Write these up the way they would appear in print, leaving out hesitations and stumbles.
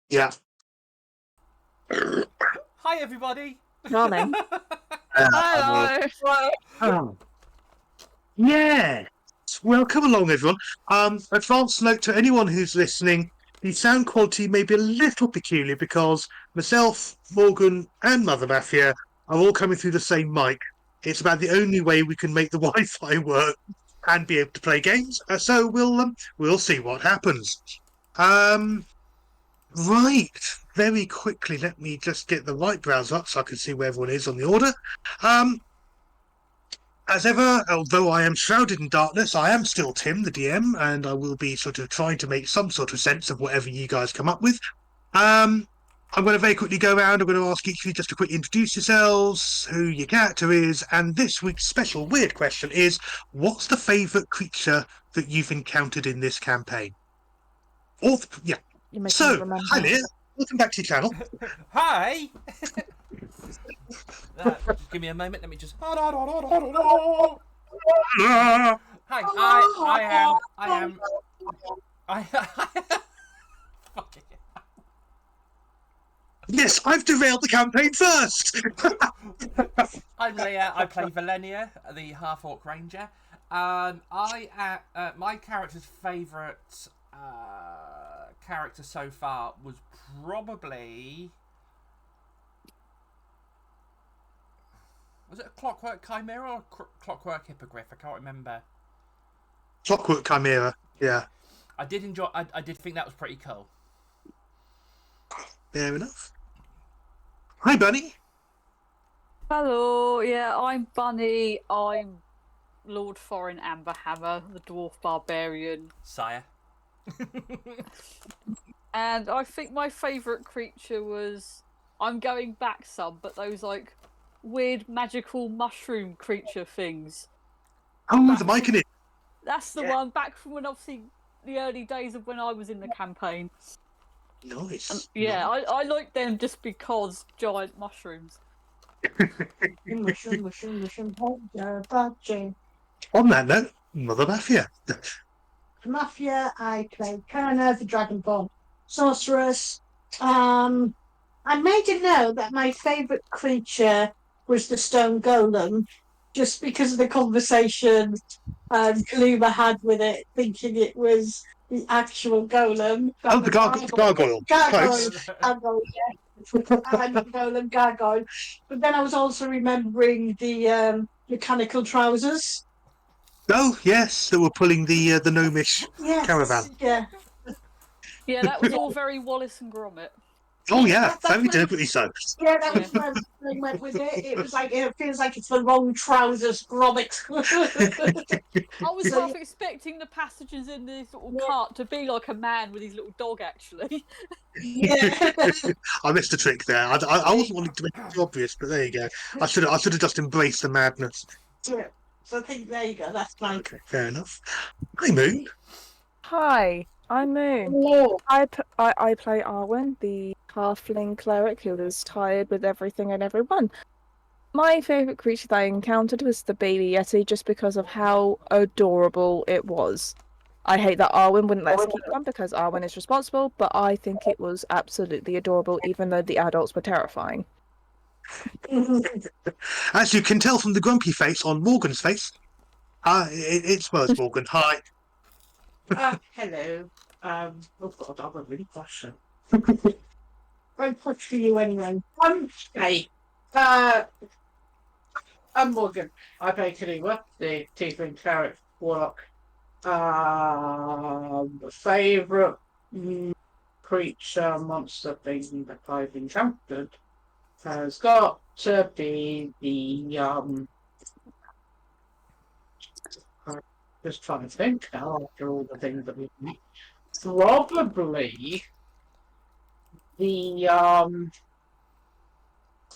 Yeah. Hi, everybody. Morning. Hello. Oh. Yeah. Well, come along, everyone. Advance note to anyone who's listening. The sound quality may be a little peculiar because myself, Morgan, and Mother Mafia are all coming through the same mic. It's about the only way we can make the Wi-Fi work and be able to play games. So we'll see what happens. Right. Very quickly, let me just get the right browser up so I can see where everyone is on the order. As ever, although I am shrouded in darkness, I am still Tim, the DM, and I will be sort of trying to make some sort of sense of whatever you guys come up with. I'm going to very quickly go around. I'm going to ask each of you just to quickly introduce yourselves, who your character is, and this week's special weird question is, what's the favourite creature that you've encountered in this campaign? Yeah. You make So, me remember. hi there. Welcome back to your channel. Hi. Just give me a moment. Let me just. Hi. I am. Fuck it. Yes, I've derailed the campaign first. I'm Leah. I play Valenia, the half-orc ranger. My character's favourite character so far was probably. Was it a Clockwork Chimera or Clockwork Hippogriff? I can't remember. Clockwork Chimera, yeah. I did enjoy. I did think that was pretty cool. Fair enough. Hi, Bunny. Hello, yeah, I'm Bunny. I'm Lord Foreign Amberhammer, the dwarf barbarian. Sire. And I think my favourite creature was. I'm going back some, but those like weird magical mushroom creature things. Oh, the Myconid. That's the one, back from when obviously the early days of when I was in the campaign. Nice. Yeah, I like them just because giant mushrooms. Mushroom, budgie. On that note, Mother Mafia. Mafia, I play Kerner, the Dragonborn sorceress. I made a note that my favourite creature was the stone golem, just because of the conversation Kaluma had with it, thinking it was the actual golem. Oh, the gargoyle. Gargoyle. Close. Gargoyle, yeah. And golem gargoyle. But then I was also remembering the mechanical trousers. Oh, yes, they were pulling the gnomish Yes, caravan. yeah. Yeah, that was all very Wallace and Gromit. Oh, yeah, That's very what- deliberately so. Yeah, that was where they went with it. It was like, it feels like it's the wrong trousers, Gromit. I was So- half expecting the passengers in this little Yeah. cart to be like a man with his little dog, actually. Yeah. I missed a trick there. I wasn't wanting to make it too obvious, but there you go. I should have just embraced the madness. Yeah. So I think there you go. That's fine. Okay, fair enough. Hi, Moon. Hi, I'm Moon. Hello. I play Arwen, the halfling cleric who was tired with everything and everyone. My favourite creature that I encountered was the baby yeti, just because of how adorable it was. I hate that Arwen wouldn't let us keep one because Arwen is responsible, but I think it was absolutely adorable, even though the adults were terrifying. As you can tell from the grumpy face on Morgan's face, it's Morgan. Hi. Hello. Oh God, I'm a really question. Very push for you anyway. Hey. I'm Morgan. I play Kalima, the Tiefling cleric warlock. Favorite creature monster thing that I've encountered has got to be the I'm just trying to think now after all the things that we've met. Probably the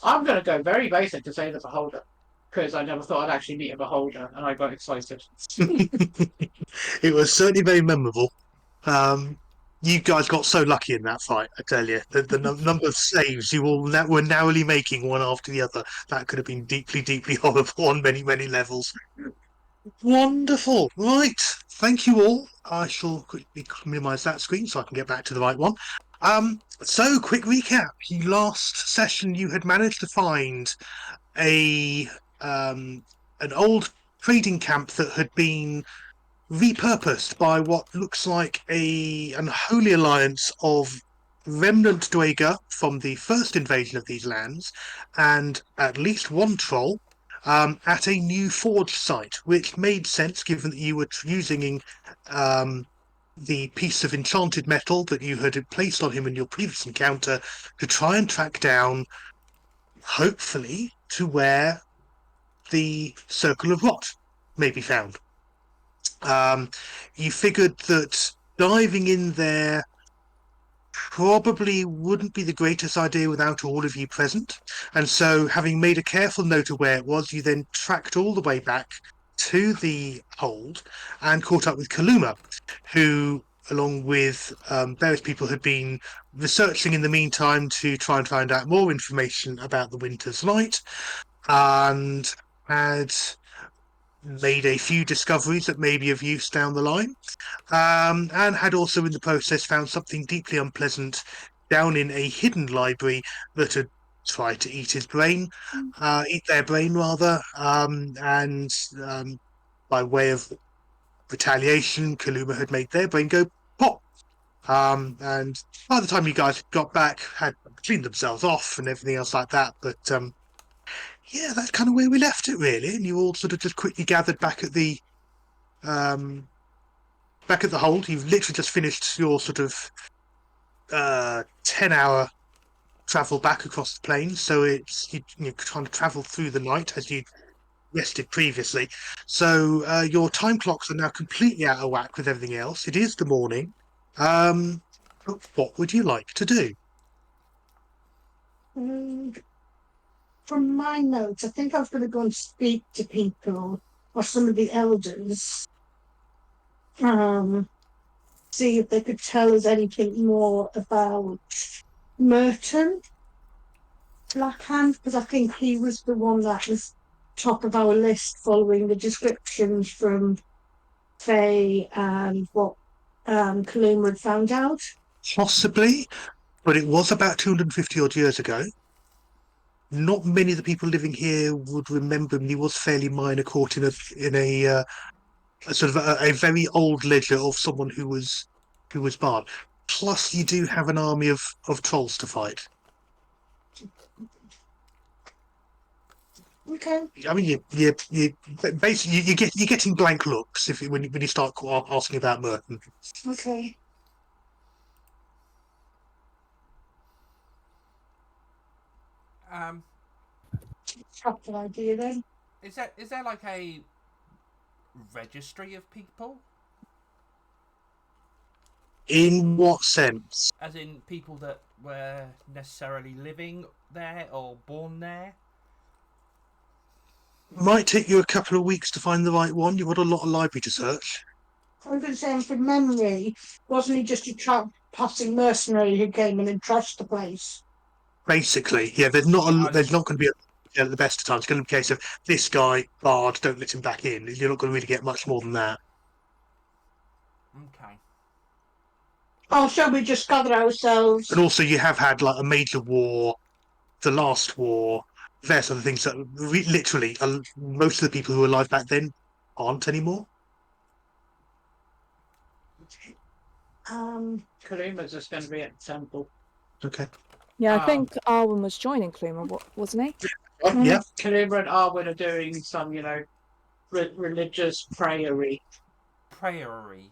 I'm gonna go very basic to say the beholder. Because I never thought I'd actually meet a beholder and I got excited. It was certainly very memorable. You guys got so lucky in that fight, I tell you. The number of saves you all were narrowly making one after the other. That could have been deeply, deeply horrible on many, many levels. Wonderful. Right. Thank you all. I shall quickly minimise that screen so I can get back to the right one. So quick recap. Last session you had managed to find a an old trading camp that had been repurposed by what looks like an unholy alliance of remnant Dwager from the first invasion of these lands, and at least one troll at a new forge site, which made sense given that you were using the piece of enchanted metal that you had placed on him in your previous encounter to try and track down, hopefully, to where the Circle of Rot may be found. You figured that diving in there probably wouldn't be the greatest idea without all of you present, and so having made a careful note of where it was, you then tracked all the way back to the hold and caught up with Kaluma, who, along with various people, had been researching in the meantime to try and find out more information about the Winter's Light, and had made a few discoveries that may be of use down the line, and had also in the process found something deeply unpleasant down in a hidden library that had tried to eat his brain, eat their brain rather, and by way of retaliation, Kaluma had made their brain go pop. And by the time you guys got back, had cleaned themselves off and everything else like that, but yeah, that's kind of where we left it, really. And you all sort of just quickly gathered back at the hold. You've literally just finished your sort of 10-hour travel back across the plains, so it's you're trying to travel through the night as you rested previously. So your time clocks are now completely out of whack with everything else. It is the morning. What would you like to do? From my notes, I think I was going to go and speak to people or some of the elders. See if they could tell us anything more about Merton Blackhand, because I think he was the one that was top of our list following the descriptions from Faye and what Kaluma had found out. Possibly, but it was about 250 odd years ago. Not many of the people living here would remember him. He was fairly minor, caught in a sort of a very old ledger of someone who was barred. Plus, you do have an army of trolls to fight. Okay. I mean, you basically you're getting blank looks when you start asking about Merton. Okay. That's an idea then. Is there like a registry of people? In what sense? As in people that were necessarily living there or born there? Might take you a couple of weeks to find the right one. You've got a lot of library to search. I was going to say, from memory, wasn't he just a passing mercenary who came in and trashed the place? Basically, yeah. There's not going to be at the best of times. It's going to be a case of this guy barred, don't let him back in. You're not going to really get much more than that. Okay. Oh, shall we just gather ourselves? And also, you have had like a major war, the last war, various other things that literally most of the people who were alive back then aren't anymore. Kaluma's just going to be at the temple. Okay. Yeah, I think Arwen was joining Kaluma, wasn't he? Yeah. Kaluma and Arwen are doing some, religious prayery. Prayery.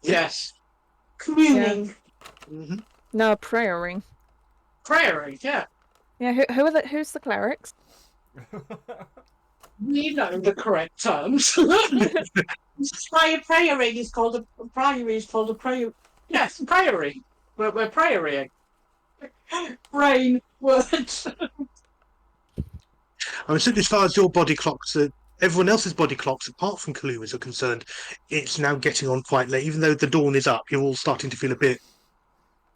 Yes. Communing. Mm-hmm. No, prayering. Prayery, yeah. Yeah, who's the clerics? We know the correct terms. Prayery is called a prayer. Yes, prayery. We're prayerying. Brain words. I mean, certainly as far as your body clocks, everyone else's body clocks, apart from Kaluma's, are concerned, it's now getting on quite late. Even though the dawn is up, you're all starting to feel a bit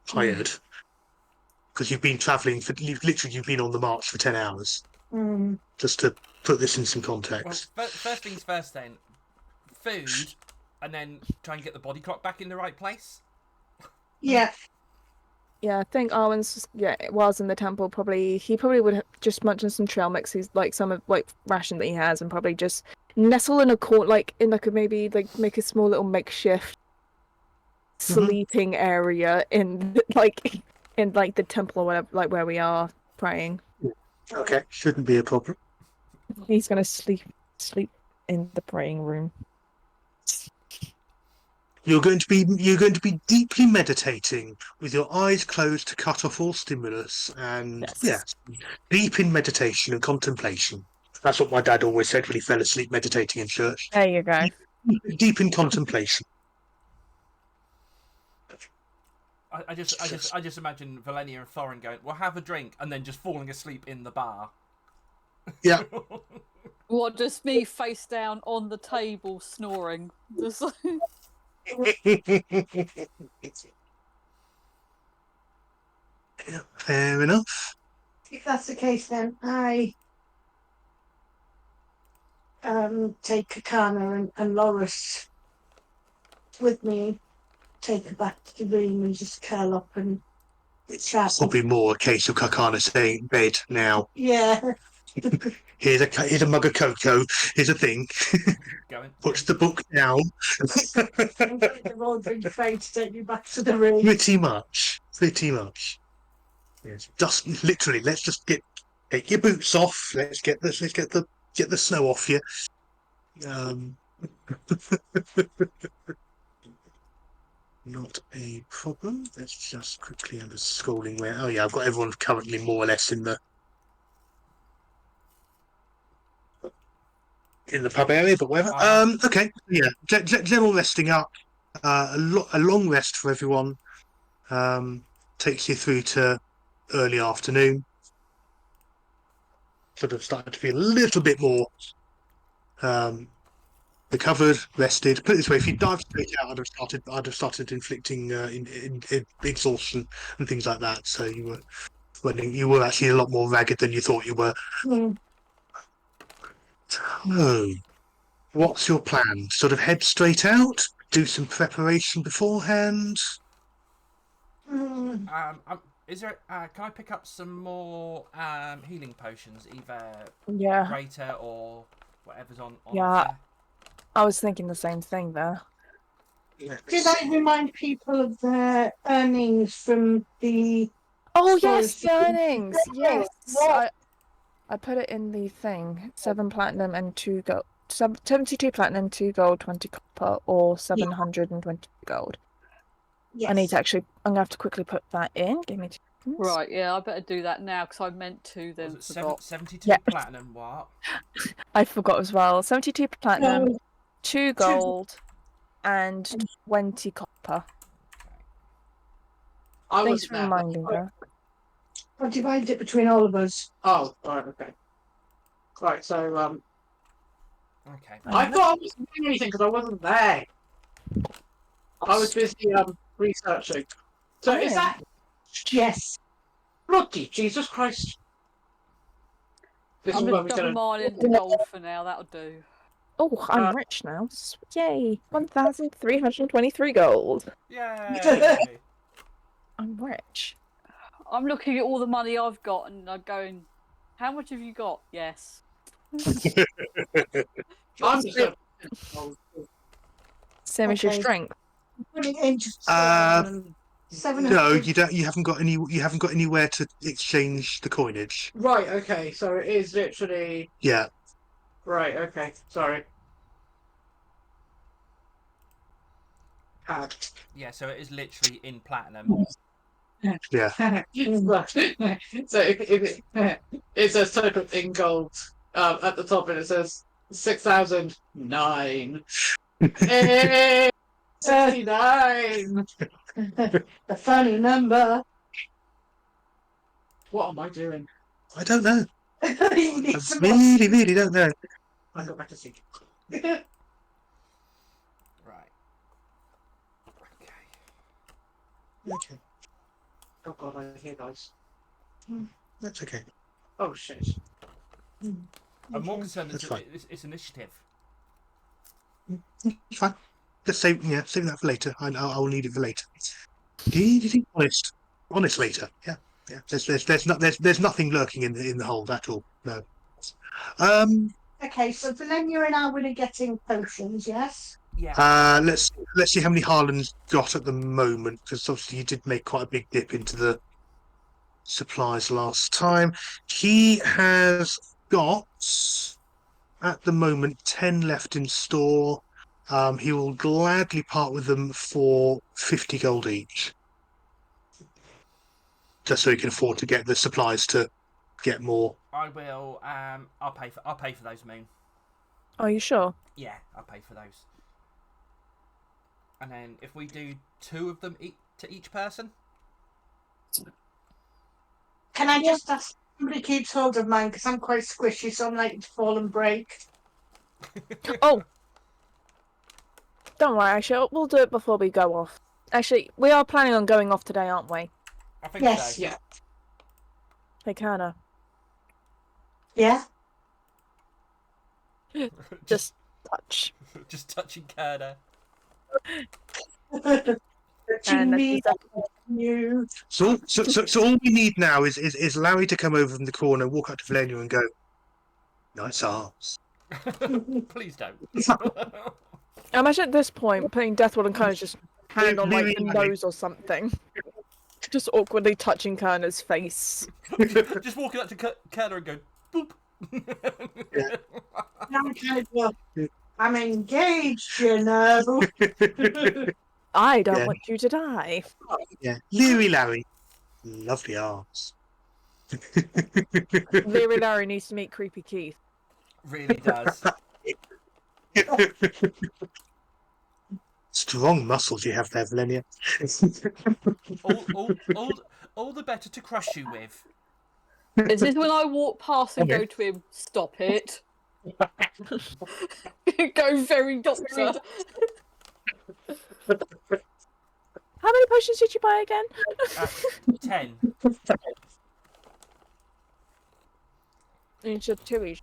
tired. Because you've been travelling you've been on the march for 10 hours. Just to put this in some context. Well, first things first then. Food, and then try and get the body clock back in the right place? Yeah. Yeah, I think Arwen's was in the temple. He probably would have just munched on some trail mix. He's like some of like ration that he has, and probably just nestle in a corner, like in like a maybe like make a small little makeshift sleeping area in like the temple or whatever, like where we are praying. Okay, shouldn't be a problem. He's gonna sleep in the praying room. You're going to be deeply meditating with your eyes closed to cut off all stimulus, and Yes. deep in meditation and contemplation. That's what my dad always said when he fell asleep meditating in church. There you go. Deep in contemplation. I just imagine Valenia and Thorin going, "Well, have a drink," and then just falling asleep in the bar. Yeah. What, just me face down on the table snoring? Just Yeah, fair enough. If that's the case, then I take Kakana and Loris with me, take her back to the room and just curl up and chat. Probably more a case of Kakana saying bed now. Yeah. Here's a mug of cocoa. Here's a thing. Going. Puts the book down. They're all being afraid to take you back to the room. Pretty much. Yes. Just literally. Let's just take your boots off. Let's get the snow off you. Not a problem. Let's just quickly under schooling where. Oh yeah, I've got everyone currently more or less in the pub area, but whatever. Okay, yeah. General resting up. A long rest for everyone. Takes you through to early afternoon. Sort of starting to feel a little bit more recovered, rested. Put it this way: if you dived straight out, I'd have started inflicting in exhaustion and things like that. So you were actually a lot more ragged than you thought you were. Mm. So, what's your plan? Sort of head straight out, do some preparation beforehand. Mm. Is there? Can I pick up some more healing potions, either Yeah. greater or whatever's on Yeah. offer? I was thinking the same thing there. Did I remind people of their earnings from the... Oh Sorry, yes, the earnings. Yes. What? I put it in the thing. 7 platinum and 2 gold. 72 platinum, 2 gold, 20 copper, or 720 gold. Yes. I'm gonna have to quickly put that in. Give me 2 seconds. right, yeah, I better do that now because I meant to. Then Was it forgot. 72 Yeah. platinum? What? I forgot as well. 72 platinum, No. 2 gold, and 20 copper. I Thanks was for reminding her. I'll divide it between all of us. Oh, right, okay. Right, so Okay. I thought I wasn't doing anything because I wasn't there. I was busy researching. So is Oh. that Yes. bloody Jesus Christ? This I'm is when just we're double gonna. mining the gold for now. That'll do. Oh, I'm rich now. Yay! 1,323 gold. Yay! I'm rich. I'm looking at all the money I've got and I'm going, how much have you got? Yes. I'm just gonna. Same as your Okay. strength. Put it in just, 700. No, you don't. You haven't got any. You haven't got anywhere to exchange the coinage. Right, okay, so it is literally. Yeah. Right, okay, sorry. Yeah, so it is literally in platinum. Yeah. So it says total in gold at the top, and it says 6,009. Hey, 69. The funny number. What am I doing? I don't know. You need I some really don't know. I got back to sleep. Right. Okay. Okay, Oh god, I hear guys. that's okay. Oh shit. I'm more concerned That's that fine. it's initiative. It's fine. Just save that for later. I'll need it for later. Honest. Honest later. Yeah, yeah. There's nothing lurking in the hold at all. No. Um. Okay, so Valenia and Alwyn are getting potions, yes? Yeah. Let's see how many Harlan's got at the moment, because obviously you did make quite a big dip into the supplies last time. He has got at the moment 10 left in store. He will gladly part with them for 50 gold each, just so he can afford to get the supplies to get more. I will. I'll pay for those, Moon. Are you sure? Yeah, I'll pay for those. And then if we do 2 of them to each person. Can I just ask somebody keeps hold of mine because I'm quite squishy, so I'm likely to fall and break. Oh! Don't worry, actually, we'll do it before we go off. Actually, we are planning on going off today, aren't we? I think Yes. so. Yeah. Hey, Kana. Yeah? Just touch. Just touching Kerner. But you And need that's you. So all we need now is Larry to come over from the corner, walk up to Valenia and go, "Nice arms." Please don't. I imagine at this point, putting Deathwood and Kerner's just hand on like the Maybe- nose or something. Just awkwardly touching Kerner's face. Just walking up to Kerner and go, boop. I'm kind of, I'm engaged, you know. I don't Yeah. want you to die. Yeah, Larry, lovely arms. Leary Larry needs to meet Creepy Keith. Really does. Strong muscles you have there, Valenia. all the better to crush you with. Is this when I walk past and go to him, stop it? Go very doctor. How many potions did you buy again? 10. You should 2 each.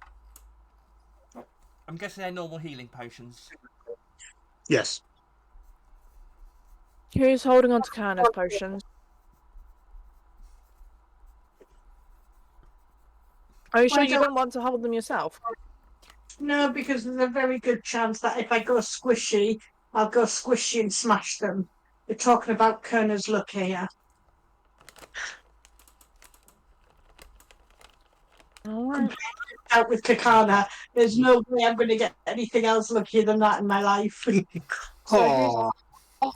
I'm guessing they're normal healing potions. Yes. Who's holding on to Kerner's potions? Are you sure Why you don't- don't want to hold them yourself? No, because there's a very good chance that if I go squishy, I'll go squishy and smash them. We're talking about Kerner's luck here. Alright. Out with Kakana, there's no way I'm going to get anything else luckier than that in my life. Oh,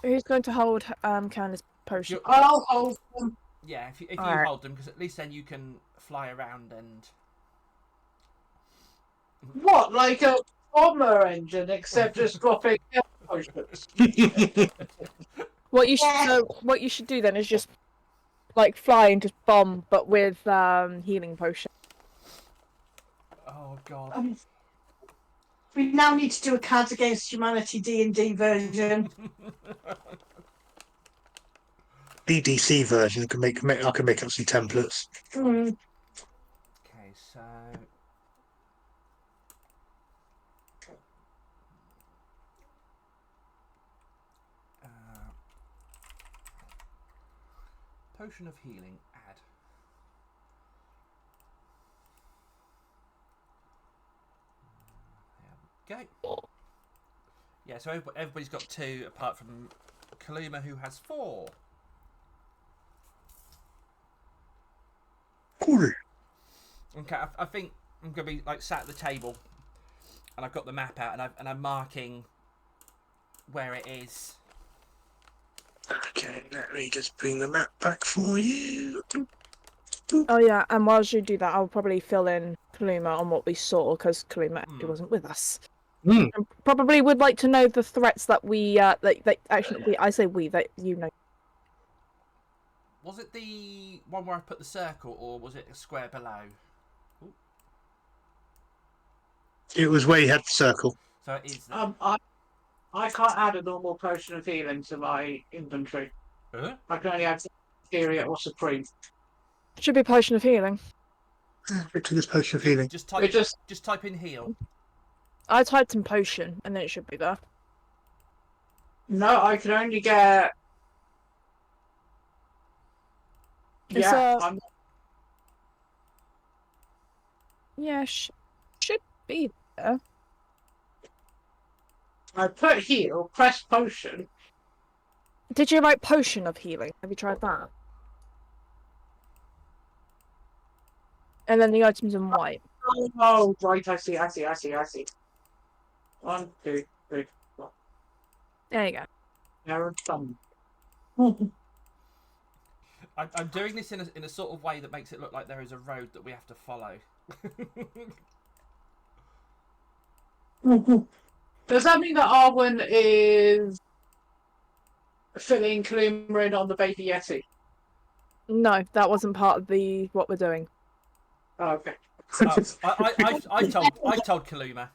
Who's going to hold Kerner's potion? I'll hold them. Yeah, if you Alright. hold them, because at least then you can fly around and... What, like a bomber engine, except just dropping potions? What you should Yeah. what you should do then is just like fly and just bomb, but with healing potion. Oh, God. We now need to do a Cards Against Humanity D&D version. BDC version I can make up some templates. Hmm. Okay, so... Potion of healing, add. There we go. Yeah, so everybody's got 2, apart from Kaluma, who has 4. Cool. Okay, I think I'm gonna be like sat at the table, and I've got the map out, and I'm marking where it is. Okay, let me just bring the map back for you. Oh yeah, and whilst you do that, I'll probably fill in Kaluma on what we saw because Kaluma actually wasn't with us. Hmm. And probably would like to know the threats that we I say we that you know. Was it the one where I put the circle, or was it a square below? Ooh, It was where you had the circle. so it is. I can't add a normal potion of healing to my inventory. Huh? I can only add Superior or Supreme. Should be potion of healing. To this potion of healing. Just It type. just Just type in heal. I typed in potion and then it should be there. no, I can only get Yeah, So- Yeah, should be there. I put heal, press potion. Did you write potion of healing? Have you tried that? And then the items in white. Oh, right, I see. 1, 2, 3, 4. There you go. There and some. I'm doing this in a sort of way that makes it look like there is a road that we have to follow. Does that mean that Arwen is filling Kaluma in on the baby Yeti? No, that wasn't part of the what we're doing. Oh, okay. I told Kaluma.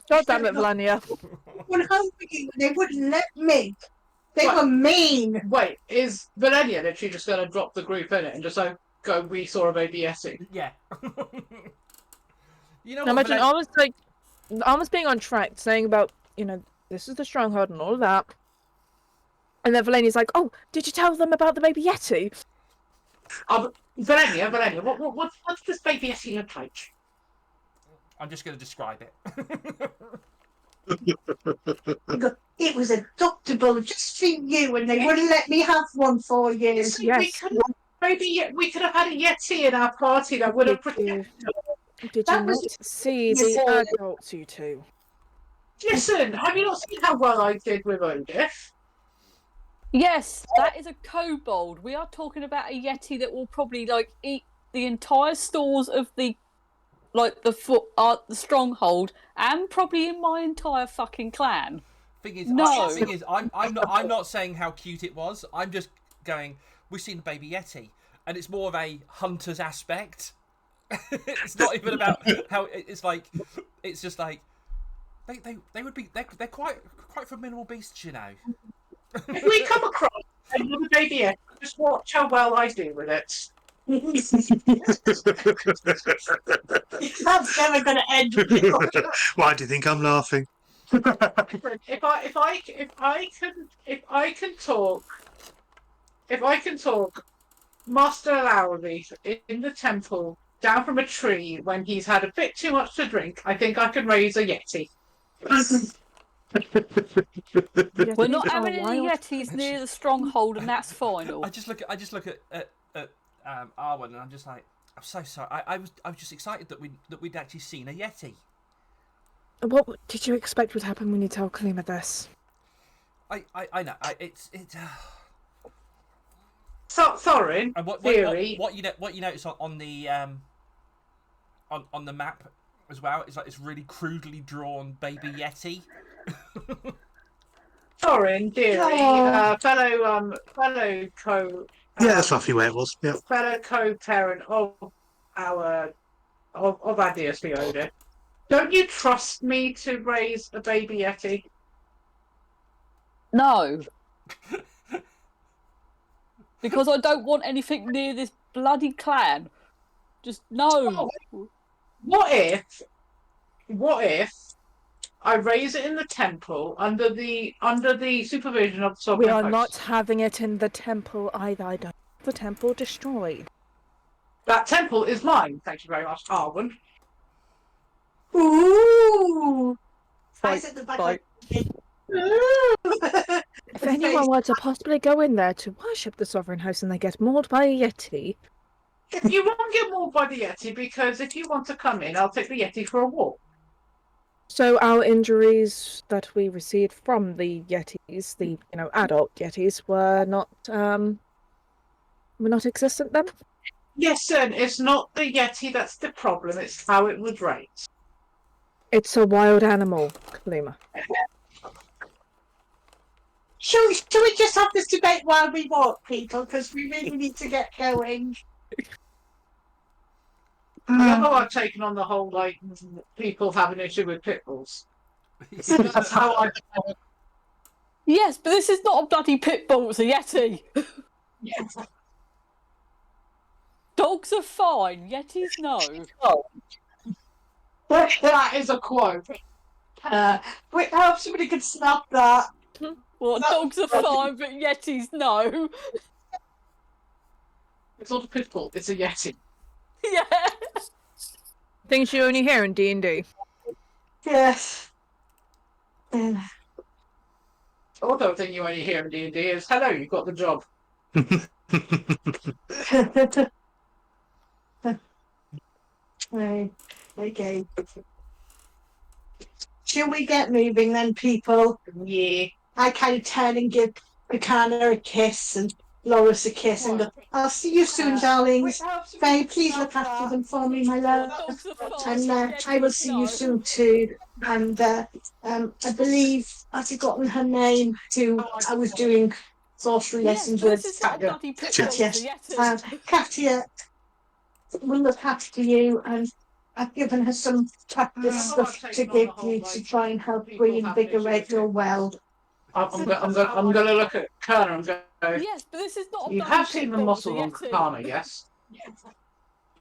God damn it, Valania. Would help you, they wouldn't let me. They What? were mean. Wait, is Valenia literally just going to drop the group in it and just go, we saw a baby Yeti? Yeah. You know Now what? imagine almost being on track, saying about, this is the stronghold and all of that. And then Valenia's like, oh, did you tell them about the baby Yeti? Valenia, what's this baby Yeti look like? I'm just going to describe it. It was adoptable just for you, and they wouldn't let me have one for you. Listen, Yes. we could have had a Yeti in our party that would have Did protected. you That not was- see the Yeah. adults, you two? Listen, have you not seen how well I did with Odif? Yes, that is a kobold. We are talking about a yeti that will probably eat the entire stores of the the stronghold, and probably in my entire fucking clan. Thing is, No. I'm not saying how cute it was. I'm just going. We've seen a baby Yeti, and it's more of a hunter's aspect. It's not even about how it's like. It's just like they would be. They're quite formidable beasts, you know. If we come across another baby Yeti, just watch how well I do with it. That's never going to end. Why do you think I'm laughing? If I can talk Master Lowry in the temple down from a tree when he's had a bit too much to drink, I think I can raise a Yeti. We're not Yetis are having any wild yetis near the stronghold, and that's final. I just look at Arwen, and I'm just like, I'm so sorry. I was just excited that we'd actually seen a Yeti. What did you expect would happen when you tell Kalima this? I know. It's So, Thorin, and theory. what you notice on the on the map as well is like this really crudely drawn baby Yeti. Thorin, dearie, fellow co. Yeah, that's roughly where it was. Yeah. Fellow co-parent of our DSP Oda. Don't you trust me to raise a baby Yeti? No. Because I don't want anything near this bloody clan. Just no. What if I raise it in the temple under the supervision of the We Sovereign are Host? not having it in the temple either. I don't want the temple destroyed. That temple is mine. Thank you very much, Arwen. Ooh. I Fight, said the back fight. If anyone were to possibly go in there to worship the Sovereign House and they get mauled by a Yeti, You won't get mauled by the Yeti because if you want to come in, I'll take the Yeti for a walk. so our injuries that we received from the Yetis, the adult Yetis, were not existent then? Yes, sir. It's not the Yeti that's the problem. It's how it was raised. It's a wild animal, Kalima. Should we just have this debate while we walk, people? Because we really need to get going. I know I've taken on the whole people have an issue with pit bulls. That's how I. Yes, but this is not a bloody pit bull, it's a yeti. Yes. Dogs are fine, yetis no. That is a quote. Wait, I hope somebody could snap that. Well, dogs are fine, but yetis no. It's not a pit bull. It's a yeti. Yeah. Things you only hear in D&D. Yes. And Although thing you only hear in D&D is, hello, you got the job. right. Okay. Shall we get moving then, people? Yeah. I kind of turn and give Picana a kiss and Loris a kiss and go, I'll see you soon, darlings. Faye, please look after them for me, my love. Dogs are And fast. I will see you soon too. And I believe I've forgotten her name, who I was doing sorcery Yes, lessons but with. this is not a bloody pit Katia. bull. Yes. It's a yeti. Katia will look after you, and I've given her some practice stuff to give you to try and help reinvigorate your well. I'm gonna look at Kerner and go, Yes, but this is not a you bloody have seen pit the bull. It's a muscle on yeti. Kerner, yes?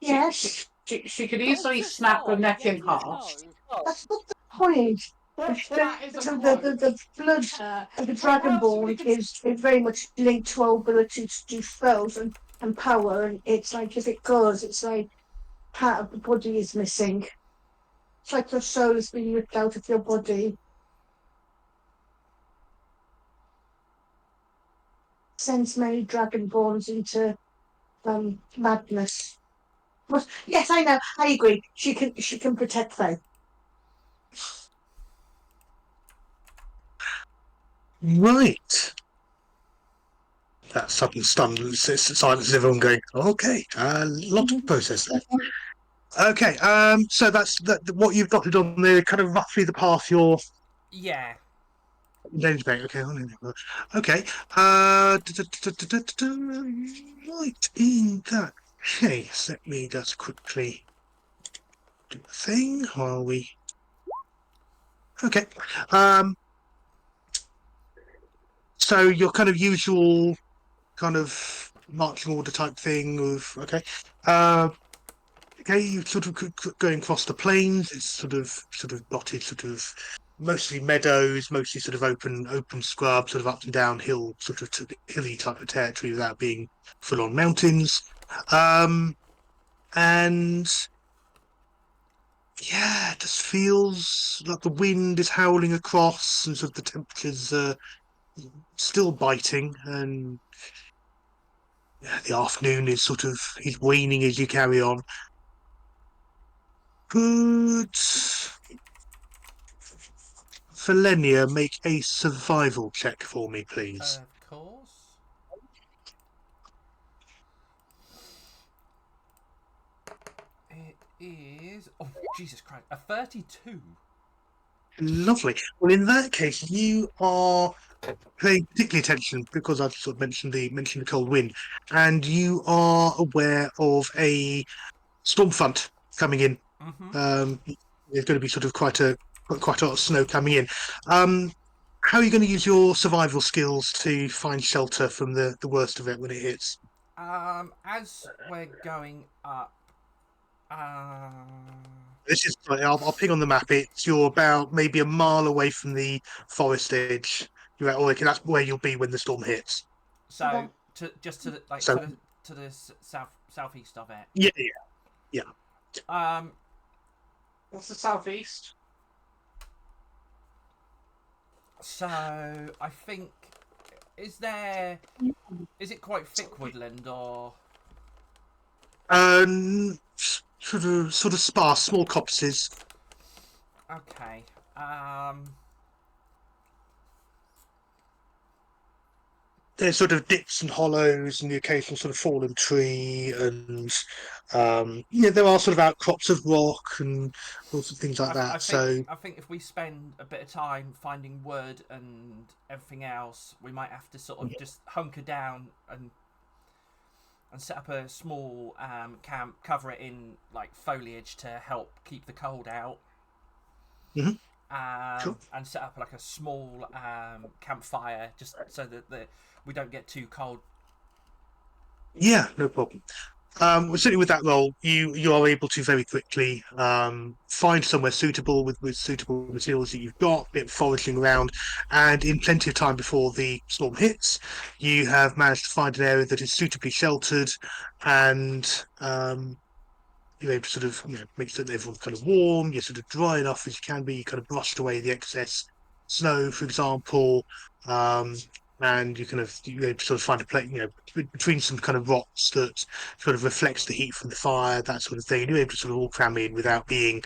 Yes, She could Dogs easily are snap the fine, neck in yetis, half. no. that's not the point. The blood of the Dragonborn is very much linked to our ability to do spells and power, and it's like if it goes, it's like part of the body is missing. It's like your soul is being ripped out of your body. Sends many Dragonborns into madness. Well, yes, I know. I agree. She can protect Faye. Right. That sudden silence is everyone going, okay, a lot of process there. Okay, so that's what you've dotted on there, kind of roughly the path you're Yeah. Danger Bank. Okay, okay. Right, in that case, let me just quickly do the thing while we. Okay. So your kind of usual kind of marching order type thing of okay. Okay, you sort of going across the plains. It's sort of dotted, sort of mostly meadows, mostly sort of open scrub, sort of up and down hill, sort of hilly type of territory without being full on mountains. And yeah, it just feels like the wind is howling across, and sort of the temperatures are still biting, and yeah, the afternoon is waning as you carry on. Good. Felenia, make a survival check for me, please. Of course. It is. Oh, Jesus Christ. A 32. Lovely. Well, in that case, you are paying particular attention because I've sort of mentioned the cold wind, and you are aware of a storm front coming in. Mm-hmm. There's going to be sort of quite a lot of snow coming in. How are you going to use your survival skills to find shelter from the worst of it when it hits? As we're going up, This is. I'll ping on the map. You're about maybe a mile away from the forest edge. You're at, or that's where you'll be when the storm hits. so just to the So to the southeast of it. yeah. What's the southeast? So I think is it quite thick woodland or? Sort of sparse, small copses. Okay. There's sort of dips and hollows and the occasional sort of fallen tree, and there are sort of outcrops of rock and lots of things like that. I think if we spend a bit of time finding wood and everything else, we might have to sort of just hunker down and set up a small camp, cover it in like foliage to help keep the cold out. Mhm. Sure. And set up like a small campfire just so that we don't get too cold. Yeah, no problem. Certainly with that role, you are able to very quickly find somewhere suitable with suitable materials that you've got, a bit of foraging around, and in plenty of time before the storm hits, you have managed to find an area that is suitably sheltered, and you're able to sort of make sure that everyone's kind of warm. You're sort of dry enough as you can be. You kind of brushed away the excess snow, for example. And you kind of sort of find a place, between some kind of rocks that sort of reflects the heat from the fire, that sort of thing. And you're able to sort of all cram in without being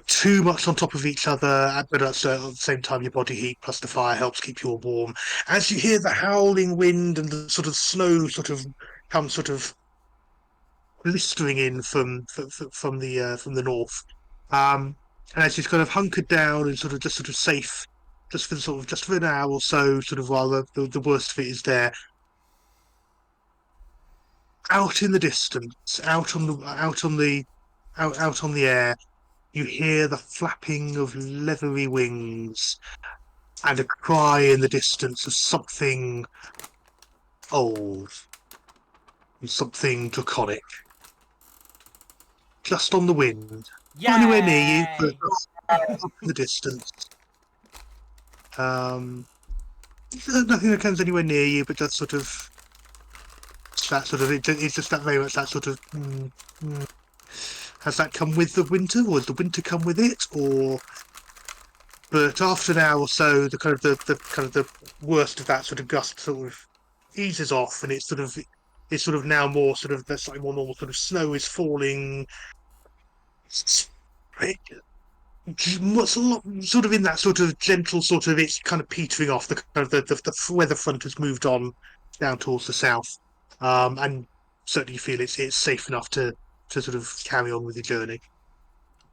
too much on top of each other, but at the same time, your body heat plus the fire helps keep you all warm. As you hear the howling wind and the sort of snow sort of come sort of blistering in from the north, and as he's kind of hunkered down and sort of just sort of safe, just for an hour or so, sort of while the worst of it is there. Out in the distance, out on the air, you hear the flapping of leathery wings and a cry in the distance of something old, something draconic. Just on the wind. Not anywhere near you, but up in the distance. Nothing that comes anywhere near you, but just sort of that sort of it's just that very much that sort of. Has that come with the winter, or has the winter come with it, or? But after an hour or so, the kind of the worst of that sort of gust sort of eases off, and it's sort of now more sort of the slightly more normal sort of snow is falling. What's a lot sort of in that sort of gentle sort of it's kind of petering off. The kind of the weather front has moved on down towards the south, and certainly you feel it's safe enough to sort of carry on with your journey.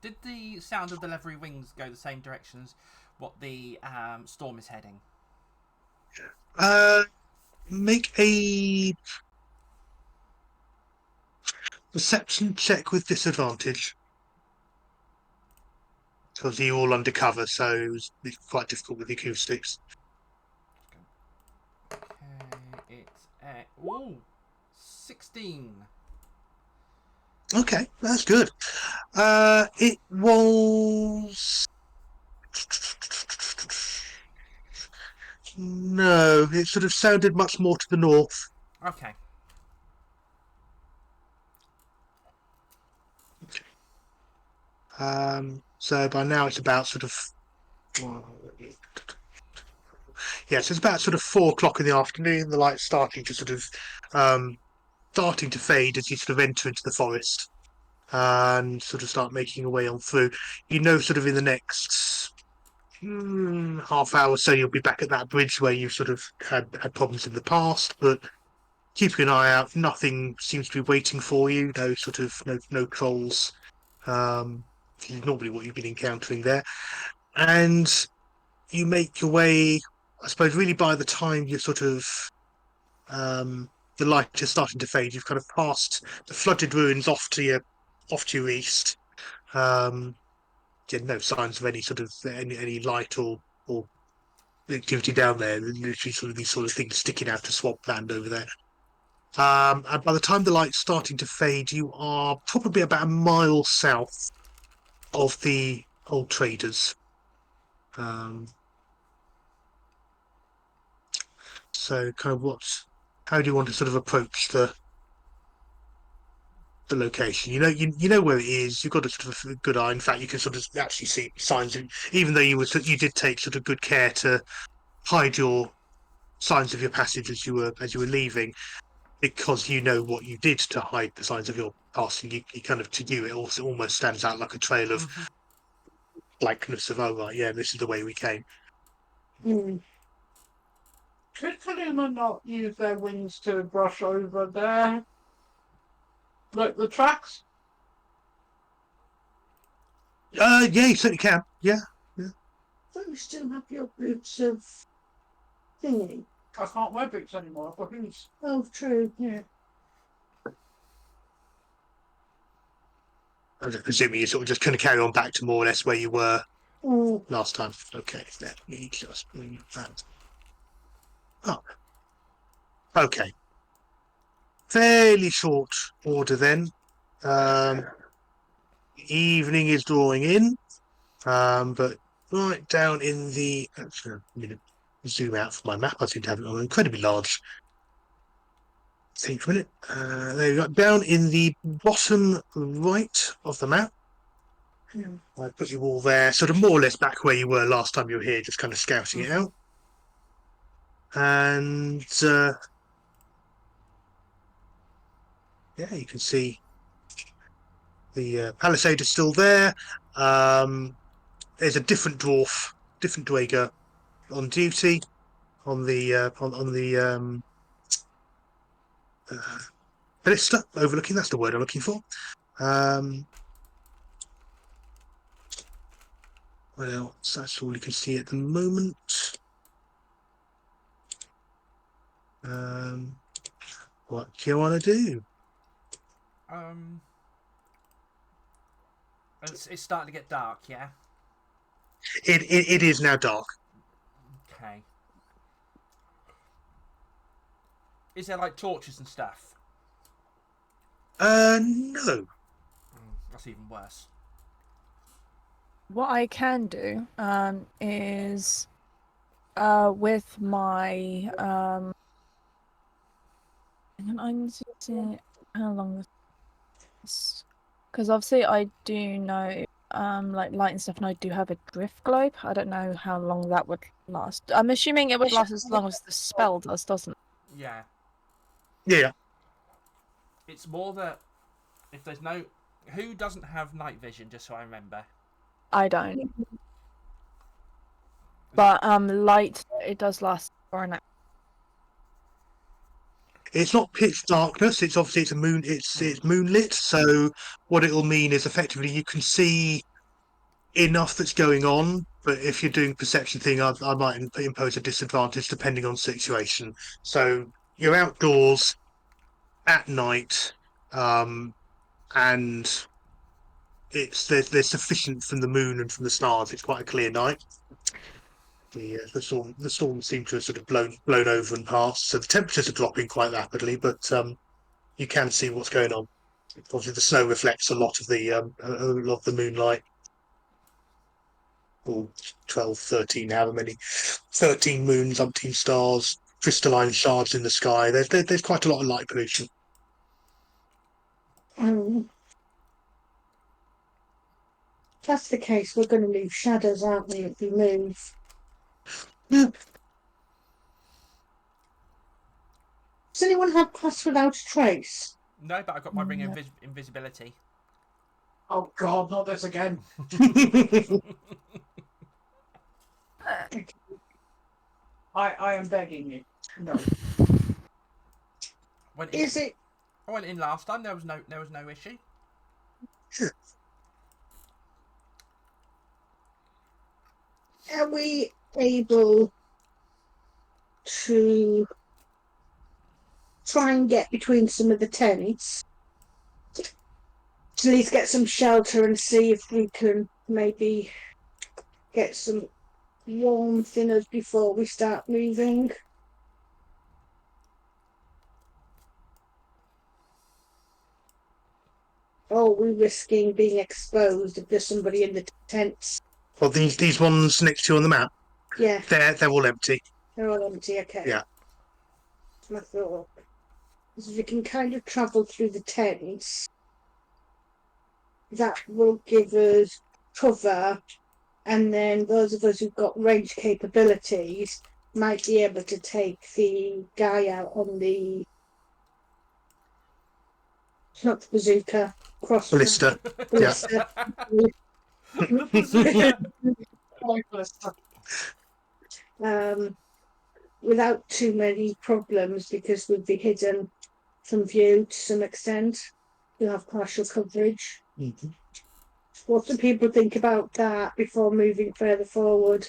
Did the sound of the leathery wings go the same direction as what the storm is heading? Make a perception check with disadvantage. Because you're all undercover, so it's quite difficult with the acoustics. Okay, it's 16. Okay, that's good. It was no. It sort of sounded much more to the north. Okay. So by now it's about sort of so it's about sort of 4 o'clock in the afternoon. The light's starting to sort of starting to fade as you sort of enter into the forest and sort of start making your way on through. Sort of in the next half hour or so, you'll be back at that bridge where you've sort of had problems in the past, but keeping an eye out, nothing seems to be waiting for you. No trolls. Normally what you've been encountering there, and you make your way. I suppose really by the time you're sort of the light is starting to fade, you've kind of passed the flooded ruins off to your east. No signs of any sort of any light or activity down there. Literally sort of these sort of things sticking out to swampland over there. And by the time the light's starting to fade, you are probably about a mile south of the old traders. So kind of how do you want to sort of approach the location? You know where it is. You've got a sort of a good eye. In fact, you can sort of actually see signs. Even though you did take sort of good care to hide your signs of your passage as you were leaving, because you know what you did to hide the signs of your passing. You kind of, to you, it also almost stands out like a trail of likeness of, oh right, yeah, this is the way we came. Could Kaluma not use their wings to brush over there? Like the tracks? Yeah, you certainly can. Yeah. Don't you still have your boots of thingy? I can't wear boots anymore. I've got boots. Oh, true. Yeah. I'm just presuming you sort of just kind of carry on back to more or less where you were last time. Okay, let me just bring that up. Okay. fairly short order then. Evening is drawing in, but right down in the. Actually, I'm going to zoom out for my map. I seem to have it on an incredibly large. Think for a minute. There you go. Down in the bottom right of the map. I put you all there, sort of more or less back where you were last time you were here, just kind of scouting it out. And yeah, you can see the palisade is still there. There's a different dwarf, different Dwager on duty on the ballista overlooking. That's the word I'm looking for. Well, that's all you can see at the moment. What do you want to do? It's starting to get dark, yeah? It is now dark. Okay. Is there, like, torches and stuff? No. That's even worse. What I can do is with my and I need to see how long this, because obviously I do know like light and stuff, and I do have a drift globe. I don't know how long that would last. I'm assuming it would last as long as the spell does, doesn't it? Yeah. Yeah. It's more that if there's no... Who doesn't have night vision, just so I remember? I don't. But light, it does last for an hour. It's not pitch darkness. It's obviously it's a moon. It's moonlit. So what it'll mean is effectively you can see enough that's going on. But if you're doing perception thing, I might impose a disadvantage depending on situation. So you're outdoors at night, and there's sufficient from the moon and from the stars. It's quite a clear night. The storm seemed to have sort of blown over and past, so the temperatures are dropping quite rapidly, but you can see what's going on. Obviously, the snow reflects a lot of the moonlight. Or 12, 13, however many, 13 moons, umpteen stars, crystalline shards in the sky. There's quite a lot of light pollution. If that's the case, we're going to leave shadows, aren't we, if we move? Yeah. Does anyone have Pass Without a Trace? No, but I've got my ring of invisibility. Oh God, not this again. I am begging you. No. Is it? I went in last time. There was no issue. Are we able to try and get between some of the tents to at least get some shelter and see if we can maybe get some warmth in us before we start moving? Or are we risking being exposed if there's somebody in the tents? Well, these ones next to you on the map, Yeah, they're all empty. they're all empty, okay. Yeah. That's my thought. So we can kind of travel through the tents. That will give us cover, and then those of us who've got range capabilities might be able to take the guy out on the... not the bazooka, crossbow. Ballista. Ballista. Without too many problems, because we'd be hidden from view to some extent. We'll have partial coverage. Mm-hmm. What do people think about that before moving further forward?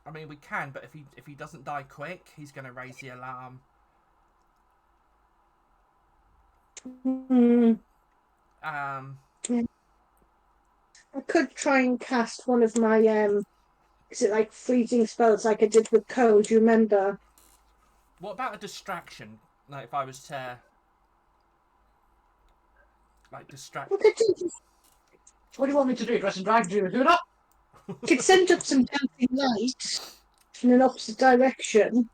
I mean, we can, but if he doesn't die quick, he's going to raise the alarm. I could try and cast one of my is it like freezing spells like I did with Code, you remember? What about a distraction? Like if I was to like distract. What could you What do you want me to do? Dress and drag you? Do that? could send up some dancing lights in an opposite direction.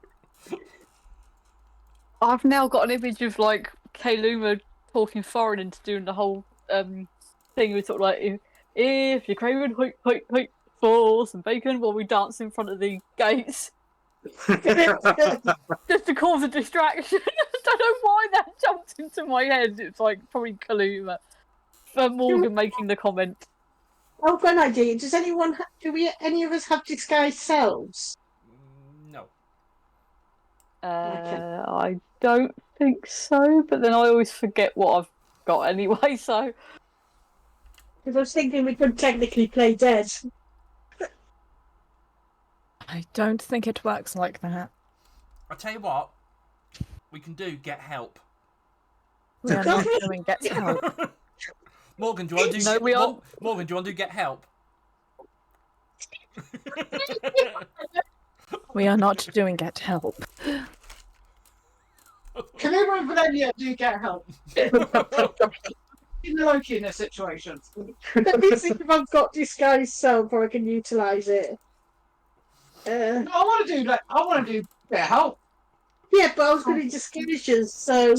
I've now got an image of like Kayluma talking foreign into doing the whole thing with sort of like if you're craving for some bacon while we dance in front of the gates just to cause a distraction. I don't know why that jumped into my head. It's like probably Kaluma for Morgan making the comment. Oh, good idea. Does anyone? Do we? Any of us have disguised selves? No. I don't think so, but then I always forget what I've got anyway. So Because I was thinking we could technically play dead. I don't think it works like that. I'll tell you what. We can do get help. We are not doing get help. Morgan, do you want to do? No, we aren't. Morgan, do you want to do get help? We are not doing get help. Can everyone but Enya do get help? In Loki in this situation. Let me think if I've got disguised self or I can utilise it. No, I want to do get help. Yeah, but I was going to disguise you so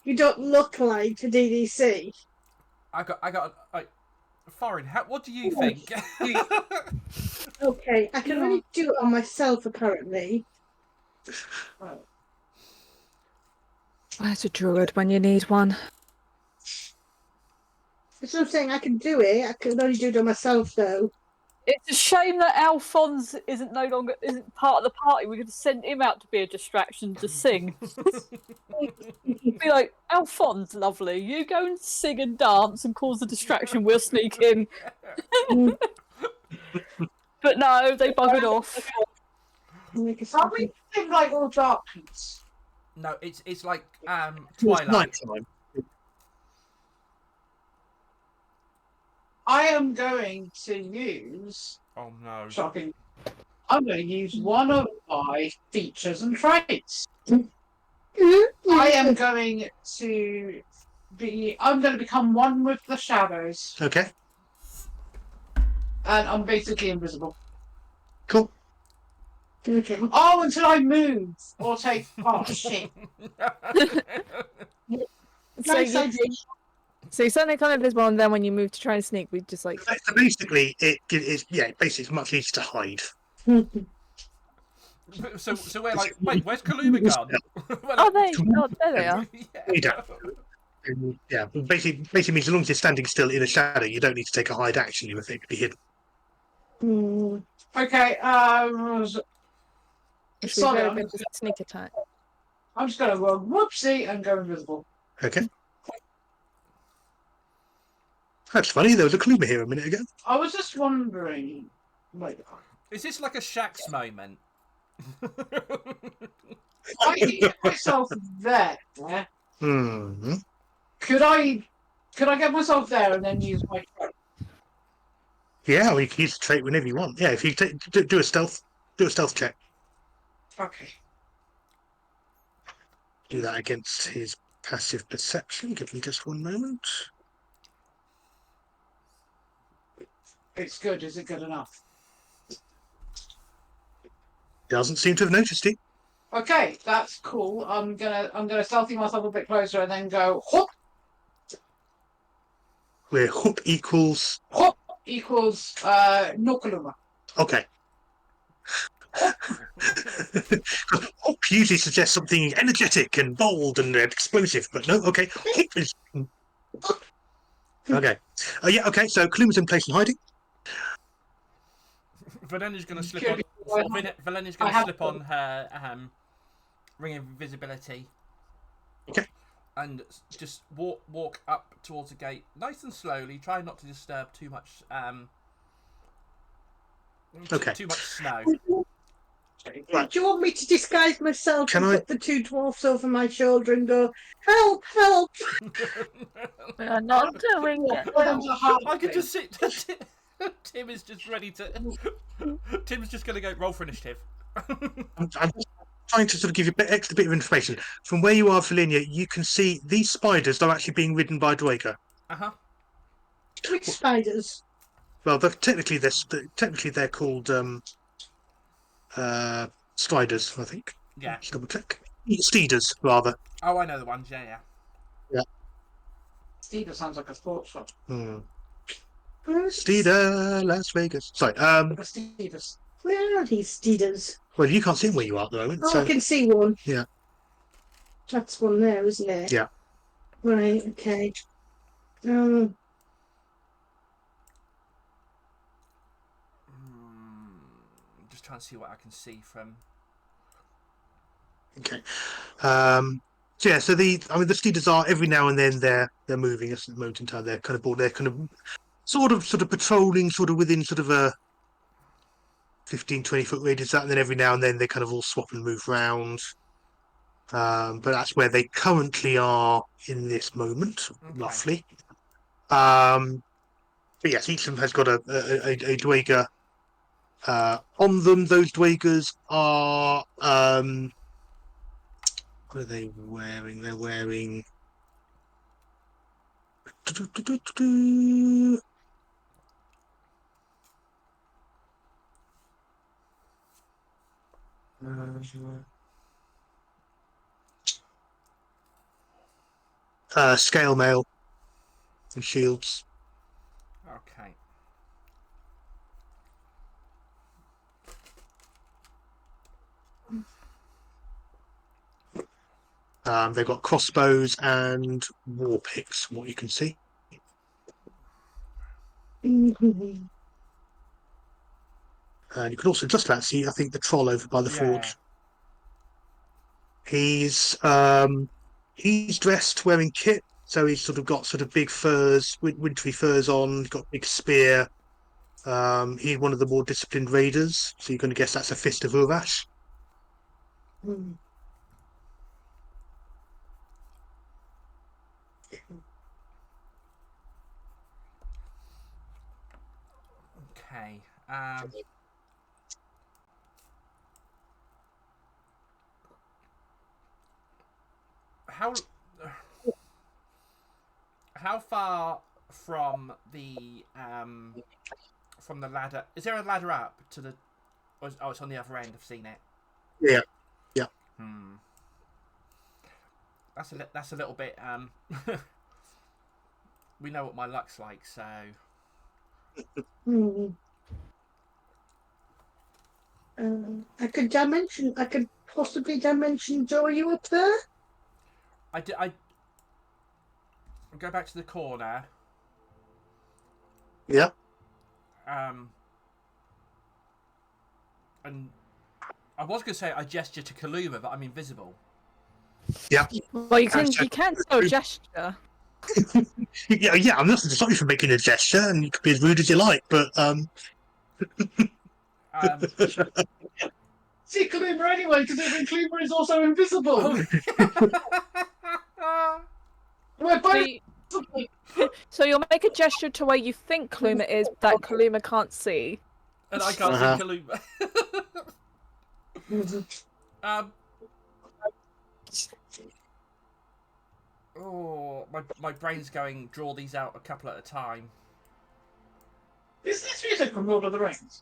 you don't look like a DDC. I got. Foreign. What do you think? Okay, I can only do it on myself apparently. Where's a druid when you need one? That's what I'm saying. I can do it. I can only do it on myself though. it's a shame that Alphonse isn't part of the party. We could have sent him out to be a distraction to sing. Be like, Alphonse, lovely, you go and sing and dance and cause a distraction. We'll sneak in. But no, they buggered off. Are we in like all darkness? No, it's like It's Twilight. nighttime. I am going to use Oh no. shocking. I'm going to use one of my features and traits. I am going to I'm going to become one with the shadows, Okay, and I'm basically invisible. cool. Okay. Oh, until I move or take. Oh shit! So you're suddenly kind of invisible, and then when you move to try and sneak, we just like. So basically, it's much easier to hide. So we're like, wait, where's Kaluma gone? We're Oh, like, there they are. You don't. Yeah, basically means as long as you're standing still in a shadow, you don't need to take a hide action. You effectively hidden. Okay. Which we Sorry, very I'm good with sneak attack. just going to go whoopsie and go invisible. Okay. That's funny. There was a Kaluma here a minute ago. I was just wondering, like, is this like a Shaxx moment? I can get myself there. Hmm. Could I get myself there and then use my trait? Yeah, well, you can use the trait whenever you want. Yeah, if you do a stealth check. Okay. Do that against his passive perception. Give me just one moment. It's good. Is it good enough? Doesn't seem to have noticed it. Okay, that's cool. I'm gonna stealthy myself a bit closer and then go hop. Where hoop equals. Hop equals no Kaluma. Okay. Hoop usually suggests something energetic and bold and explosive, but no. Okay. Hoop is. Okay. Yeah. Okay. So Kaluma's in place and hiding. Valenia's going to slip on. Valenia's going to slip on her ring of invisibility. Okay. And just walk up towards the gate, nice and slowly. Try not to disturb too much. Okay. Too much snow. Right. Do you want me to disguise myself Can and I- put the two dwarfs over my shoulder and go, help, help? We are not doing it. I could just see Tim is just ready to. Tim's just going to go roll for initiative. I'm just trying to sort of give you a extra bit of information. From where you are, Valenia, you can see these spiders are actually being ridden by Dwaker. Uh-huh. Which spiders? Well, technically they're called striders, I think. Yeah. Let's double check. Steeders, rather. Oh, I know the ones. Yeah, yeah. Steve sounds like a sports shop. Hmm. Steeder, Las Vegas. Sorry. Steve's. Where are these steeders? Well, you can't see them where you are at the moment. Oh, So I can see one. yeah. That's one there, isn't it? Yeah. Right. Okay. I'm just trying to see what I can see from. Okay. So yeah. So the Steeders are every now and then they're moving us at the moment in time. They're kind of bored. They're kind of sort of patrolling sort of within sort of a 15-20 foot radius, and then every now and then they kind of all swap and move around. But that's where they currently are in this moment, Okay. roughly. But yes, each of them has got a Dweger on them. Those Dwegers are what are they wearing? They're wearing scale mail and shields. Okay. They've got crossbows and war picks, from what you can see. Mhm. And you can also just about see, I think, the troll over by the forge. He's dressed wearing kit, so he's sort of got sort of big furs, wintry furs on. He's got a big spear. He's one of the more disciplined raiders, so you're going to guess that's a Fist of Urash. Mm. Okay. How far from the ladder? Is there a ladder up to the? Oh, it's on the other end. I've seen it. Yeah. That's a little bit. We know what my luck's like, so. Mm. I could possibly dimension draw you up there. I go back to the corner. Yeah. And I was going to say I gesture to Kaluma, but I'm invisible. Yeah. Well, you can still gesture. Yeah. I'm not to stop you from making a gesture, and you can be as rude as you like, but See Kaluma anyway, because even Kaluma is also invisible. We're both. So you'll make a gesture to where you think Kaluma is, that Kaluma can't see. And I can't Uh-huh. see Kaluma. Oh, my brain's going. Draw these out a couple at a time. Is this music from Lord of the Rings?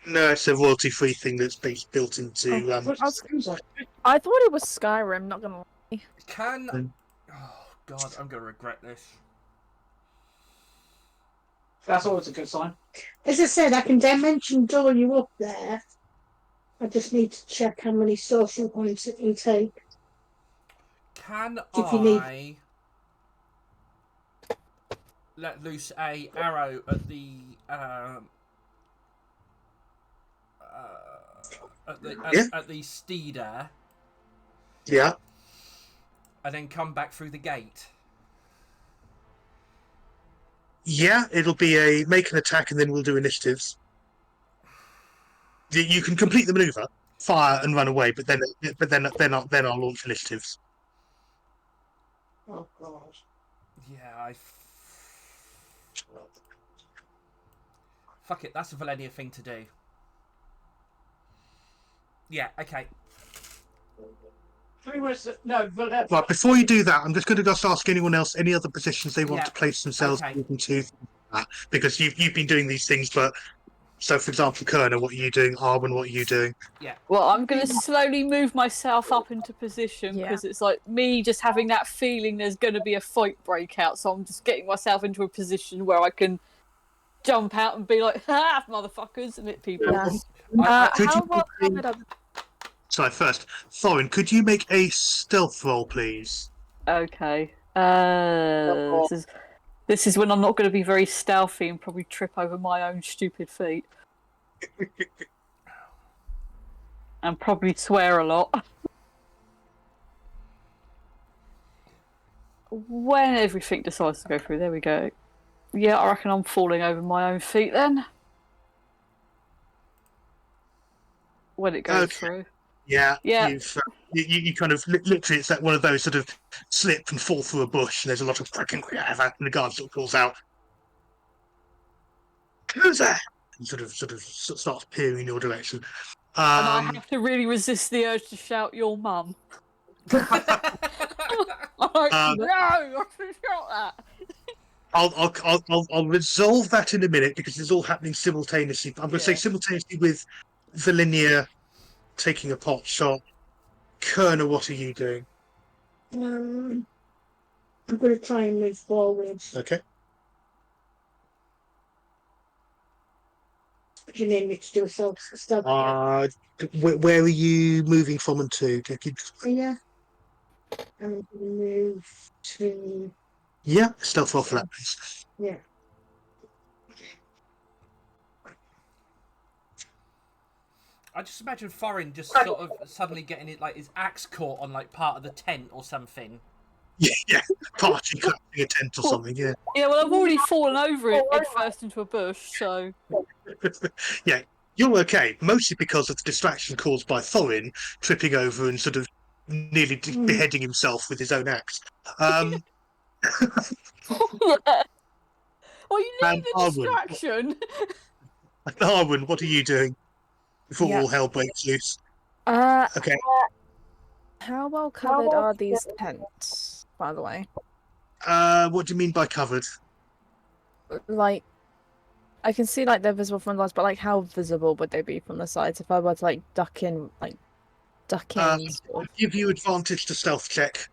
no, it's a royalty-free thing that's built into. I thought it was Skyrim, not gonna lie. Can. Oh God, I'm gonna regret this. That's always a good sign. As I said, I can dimension draw you up there. I just need to check how many social points it will take. Can If you need- I let loose a arrow at the at the steeder Yeah. and then come back through the gate? Yeah, it'll be a make an attack, and then we'll do initiatives. You can complete the maneuver, fire, and run away, but then I'll launch initiatives. Oh God. Yeah, fuck it. That's a Valenia thing to do. Yeah. Okay. Right, before you do that, I'm just going to just ask anyone else any other positions they want Yeah. to place themselves Okay. into, because you've been doing these things. But so, for example, Kerner, what are you doing? Arwen, what are you doing? Well, I'm going to slowly move myself up into position Yeah. because it's like me just having that feeling there's going to be a fight break out. So I'm just getting myself into a position where I can jump out and be like, "Ha, motherfuckers!" and hit people. Yes. Could How you well make covered are Sorry, first, Thorin, could you make a stealth roll, please? Okay. This is when I'm not going to be very stealthy and probably trip over my own stupid feet. And probably swear a lot. When everything decides to go through, there we go. Yeah, I reckon I'm falling over my own feet then. When it goes Okay. through. Yeah, Yeah. you kind of literally, it's like one of those sort of slip and fall through a bush, and there's a lot of cracking, and the guard sort of calls out, "Who's there?" And sort of starts peering in your direction. And I have to really resist the urge to shout, "Your mum." I'm like, no, I shouldn't shout that. I'll resolve that in a minute because it's all happening simultaneously. I'm going to say Yeah. simultaneously with Valinia taking a pot shot. Kerner, what are you doing? I'm going to try and move forward. Okay. What do you need me to do? So stuff. Where are you moving from and to? Yeah. I'm going to move to. Yeah, stealth roll for that, please. Yeah. I just imagine Thorin just sort of suddenly getting it like his axe caught on like part of the tent or something. Yeah, party collapsing a tent or something. Yeah, Yeah, well, I've already fallen over it head first into a bush, so. yeah. You're okay, mostly because of the distraction caused by Thorin tripping over and sort of nearly beheading himself with his own axe. Well, you And need the Arwen. distraction. Arwen, what are you doing before Yeah. all hell breaks loose? Okay. how well covered are these tents, by the way? What do you mean by covered? Like, I can see like they're visible from the sides, but like how visible would they be from the sides if I were to like duck in? Sort of. Give you advantage to stealth check.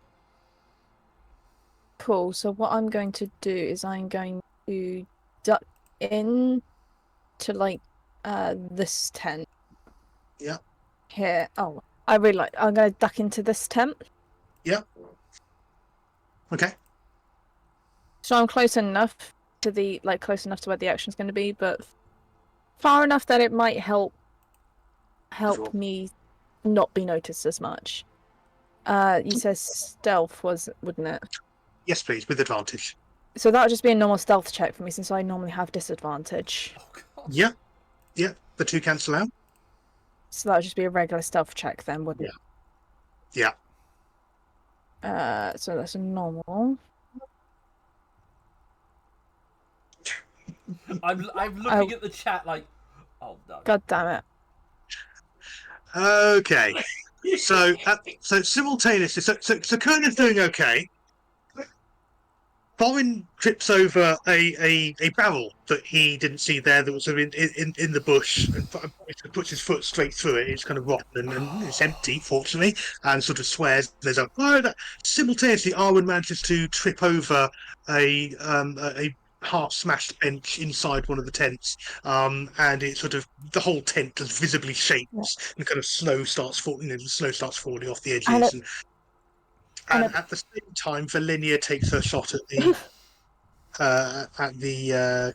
Cool. So what I'm going to do is I'm going to duck in to like this tent. Yeah. Here. Oh, I'm going to duck into this tent. Okay. So I'm close enough to where the action's going to be, but far enough that it might help Sure. me not be noticed as much. You said stealth wouldn't it? Yes, please, with advantage. So that would just be a normal stealth check for me since I normally have disadvantage. Oh god. Yeah. The two cancel out. So that would just be a regular stealth check then, wouldn't Yeah. it? So that's a normal. I'm looking at the chat like, oh no. God damn it. Okay. So simultaneously, so Kerner's doing okay. Thorin trips over a barrel that he didn't see there that was sort of in the bush and puts his foot straight through it. It's kind of rotten and it's empty, fortunately, and sort of swears. There's a simultaneously, Arwen manages to trip over a half smashed bench inside one of the tents, and it sort of the whole tent just visibly shakes and kind of snow starts falling. The snow starts falling off the edges. And at the same time, Valinia takes her shot at the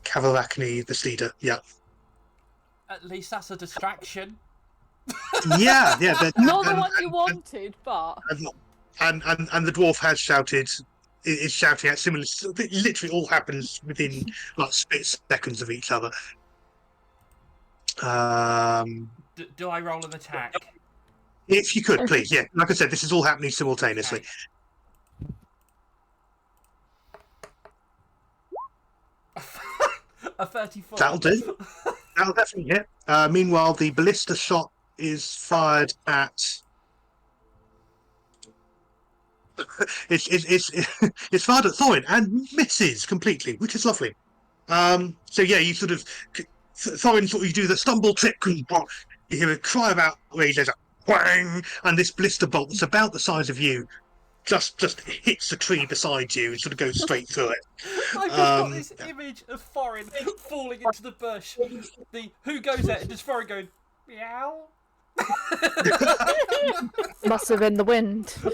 Kavalakni, the Steeder. Yeah, At least that's a distraction. yeah. Not the one you wanted, but. And the dwarf has shouted. Is shouting at similar. It literally all happens within like split seconds of each other. Do I roll an attack? If you could, please. Yeah, like I said, this is all happening simultaneously. Okay. A 34. That'll do. That'll definitely hit. Meanwhile, the ballista shot is fired at it's fired at Thorin and misses completely, which is lovely. So yeah, you sort of Thorin sort of you do the stumble trick. You hear a cry of outrage. There's a whang, and this blister bolt that's about the size of you just hits the tree beside you and sort of goes straight through it. I've just got this image of Thorin falling into the bush. Who goes there and just Thorin going meow. Must have been the wind. Well,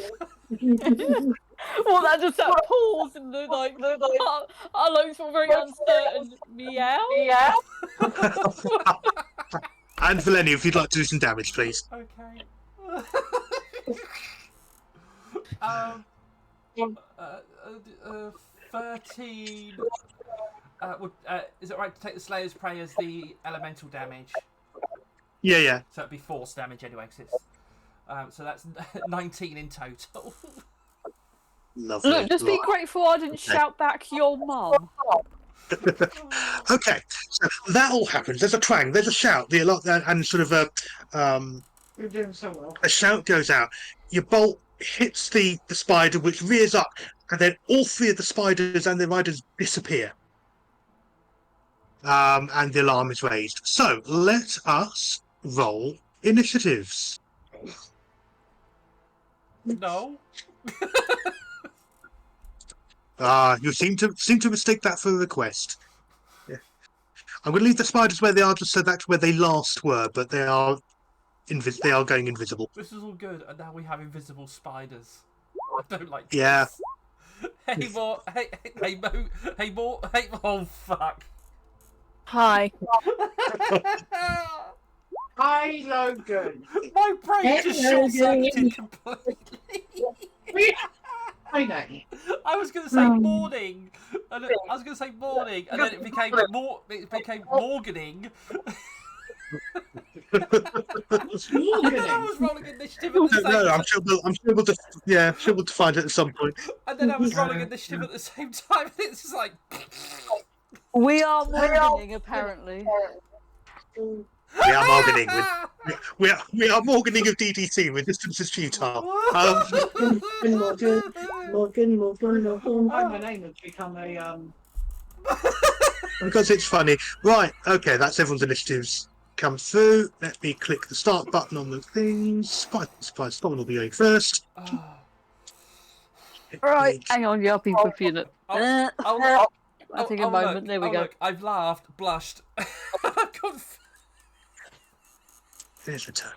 that pause and our lungs were very uncertain. Meow. And Valenia, if you'd like to do some damage, please. Okay. 13. Is it right to take the Slayer's Prey as the elemental damage? Yeah. So it'd be force damage anyway, 'cause it's, so that's 19 in total. Lovely. Look, just be grateful I didn't shout back your mum. Okay, so that all happens. There's a twang, there's a shout, and sort of You're doing so well. a shout goes out. Your bolt hits the spider, which rears up, and then all three of the spiders and the riders disappear. And the alarm is raised. So let us roll initiatives. No. You seem to mistake that for a request. Yeah. I'm going to leave the spiders where they are, just so that's where they last were, but they are going invisible. This is all good, and now we have invisible spiders. I don't like Yeah. this. Hey, Mo. Oh, fuck. Hi. Hi, Logan. My brain just short-circuited completely. I know. I was going to say morning, and then it became Morganing. And then I was rolling initiative at the same No, time. I'm sure able to find it at some point. And then I was rolling initiative at the same time, and it's just like... We are morning, apparently. We are Morganing. We are Morganing of DDC. Resistance is futile. Morgan. My name has become a Because it's funny. Right, okay, that's everyone's initiatives come through. Let me click the start button on the things. Surprise, someone will be going first. Right, hang on, you'll be flipping it. I'll take a moment. Look, There we go. Look, I've laughed, blushed. I've got... There's the turn.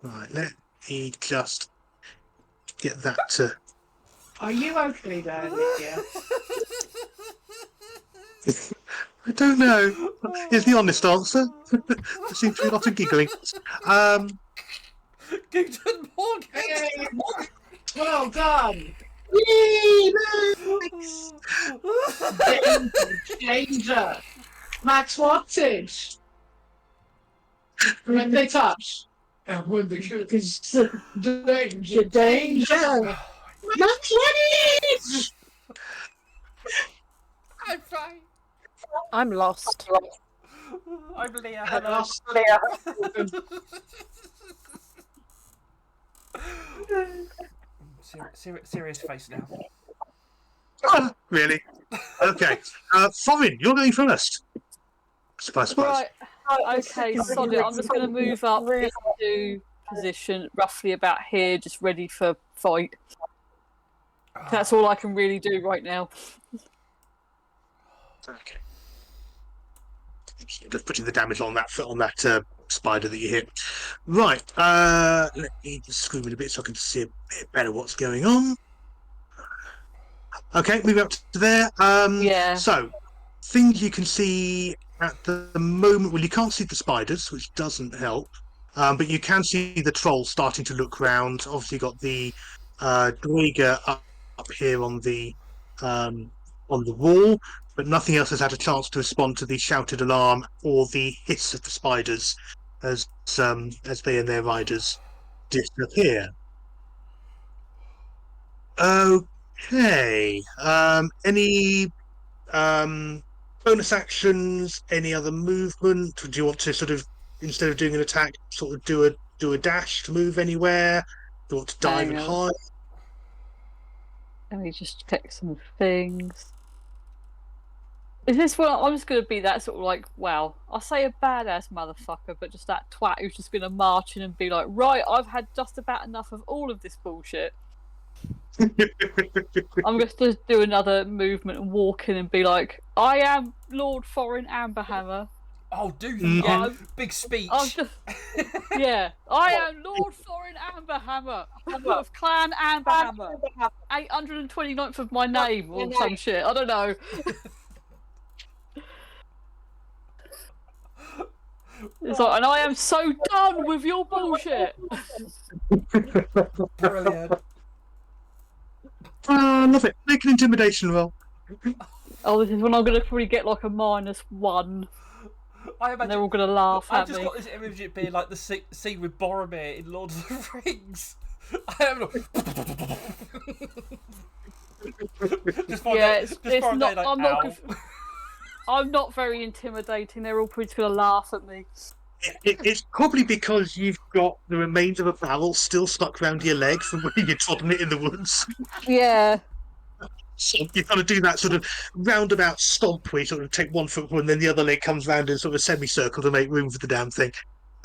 Right, let me just get that to... Are you okay there, Lydia? I don't know. Is the honest answer. There seems to be a lot of giggling. Guten Morgen! Hey, well done. Danger. Max wattage. When they touch. And when the cookies danger. Max wattage. I'm fine. I'm lost. I'm Leah. I Hello. lost Serious face now. Really? Okay. Thorin, you're going first. Surprise. Right, okay, solid. I'm just going to move up into position roughly about here, just ready for fight. That's all I can really do right now. Okay. Just putting the damage on that spider that you hit. Right. Let me just scream it a bit so I can see a bit better what's going on. Okay, moving up to there. Yeah. So, things you can see at the moment. Well, you can't see the spiders, which doesn't help. But you can see the trolls starting to look round. Obviously, got the Dweger up here on the wall, but nothing else has had a chance to respond to the shouted alarm or the hiss of the spiders as they and their riders disappear. Okay. Any bonus actions? Any other movement? Do you want to sort of, instead of doing an attack, sort of do a dash to move anywhere? Do you want to dive and Hang on. hide? Let me just check some things. Is this what I'm just going to be that sort of like, wow, I'll say a badass motherfucker, but just that twat who's just going to march in and be like, right, I've had just about enough of all of this bullshit. I'm going to do another movement and walk in and be like, I am Lord Foreign Amberhammer. Oh, do Yeah. big speech. I'm just, yeah, I am Lord Foreign Amberhammer of Clan Amberhammer. 829th of my name or some shit. I don't know. It's like, and I am so done with your bullshit. Brilliant. Love it. Make an intimidation roll. Oh, this is when I'm going to probably get like a -1. I And they're imagine. all going to laugh I've at just me. got this image of it being like the scene with Boromir in Lord of the Rings. I have just for Yeah, a day- it's just for a not. day, like, I'm not. ow. I'm not very intimidating. They're all probably just going to laugh at me. It's probably because you've got the remains of a barrel still stuck round your leg from when you trodden it in the woods. Yeah. So you kind of do that sort of roundabout stomp where you sort of take one foot and then the other leg comes round in sort of a semicircle to make room for the damn thing.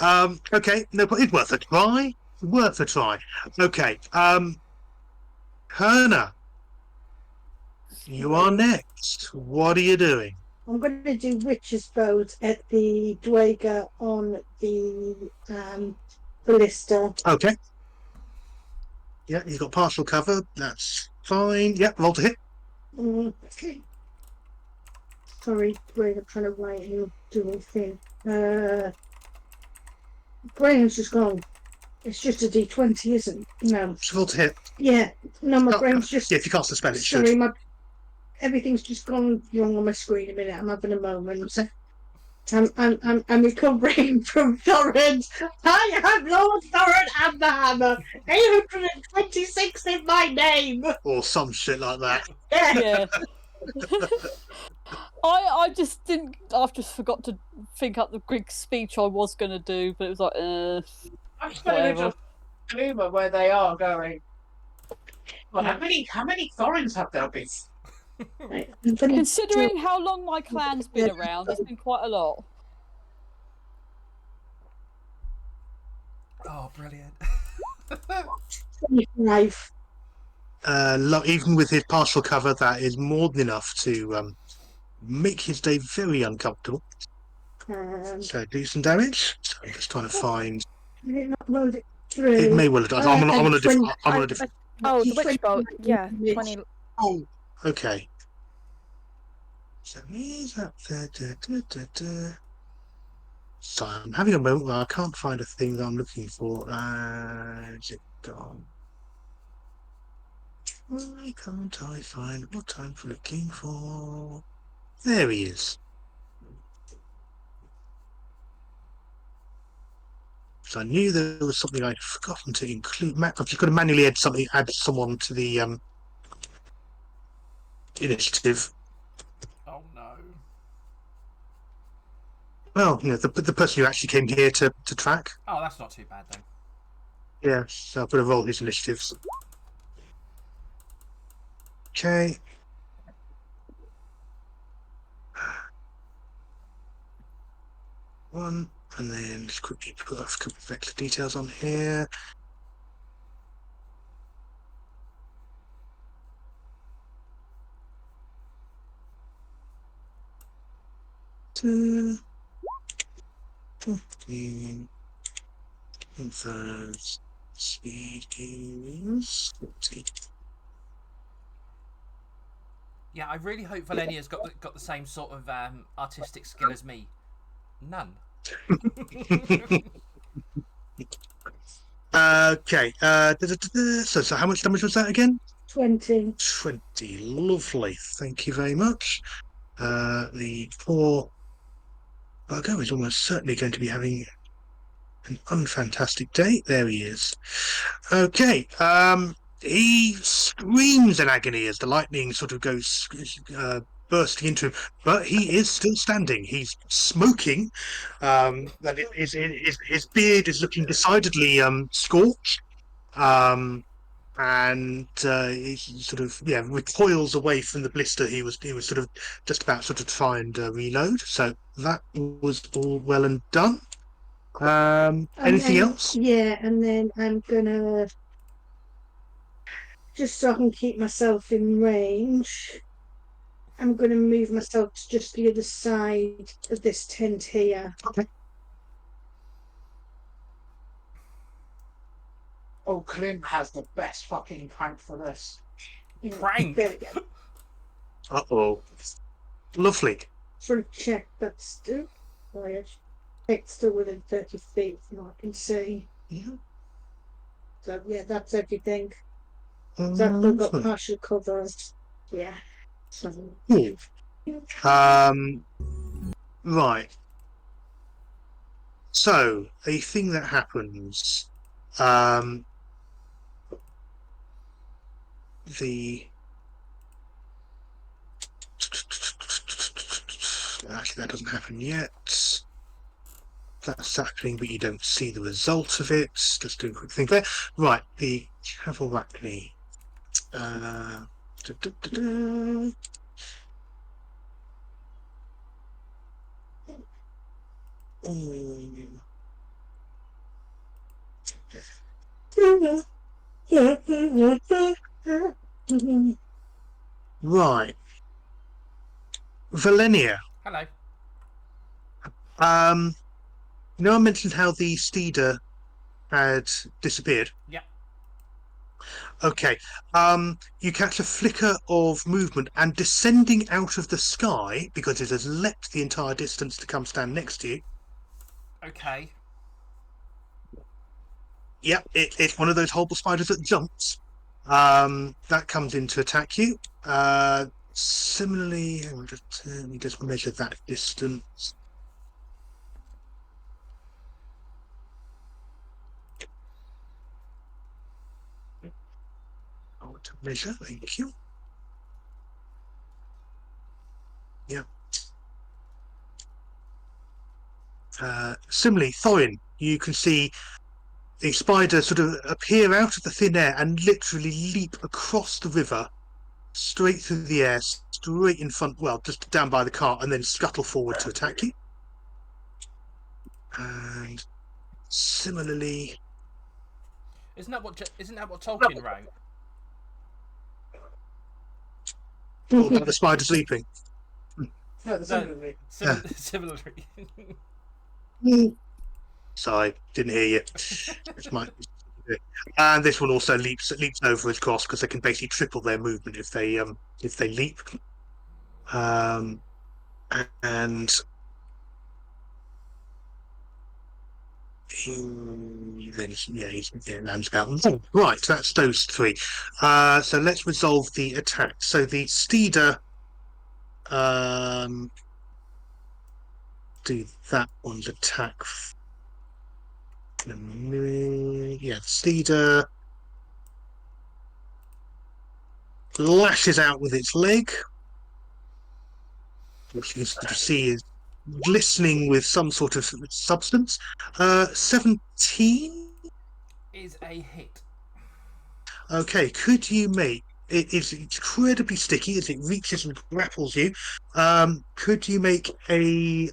Okay, no, but it's worth a try. Worth a try. Okay, Herna, you are next. What are you doing? I'm going to do Witch's Boat at the Dwager on the ballista. Okay. Yeah, you've got partial cover. That's fine. Yeah, roll to hit. Okay. Sorry, brain, I'm trying to write and do a thing. Brain's just gone. It's just a D20, isn't it? No. Just roll to hit. Yeah. No, my Oh, brain's just. Yeah, if you cast a spell, it Sorry, should. everything's just gone wrong on my screen a minute. I'm having a moment. I'm recovering from Torrent. I am Lord Torrent Amberhammer. 826 in my name. Or some shit like that. Yeah. I just didn't. I've just forgot to think up the Greek speech I was going to do, but it was like, I'm just going to Whatever. just Luma where they are going. Well, how many Thorins have there been? Right, I'm gonna Considering how long my clan's been around, there's been quite a lot. Oh, brilliant. do 25. Even with his partial cover, that is more than enough to make his day very uncomfortable. So do some damage. So I'm just trying to find. Did it not load it through? It may well have done. I'm on a different. I'm on a different. Oh, the witch bolt. Yeah, 20. Oh, okay. So he's up there. So I'm having a moment where I can't find a thing that I'm looking for. Is it gone? Why can't I find what I'm looking for? There he is. So I knew there was something I'd forgotten to include. I've just got to manually add someone to the initiative. Oh no. Well, you know, the person who actually came here to track. Oh, that's not too bad then. Yeah, so I've got to roll his initiatives. Okay. One, and then just quickly put a couple of extra details on here. Two, 15, thirds, speed is 40. Yeah, I really hope Valenia's got the same sort of artistic skill as me. None. Okay. So how much damage was that again? 20. 20. Lovely. Thank you very much. The poor bugger is almost certainly going to be having an unfantastic day. There he is. Okay. He screams in agony as the lightning sort of goes bursting into him, but he is still standing. He's smoking. And his beard is looking decidedly scorched. And and he sort of recoils away from the blister. He was sort of just about to try and reload. So that was all well and done. Anything then, else? Yeah, and then I'm gonna, just so I can keep myself in range, I'm gonna move myself to just the other side of this tent here. Okay. Oh, Clint has the best fucking prank for this. Prank. There we go. Uh-oh. Lovely. Front check, that's still quiet. It's still within 30 feet from what I can see. Yeah. So yeah, that's everything. So I've got Lovely. partial covers. Yeah. So Cool. Right. So a thing that happens. Actually, that doesn't happen yet. That's happening, but you don't see the result of it. Just doing a quick thing there. Right, the Cavalry. Da, da, da, da. Right. Valenia. Hello. You know, I mentioned how the Steeder had disappeared. Yeah. Okay. You catch a flicker of movement, and descending out of the sky, because it has leapt the entire distance to come stand next to you. Okay. Yep, it's one of those horrible spiders that jumps. That comes in to attack you. Similarly, let me just measure that distance. I want to measure, thank you. Yeah. Similarly, Thorin, you can see the spider sort of appear out of the thin air and literally leap across the river, straight through the air, straight in front, well, just down by the cart, and then scuttle forward to attack you. And similarly, Isn't that what Tolkien wrote? the spider sleeping. No, the similarly. Similarly. Sorry, didn't hear you. And this one also leaps over across, because they can basically triple their movement if they leap. And then he's lands about. Right, that's those three. So let's resolve the attack. So the Steeder, do that one's attack. Yeah, the Steeder lashes out with its leg, which you can see is glistening with some sort of substance. 17 is a hit. Okay, could you make it is incredibly sticky as it reaches and grapples you. Could you make a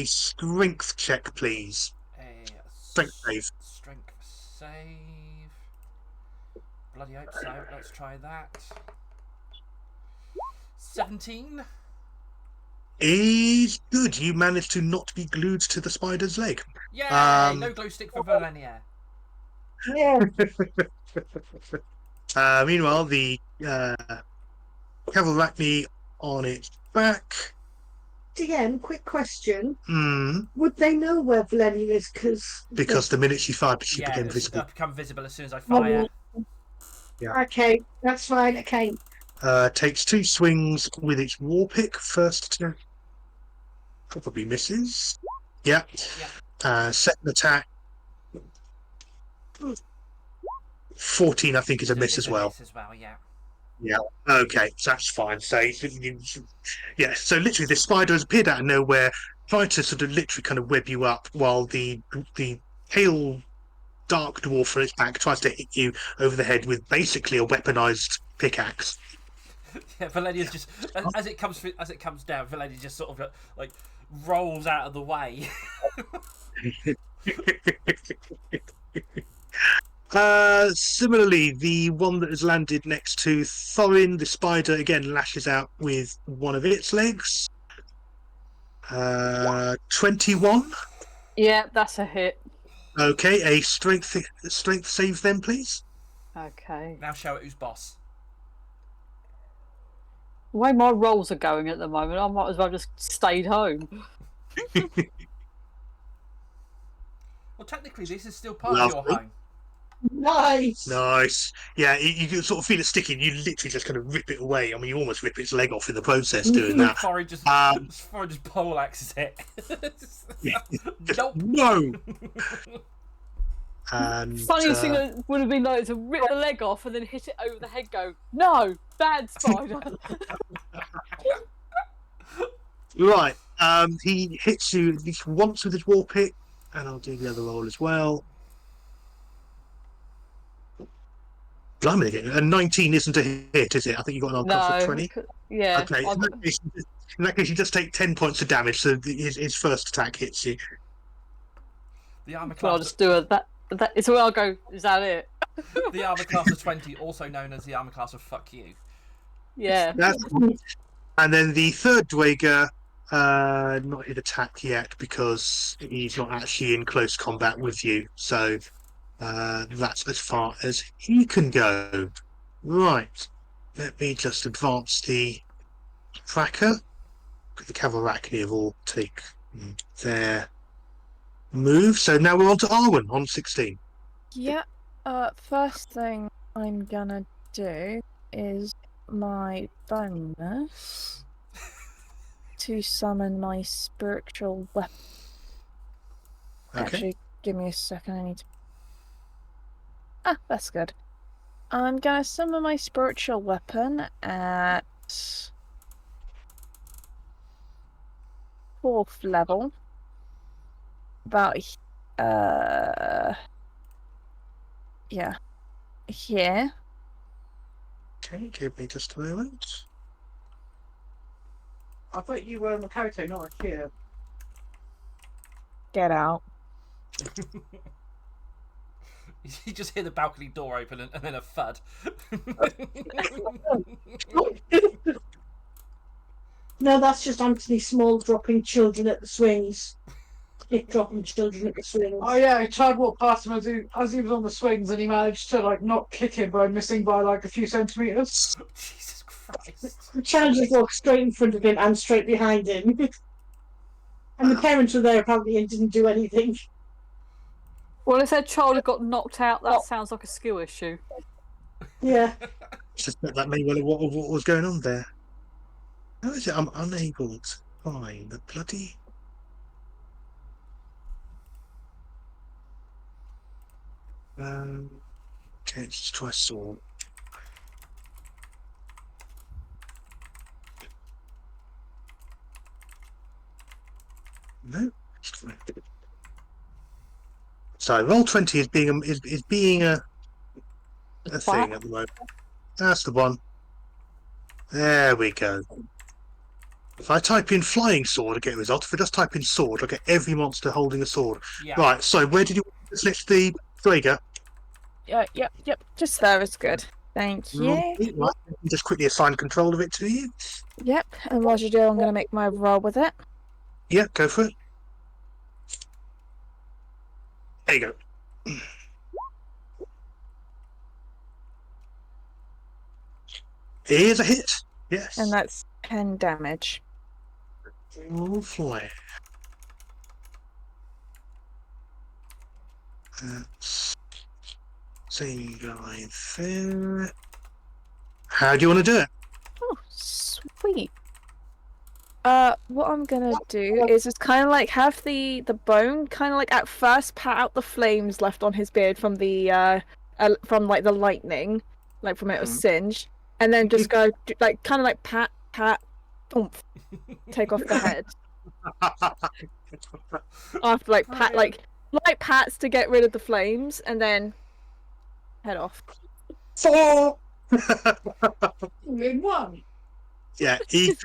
strength check, please? Strength save. Strength save. Bloody hope so. Let's try that. 17. Is good. You managed to not be glued to the spider's leg. Yay! No glow stick for Valenia. yeah. Meanwhile, the Cavalry on its back. DM, quick question. Mm, Would they know where Valenia is? because the minute she fired, she Yeah, became it's visible. become visible as soon as I fire. Okay, that's fine. Okay. Takes 2 swings with its war pick. First attack probably misses. Yeah. Second attack. 14, I think, is a miss as well. Miss as well, yeah. Yeah. Okay, so that's fine. So, yeah. So literally, the spider has appeared out of nowhere, tried to sort of literally kind of web you up, while the tail dark dwarf on its back tries to hit you over the head with basically a weaponized pickaxe. Yeah, Valenia's just as it comes down. Valenia just sort of like rolls out of the way. Similarly, the one that has landed next to Thorin, the spider, again lashes out with one of its legs. 21. Yeah, that's a hit. Okay, a strength save then, please. Okay. Now show it who's boss. The way my rolls are going at the moment, I might as well just stayed home. Well, technically, this is still part of your Lovely. home. Nice. Nice. Yeah, you can sort of feel it sticking. You literally just kind of rip it away. I mean, you almost rip its leg off in the process doing that. Thorin just poleaxes it. Nope. No. And Funniest thing that would have been like to rip the leg off and then hit it over the head. Go, no, bad spider. right. He hits you at least once with his war pick, and I'll do the other roll as well. Blimey, a 19 isn't a hit, is it? I think you got an armor of 20. Yeah. Okay. In that case, you just take 10 points of damage. So his first attack hits you. The armor Well, I'll class. just do it. That is where I'll go. Is that it? The armor class of 20, also known as the armor class of fuck you. Yeah. And then the third Dwager, not hit attack yet because he's not actually in close combat with you. So that's as far as he can go. Right. Let me just advance the tracker. The Cavalrachni have all take their move. So now we're on to Arwen on 16. Yeah. First thing I'm gonna do is my bonus to summon my spiritual weapon. Okay. Actually, give me a second. I need to. Ah, that's good. I'm gonna summon my spiritual weapon at 4th level. About yeah, here. Okay, give me just a moment. I thought you were Makoto, not a kid. Get out. You just hear the balcony door open and then a thud. No, that's just Anthony Small dropping children at the swings. Dick dropping children at the swings. Oh yeah, a child walked past him as he was on the swings, and he managed to like not kick him by missing by like a few centimeters. Jesus Christ. The child just walked straight in front of him and straight behind him. And the parents were there apparently and didn't do anything. Well, if their child had got knocked out, that sounds like a skill issue. Yeah. Suspect that may well what was going on there. How is it I'm unable to find the bloody... okay, let's just try sword. No. So Roll20 is being a thing at the moment. That's the one. There we go. If I type in flying sword, I get a result. If I just type in sword, I get every monster holding a sword. Yeah. Right, so where did you select the Drager? Yep. Just there is good. Thank you. Right, just quickly assign control of it to you. Yep. And while you do, I'm going to make my roll with it. Yeah, go for it. There you go. Here's a hit. Yes. And that's 10 damage. Flare. That's same guy there. How do you want to do it? Oh, sweet. What I'm gonna do is just kind of like have the bone kind of like at first pat out the flames left on his beard from the from like the lightning, like from it was singed, and then just go like kind of like pat, poof, take off the head. After like pat like light pats to get rid of the flames, and then head off. Four. In one. Yeah, he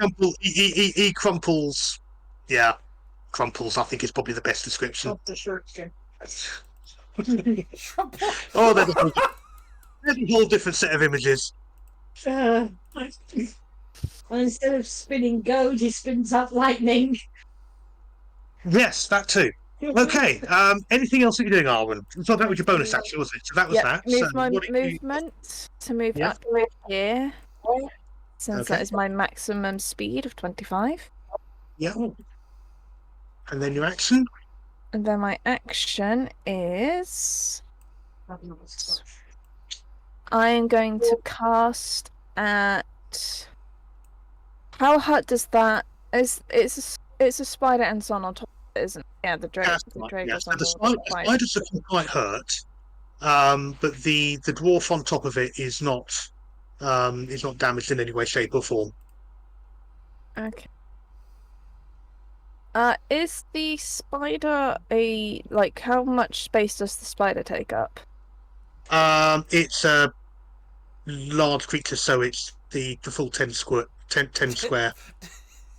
crumples. Yeah, crumples. I think is probably the best description. Of the short skin. Oh, there's a whole different set of images. And instead of spinning gold, he spins out lightning. Yes, that too. Okay. Anything else that you're doing, Arwen? So that was your bonus action, wasn't it? So that was Yep, that. move So my what did you- movement to move Yeah. up here. Since Okay. that is my maximum speed of 25. Yeah. And then your action. And then my action is I am going to cast at. How hard does that? It's a spider and sun on top of it, isn't it? Yeah, the drake. That's The right, drake yeah. is So on the top of spiders are quite hurt, but the dwarf on top of it is not damaged in any way, shape, or form. Okay. Is the spider how much space does the spider take up? It's a large creature, so it's the full 10 square. 10 square.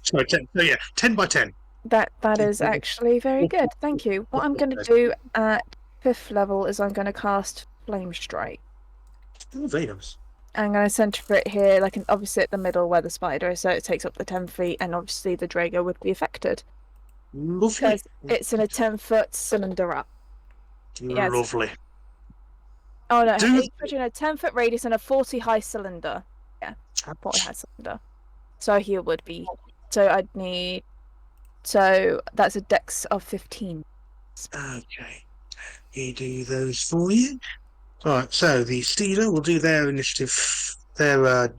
Sorry, 10. So yeah, 10 by 10. That is actually very good. Thank you. What I'm going to do at 5th level is I'm going to cast Flame Strike. Oh, very nice. I'm going to center it here, obviously at the middle where the spider is, so it takes up the 10 feet, and obviously the Drago would be affected Lovely. because it's in a 10-foot cylinder up. yes. Lovely. Oh no, Do- it's between a 10-foot radius and a 40 high cylinder. Yeah, 40 high cylinder. So he would be. So I'd need. So that's a dex of 15. Okay. You do those for you. Alright, so the Steeler will do their initiative. Their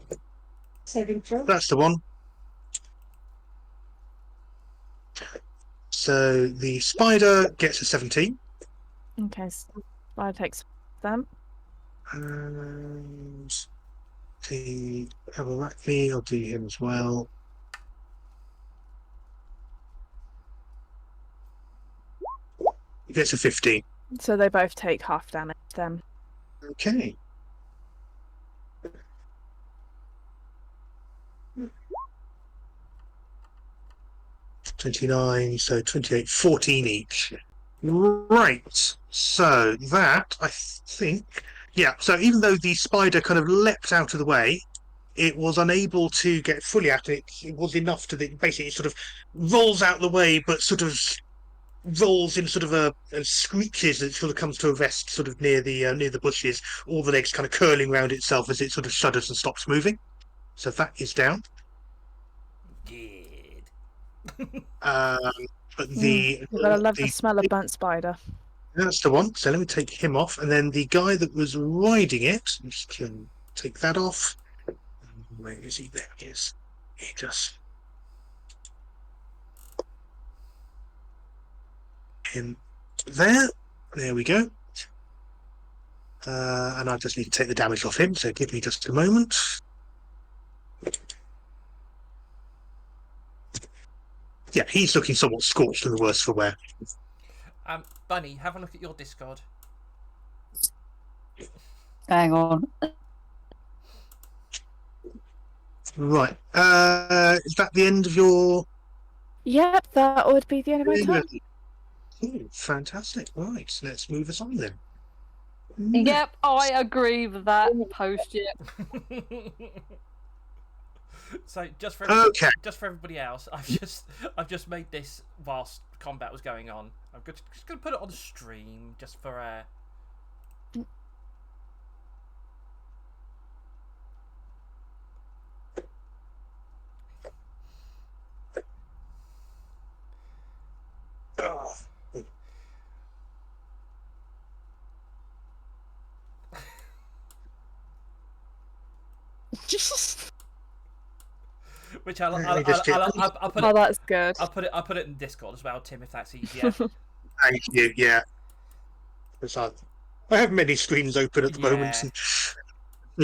Saving throw. that's the one. So the spider gets a 17. Okay, so I takes them. And the Abalacni, I'll do him as well. He gets a 15. So they both take half damage then. Okay. $29, so 28, 14 each. Right. So that, I think, yeah. So even though the spider kind of leapt out of the way, it was unable to get fully at it. It was enough to basically it sort of rolls out the way, but sort of rolls in sort of a screeches. It sort of comes to a rest, sort of near the bushes. All the legs kind of curling around itself as it sort of shudders and stops moving. So that is down. Good. But the You've got to love the smell of burnt spider. that's the one. So let me take him off, and then the guy that was riding it, I just can take that off. Where is he? There he is. He just him there. There we go. And I just need to take the damage off him. So give me just a moment. Yeah, he's looking somewhat scorched and the worse for wear. Bunny, have a look at your Discord. Hang on. Right. Is that the end of your? Yep, that would be the end of my turn. Fantastic. Right, let's move us on then. Yep, I agree with that. Post it. So just for Okay. everybody else, I've just made this whilst combat was going on. I'm just gonna put it on the stream just for Oh. which I'll Let me just get- put Oh, it that's good. I'll put it in Discord as well, Tim, if that's easier. Thank you. Yeah. 'Cause I have many screens open at the moment, Yeah. and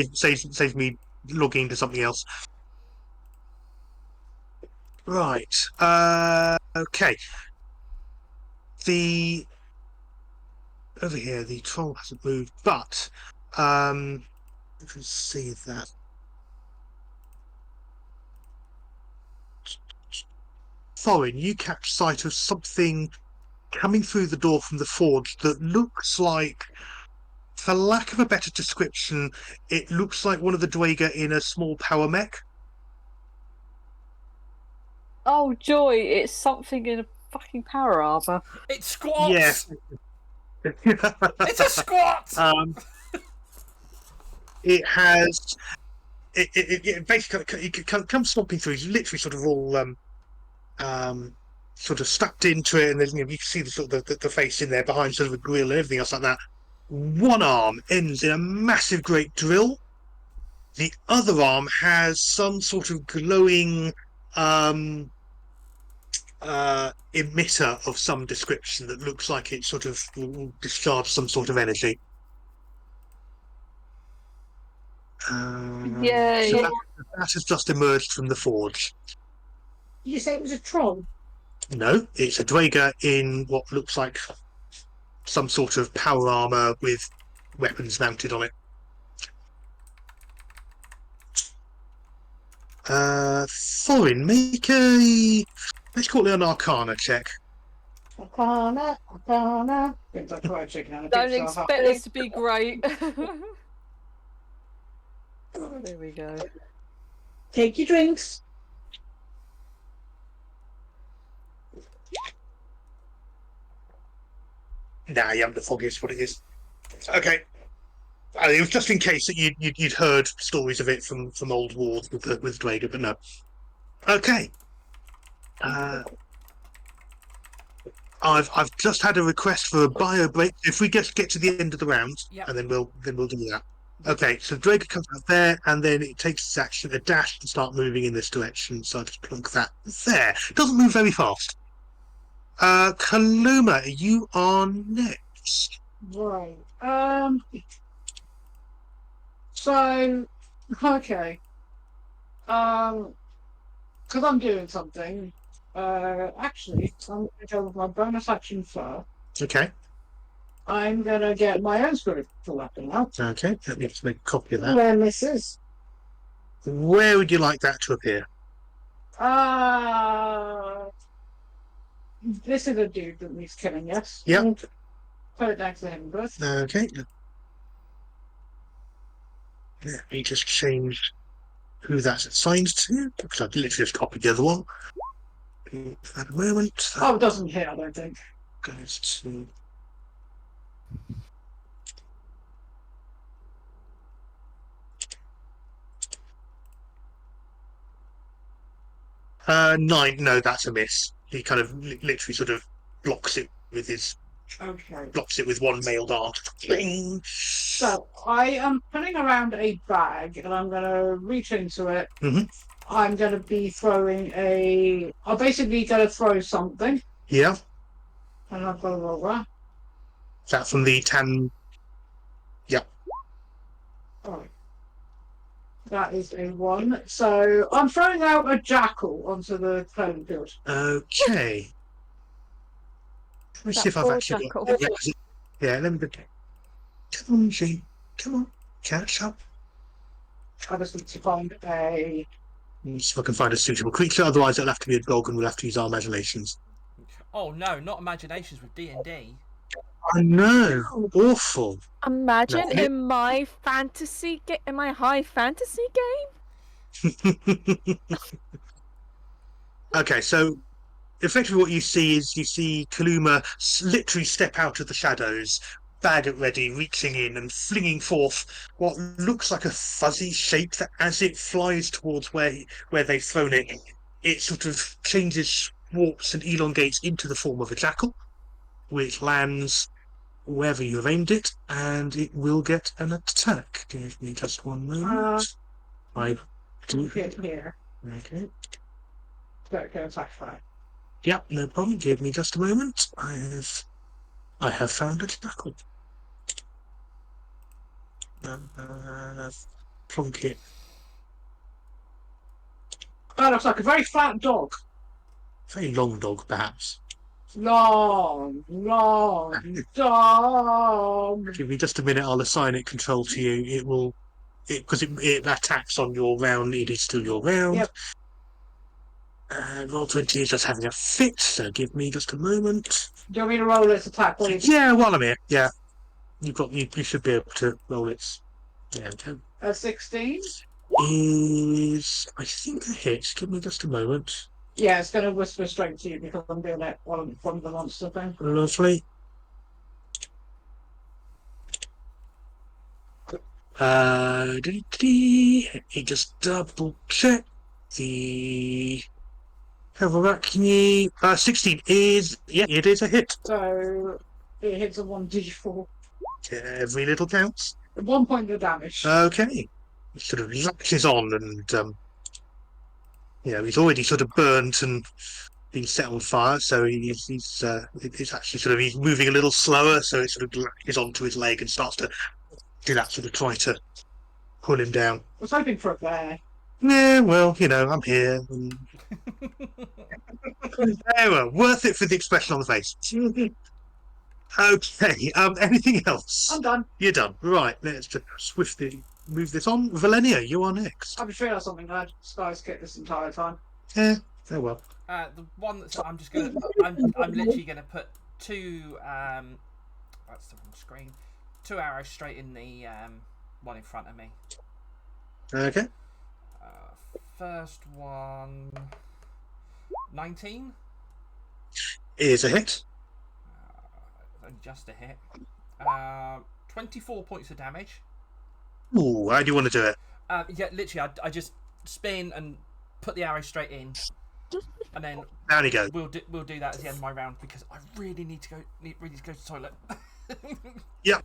it saves me logging into something else. Right. Okay. The over here, the troll hasn't moved, but you can see that. Thorin, you catch sight of something coming through the door from the forge that looks like, for lack of a better description, it looks like one of the Dwager in a small power mech. Oh joy! It's something in a fucking power armor. It squats. Yes. It's a squat. It has. It basically it comes stomping through. It's literally sort of all sort of stuck into it, and there's, you can see the sort of the face in there behind sort of a grill and everything else like that. One arm ends in a massive great drill. The other arm has some sort of glowing emitter of some description that looks like it sort of will discharge some sort of energy. Yay. So that has just emerged from the forge. Did you say it was a troll? No, it's a Dwager in what looks like some sort of power armor with weapons mounted on it. Thorin, make a, let's call it an Arcana check. Arcana. Things like fried chicken and a Don't pizza. expect this to be great. There we go. Take your drinks. Nah, you haven't the foggiest what it is. Okay. It was just in case that you'd heard stories of it from old wars with Dwager, but no. Okay. I've just had a request for a bio break. If we just get to the end of the round, Yep. and then we'll do that. Okay, so Dwager comes out there, and then it takes its action, a dash, and start moving in this direction. So I just plunk that there. Doesn't move very fast. Kaluma, you are next. Right. So, okay. Because I'm doing something. Actually, I'm going to go with my bonus action first. Okay. I'm going to get my own spiritual weapon out. Okay. Let me just make a copy of that. Where misses? Where would you like that to appear? This is a dude that needs killing, yes? Yep. Put it next to him first. Okay. Let me just change who that's assigned to, because I've literally just copied the other one. At a moment, that Oh, it doesn't hit, I don't think. goes to. Nine. No, that's a miss. He kind of literally sort of blocks it with one mailed dart. Bling. So, I am putting around a bag, and I'm going to reach into it. Mhm. I'm going to be throwing I'm basically going to throw something, Yeah, and I've got a roll that. is that from the Tan? Alright. That is a 1. So, I'm throwing out a jackal onto the playing field. Okay. Let me see if I've That actually poor got the requisite. Yeah, let me go. Come on, Gene. Come on. Catch up. I just need to find a. Let me see if I can find a suitable creature. Otherwise, it'll have to be a dog, and we'll have to use our imaginations. Oh no, not imaginations with D&D. I know. Awful. Imagine No. in my fantasy in my high fantasy game. Okay, so effectively what you see Kaluma literally step out of the shadows, bag at ready, reaching in and flinging forth what looks like a fuzzy shape that as it flies towards where they've thrown it, it sort of changes, warps and elongates into the form of a jackal, which lands wherever you have aimed it, and it will get an attack. Give me just one moment. I do. Hit here. Okay. That can attack fire. Yep, no problem. Give me just a moment. I have found a jackal. Plonk it. That looks like a very fat dog. Very long dog, perhaps. Long, long dog. Give me just a minute. I'll assign it control to you. It will, because it attacks on your round. It is still your round. Yep. And Roll20 is just having a fit, so give me just a moment. Do you want me to roll its attack, please? Yeah, while I'm here, yeah. You should be able to roll its. Yeah, okay. A 16? Is I think a hit. Give me just a moment. Yeah, it's going to whisper straight to you because I'm doing it while I'm from the monster thing. Lovely. Let me just double check the Arachne. 16 is, yeah, it is a hit. So it hits a 1d4. Every little counts. 1 point of damage. Okay. He sort of latches on and, he's already sort of burnt and been set on fire, so it's actually sort of, he's moving a little slower, so it sort of latches onto his leg and starts to do that, sort of try to pull him down. I was hoping for a bear. Yeah, well, I'm here. And... well, worth it for the expression on the face. Okay, anything else? I'm done. You're done. Right, let's just swiftly move this on. Valenia, you are next. I've just realised something. I had Sky's kit this entire time. Yeah, oh well. The one that's I'm literally gonna put two that's the wrong screen. 2 arrows straight in the one in front of me. Okay. First one 19. Is a hit. Only just a hit. 24 points of damage. Ooh, how do you want to do it? Yeah, literally, I just spin and put the arrow straight in, and then Down you go. we'll do that at the end of my round because I really need to go to the toilet. Yep.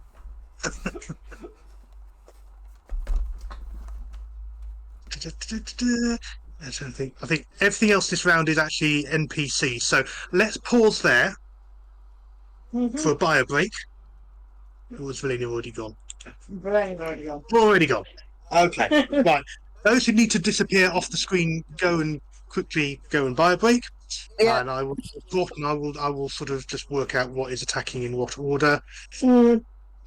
I think everything else this round is actually NPC. So let's pause there for a bio break. Or was Valenia already gone? Very, very gone. Already gone. Okay, right. Those who need to disappear off the screen, go and quickly go and buy a break. Yeah. And I will report, and I will sort of just work out what is attacking in what order.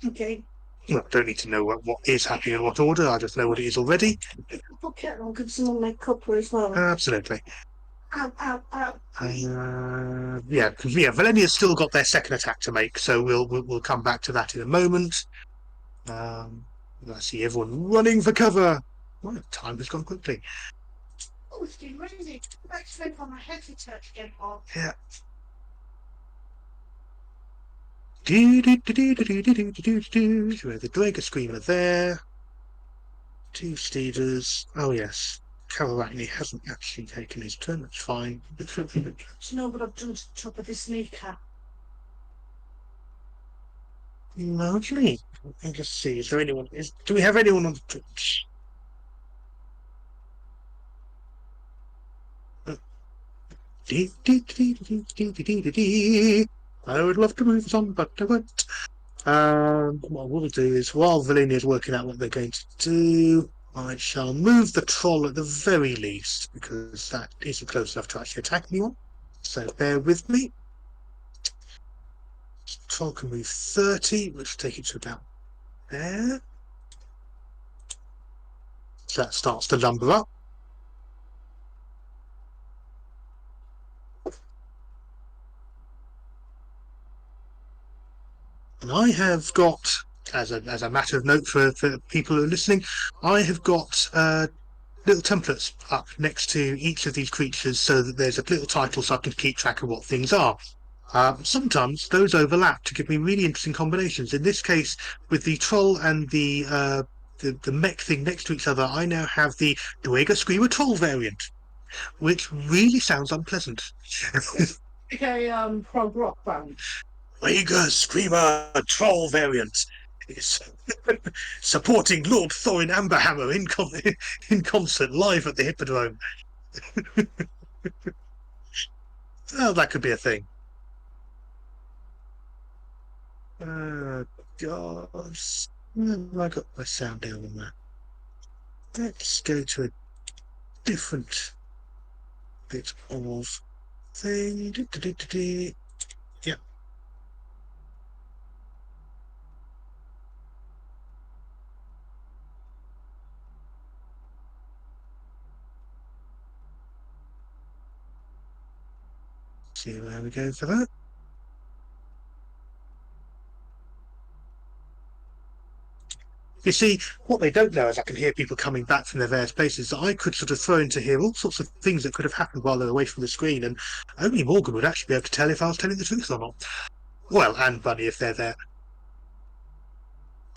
Okay. Well, I don't need to know what is happening in what order. I just know what it is already. Okay, I'll give someone my copper as well. Absolutely. Ow, ow, ow. Valenia's still got their second attack to make, so we'll come back to that in a moment. I see everyone running for cover. Well, time has gone quickly. Oh, it's getting raining. Let's flip on my headset to get on. Yeah. Where the Dragon Screamer there. 2 Steeders. Oh yes. Kawarachni hasn't actually taken his turn, that's fine. Do you know what I've done to the top of this kneecap? Lovely. Let me just see, is there anyone do we have anyone on the Twitch? I would love to move this on, but I won't. What we'll do is, while Valenia is working out what they're going to do, I shall move the troll at the very least, because that isn't close enough to actually attack anyone. So bear with me. Troll can move 30, which will take it to about there. So that starts to lumber up. And I have got, as a matter of note for people who are listening, I have got little templates up next to each of these creatures so that there's a little title so I can keep track of what things are. Sometimes those overlap to give me really interesting combinations. In this case, with the troll and the mech thing next to each other, I now have the Dweger Screamer Troll variant, which really sounds unpleasant. Okay, prog rock band. Dweger Screamer Troll variant is supporting Lord Thorin Amberhammer in concert live at the Hippodrome. Oh, that could be a thing. God, where have I got my sound down on that? Let's go to a different bit of thing. see where we go for that. You see, what they don't know is I can hear people coming back from their various places. That I could sort of throw into here all sorts of things that could have happened while they're away from the screen, and only Morgan would actually be able to tell if I was telling the truth or not. Well, and Bunny if they're there.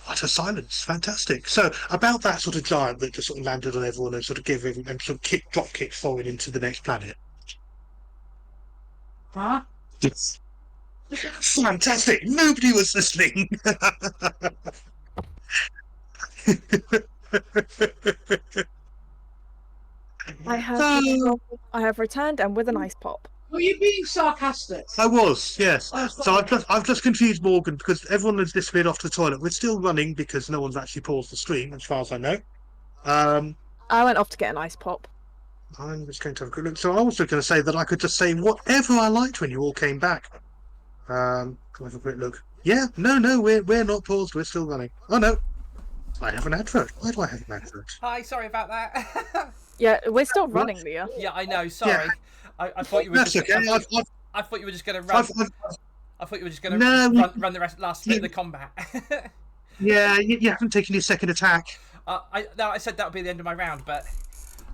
What a silence! Fantastic. So about that sort of giant that just sort of landed on everyone and sort of gave everyone and sort of drop kicked forward into the next planet. Huh? Yes. Fantastic. Nobody was listening. I have I have returned and with an ice pop. Were you being sarcastic? I was, yes. Oh, So sorry. I've just confused Morgan because everyone has disappeared off to the toilet. We're still running because no one's actually paused the stream, as far as I know. I went off to get an ice pop. I'm just going to have a good look. So I was going to say that I could just say whatever I liked when you all came back. Can I have a quick look? Yeah, no, we're not paused. We're still running. Oh no, I have an advert. Why do I have an advert? Hi, sorry about that. Yeah, we're still running, Leah. Yeah, I know. Sorry. Yeah. I thought you were That's just. okay. I thought you were just going to run. I thought you were just going to No, run the last bit of the combat. Yeah, you haven't taken your second attack. I said that would be the end of my round, but.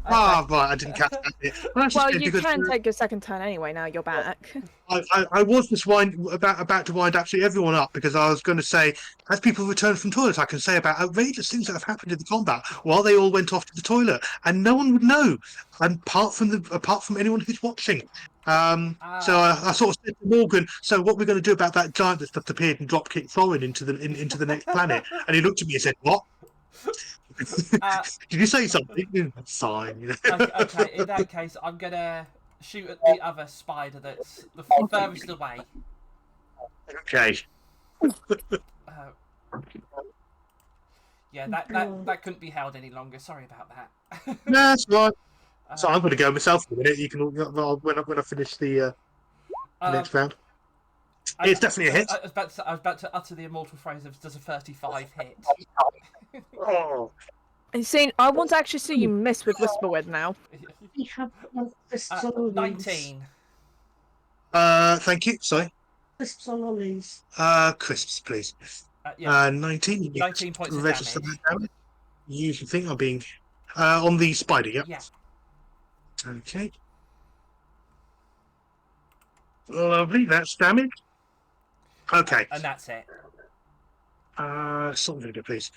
Ah, right, I didn't catch that bit. That's Well, just you because, can take your second turn anyway. Now you're back. I was just about to wind absolutely everyone up because I was going to say, as people return from toilet, I can say about outrageous things that have happened in the combat while they all went off to the toilet, and no one would know, apart from anyone who's watching. So I sort of said to Morgan, "So what we're going to do about that giant that's just appeared and drop kicked Thorin into the next planet?" And he looked at me and said, "What?" Did you say something? Fine. You know? Okay, in that case, I'm going to shoot at the other spider that's the furthest away. Okay. Yeah, that couldn't be held any longer. Sorry about that. No, that's right. So I'm going to go myself for a minute. You can when I finish the next round. It's definitely a hit. I was about to utter the immortal phrase of "Does a 35 hit?" Oh. And see, I want to actually see you miss with Whisperwind now. We have crisps or lollies. 19. Thank you. Sorry. Crisps or lollies. Crisps, please. Yeah. 19. 19 points of Register damage. that damage. You think I'm being on the spider? Yep. Yeah. Okay. Lovely. That's damage. Okay. And that's it. Something to do, please.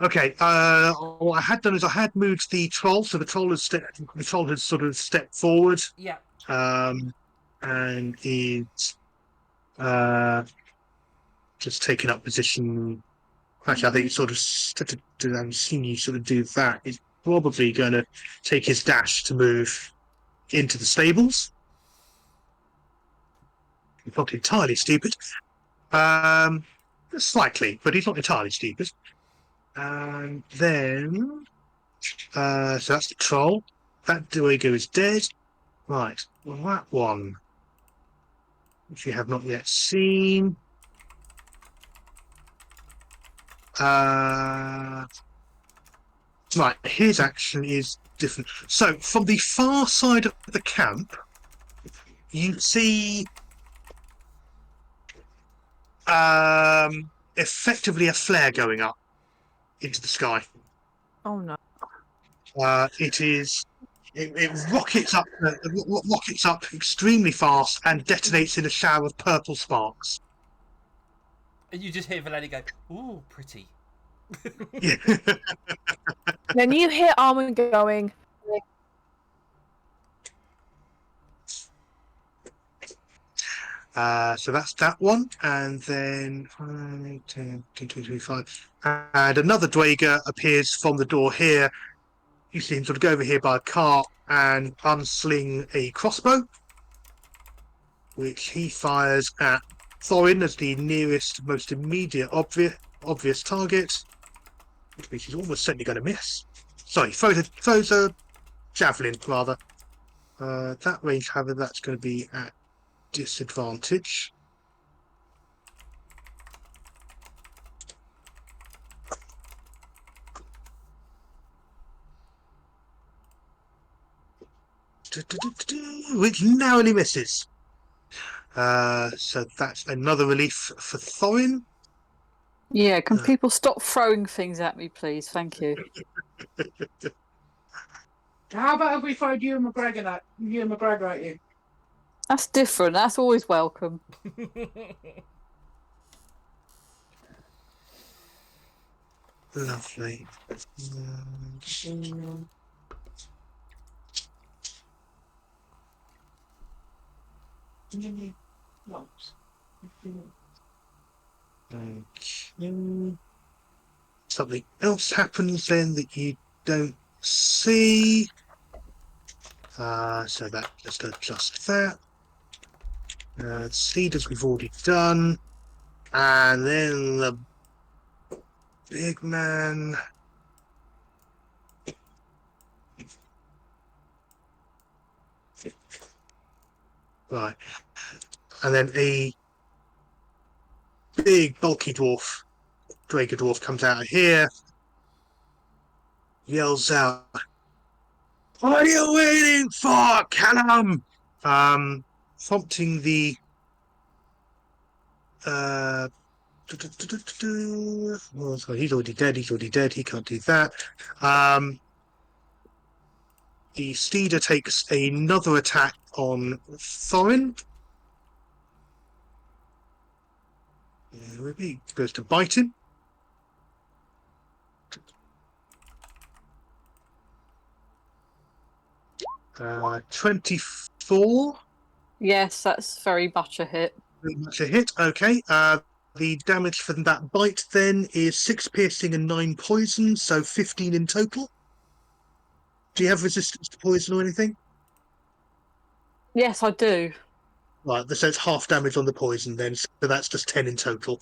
Okay. What I had done is I had moved the troll, so the troll has sort of stepped forward. Yeah. And is just taken up position. Actually, I think it's sort of I'm seeing you sort of do that. He's probably going to take his dash to move into the stables. He's not entirely stupid. Slightly, but he's not entirely stupid. And then, so that's the troll. That Duego is dead. Right. Well, that one, which you have not yet seen. Right. His action is different. So, from the far side of the camp, you see effectively a flare going up into the sky. Oh no! It rockets up extremely fast and detonates in a shower of purple sparks. And you just hear Valeni go, "Ooh, pretty." Yeah. Then you hear Armin going. So that's that one, and then 5, 10, 20, 25, and another Dwager appears from the door here. You see him sort of go over here by a cart and unsling a crossbow, which he fires at Thorin as the nearest, most immediate, obvious target, which he's almost certainly going to miss. Sorry, throws a javelin rather. That range, however, that's going to be at disadvantage. Which narrowly misses. So that's another relief for Thorin. Yeah, can people stop throwing things at me, please? Thank you. How about if we throw Ewan McGregor at you? That's different. That's always welcome. Lovely. Okay. Something else happens then that you don't see. So that just adjust that. Cedars we've already done. And then the big man. Right. And then a big bulky dwarf, Drager dwarf, comes out of here, yells out, "What are you waiting for, Callum?" Prompting the well, so he's already dead, he can't do that. The Steeder takes another attack on Thorin. He goes to bite him. 24. Yes, that's very much a hit. Very much a hit. Okay. The damage from that bite then is 6 piercing and 9 poison, so 15 in total. Do you have resistance to poison or anything? Yes, I do. Right, so it's half damage on the poison then, so that's just 10 in total.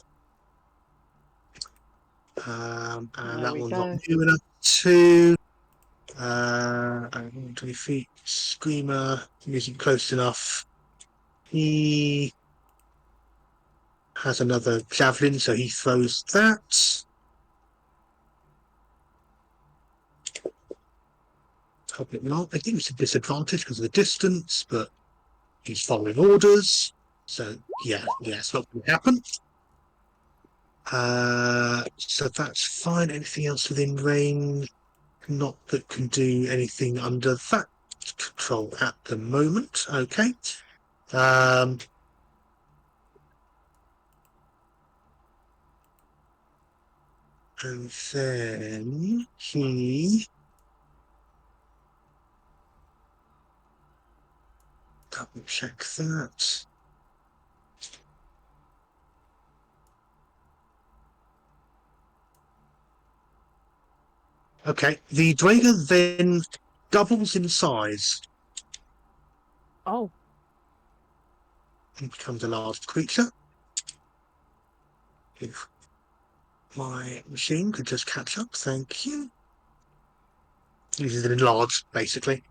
And There that we one's go. not new enough to 20 feet. Screamer isn't close enough. He has another javelin, so he throws that. Public not. I think it's a disadvantage because of the distance, but he's following orders. So yeah, it's not going to happen. So that's fine. Anything else within range? Not that can do anything under that control at the moment. Okay. And then he double check that. Okay, the Drager then doubles in size Oh, and becomes a large creature. If my machine could just catch up, thank you. Uses it enlarged, basically.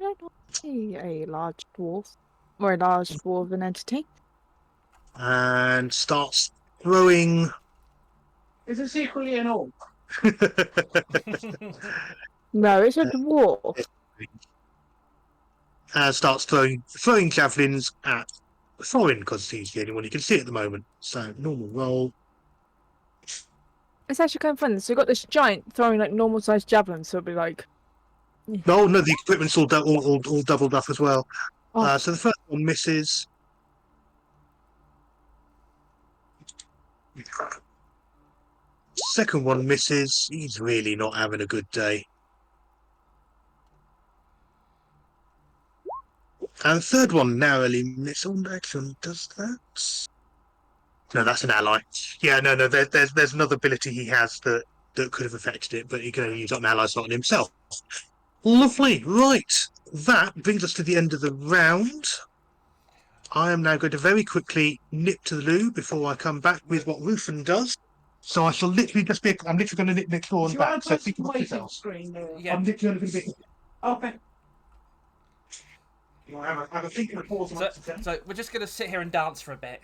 I don't see a large dwarf or a large dwarven entity. And starts throwing. Is it secretly an orc? No, it's a dwarf. Starts throwing javelins at Thorin because he's the only one you can see at the moment. So normal roll. It's actually kind of fun. So you've got this giant throwing like normal sized javelins, so it'll be like. No, the equipment's all doubled up as well. Oh. So the first one misses. Second one misses. He's really not having a good day. And the third one narrowly misses. Oh, actually, does that? No, that's an ally. Yeah, no. There's another ability he has that could have affected it, but he can only use it on allies, not on himself. Lovely. Right. That brings us to the end of the round. I am now going to very quickly nip to the loo before I come back with what Rufin does. So I shall literally just be. I'm literally going to nip next door Do and you want back. to So put think some about weight on yourself. screen there? Yeah. I'm literally going to be. Okay. I have a thinking of pause. So we're just going to sit here and dance for a bit.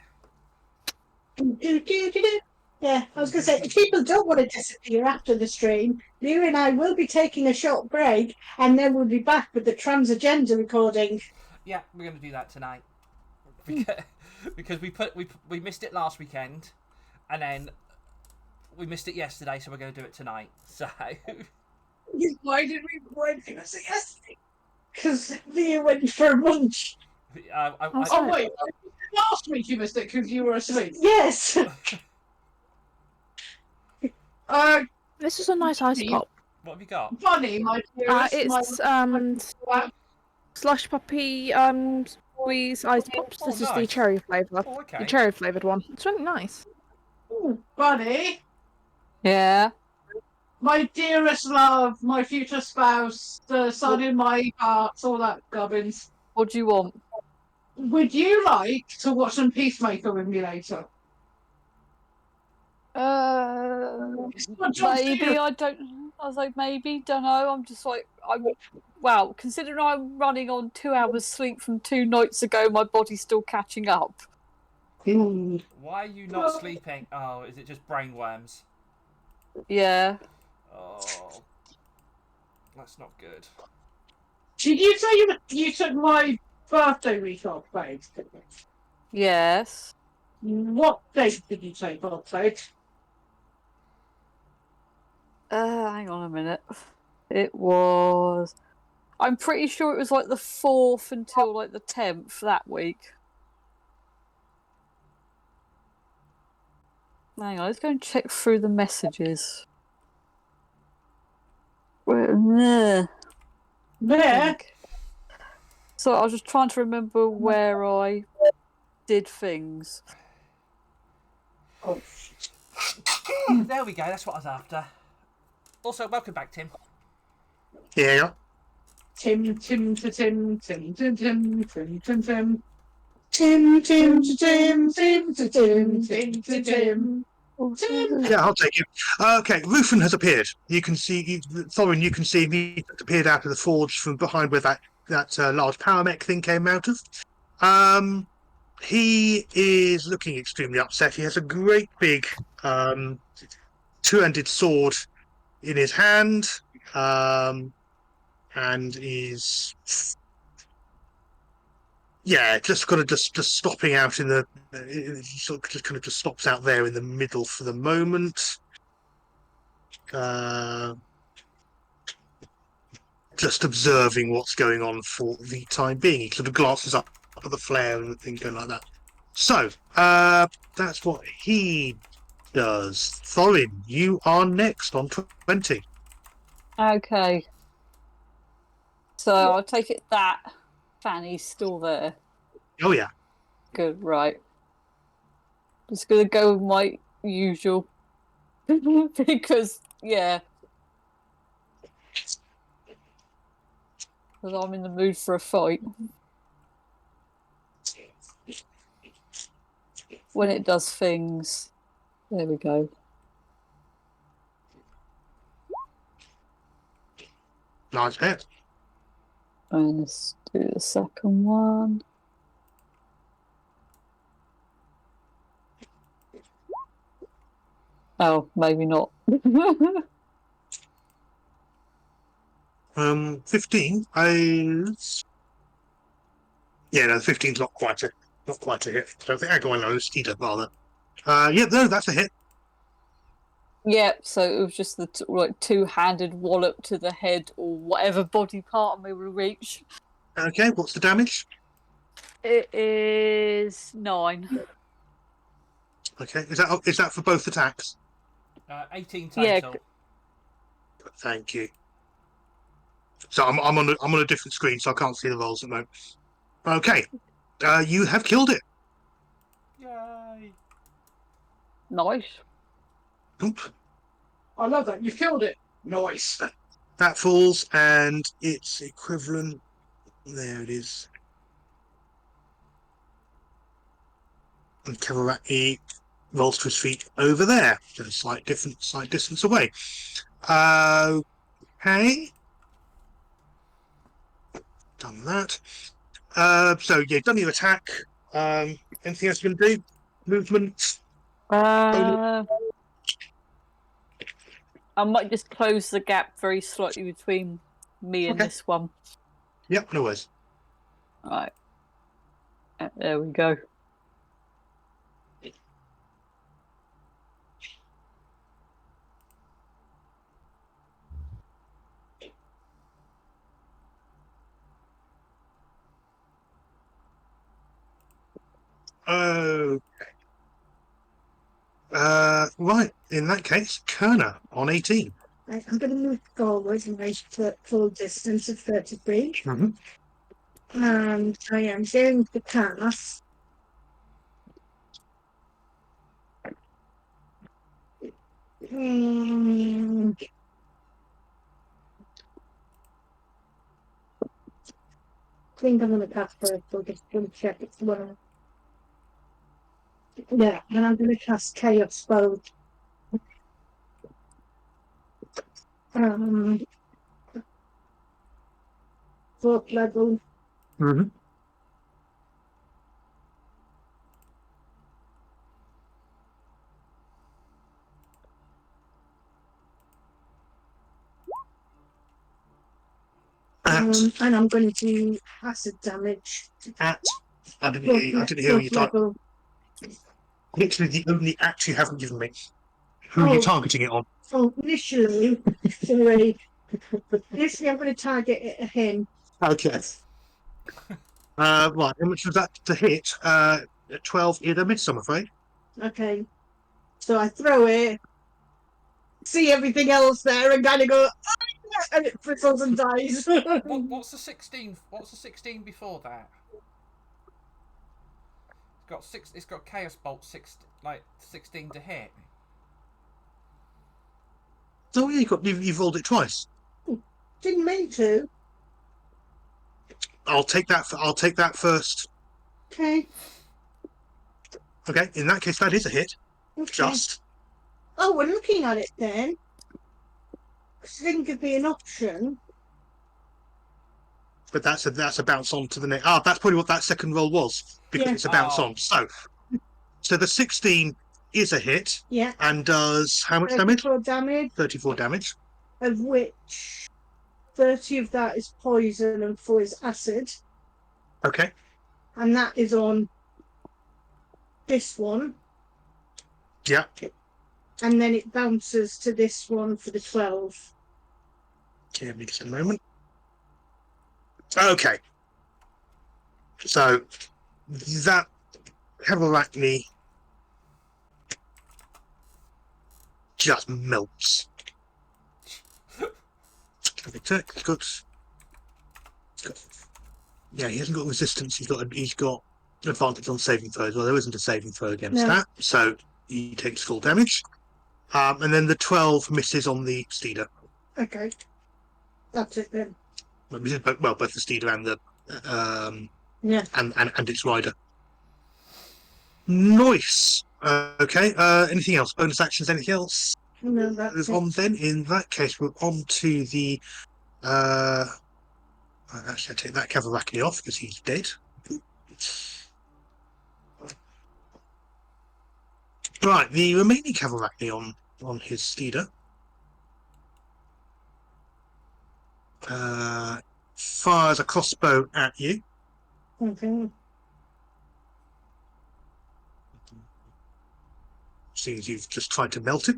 Yeah, I was going to say, if people don't want to disappear after the stream, Leah and I will be taking a short break, and then we'll be back with the Trans Agenda recording. Yeah, we're going to do that tonight. Because we missed it last weekend, and then we missed it yesterday, so we're going to do it tonight. So Why did I say yesterday? Because Leah went for lunch. Oh, Oh wait, last week you missed it because you were asleep. Yes. This is a nice ice pop. what have you got? Bunny, my dearest. It's slush puppy squeeze ice pops. Oh, This is the nice. cherry flavour. Oh, okay. The cherry flavoured one. It's really nice. Bunny, Yeah. my dearest love, my future spouse, the sun in my heart, all that gubbins. What do you want? Would you like to watch some Peacemaker with me later? It's not John Maybe Cena. I don't. I was like, maybe, don't know. I'm just like, wow. Considering I'm running on 2 hours sleep from 2 nights ago, my body's still catching up. Why are you not sleeping? Oh, is it just brainworms? Yeah. Oh, that's not good. Did you say you took my birthday week off, babe? Yes. What date did you take off, babe? Hang on a minute. It was. I'm pretty sure it was like the 4th until like the 10th that week. Hang on, let's go and check through the messages. There. So I was just trying to remember where I did things. Oh, There we go. That's what I was after. Also, welcome back, Tim. Yeah. Tim. Tim to Tim to Tim to Tim. Yeah, I'll take it. Okay, Rufin has appeared. You can see, Thorin, you can see he appeared out of the forge from behind where that large power mech thing came out of. He is looking extremely upset. He has a great big two-handed sword in his hand, and is just stopping out in the just stops out there in the middle for the moment. Just observing what's going on for the time being. He sort of glances up at the flare and things going like that. So that's what he does. Thorin, you are next on 20. Okay. So I'll take it that Fanny's still there. Oh yeah. Good, right. Just gonna go with my usual. Because, yeah. Because I'm in the mood for a fight. When it does things. There we go. Nice hit. And let's do the second one. Oh, maybe not. 15 is... Yeah, no, 15's not quite a hit. So the Agawine knows either, rather. No, that's a hit. Yeah, so it was just the two-handed wallop to the head or whatever body part I may reach. Okay, what's the damage? It is 9. Okay, is that for both attacks? 18 Yeah. total. Thank you. So I'm on a different screen, so I can't see the rolls at the moment. Okay, you have killed it. Yay! Nice. Oop. I love that. You've killed it. Nice. That falls, and its equivalent. There it is. And Kavaraki rolls to his feet over there, just a slight distance away. Okay. Done that. So yeah, done your attack. Anything else you can do? Movement. I might just close the gap very slightly between me and Okay. this one. Yep, no worries. Right. There we go. Oh. Right. In that case, Kerner on 18. Right, I'm going to move forward and raise to full distance of 33. Mhm. And I am going to cast. Hmm, I think I'm going to cast first. I'll just check it's well. Yeah, and I'm going to cast Chaos Bolt. Um, 4th level. Mm-hmm. And I'm going to do acid damage. I didn't hear you type. Level. Literally the only act you haven't given me. Who are you targeting it on? So initially, sorry, initially I'm going to target it at him. Okay. Right, how much was that to hit? 12 is a miss, I'm afraid. Okay. So I throw it, see everything else there, and kind of go, "Ah!" and it frizzles and dies. What's the 16? What's the 16 before that? It's got Chaos Bolt 16 to hit. Oh yeah, you've rolled it twice. Didn't mean to. I'll take that first. Okay. Okay, in that case, that is a hit. Okay. Just. Oh, we're looking at it then. Because it didn't give me an option. But that's a bounce on to the next. That's probably what that second roll was, because Yeah. it's a bounce Oh. on. So the 16 is a hit. Yeah. And does how much damage? 34 damage. 34 damage. Of which 30 of that is poison and 4 is acid. Okay. And that is on this one. Yeah. And then it bounces to this one for the 12. Give me just a moment. Okay. So that Cavalacne just melts. Yeah, he hasn't got resistance. He's got advantage on saving throws. Well, there isn't a saving throw against that, so he takes full damage. And then the 12 misses on the Steeder. Okay. That's it then. Well, both the Steeder and the Yeah. and its rider. Nice. Okay. Anything else? Bonus actions? Anything else? No, that's Move it. on then. In that case, we're on to the. Actually, I take that Cavalacne off because he's dead. Right, the remaining Cavalacne on his Steeder. Fires a crossbow at you. Okay. Seems you've just tried to melt it.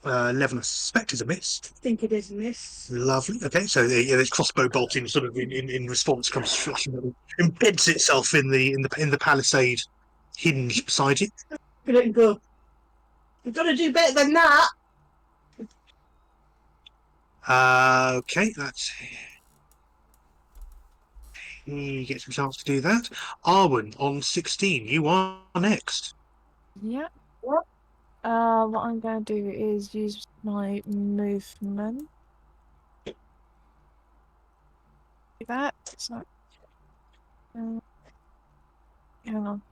11, I suspect, is a miss. I think it is a miss. Lovely. Okay, so this crossbow bolting sort of in response comes embeds itself in the palisade hinge beside you. Good and go. You've got to do better than that. Okay, that's. He gets a chance to do that. Arwen on 16. You are next. Yeah. What I'm going to do is use my movement. Do that. So, hang on.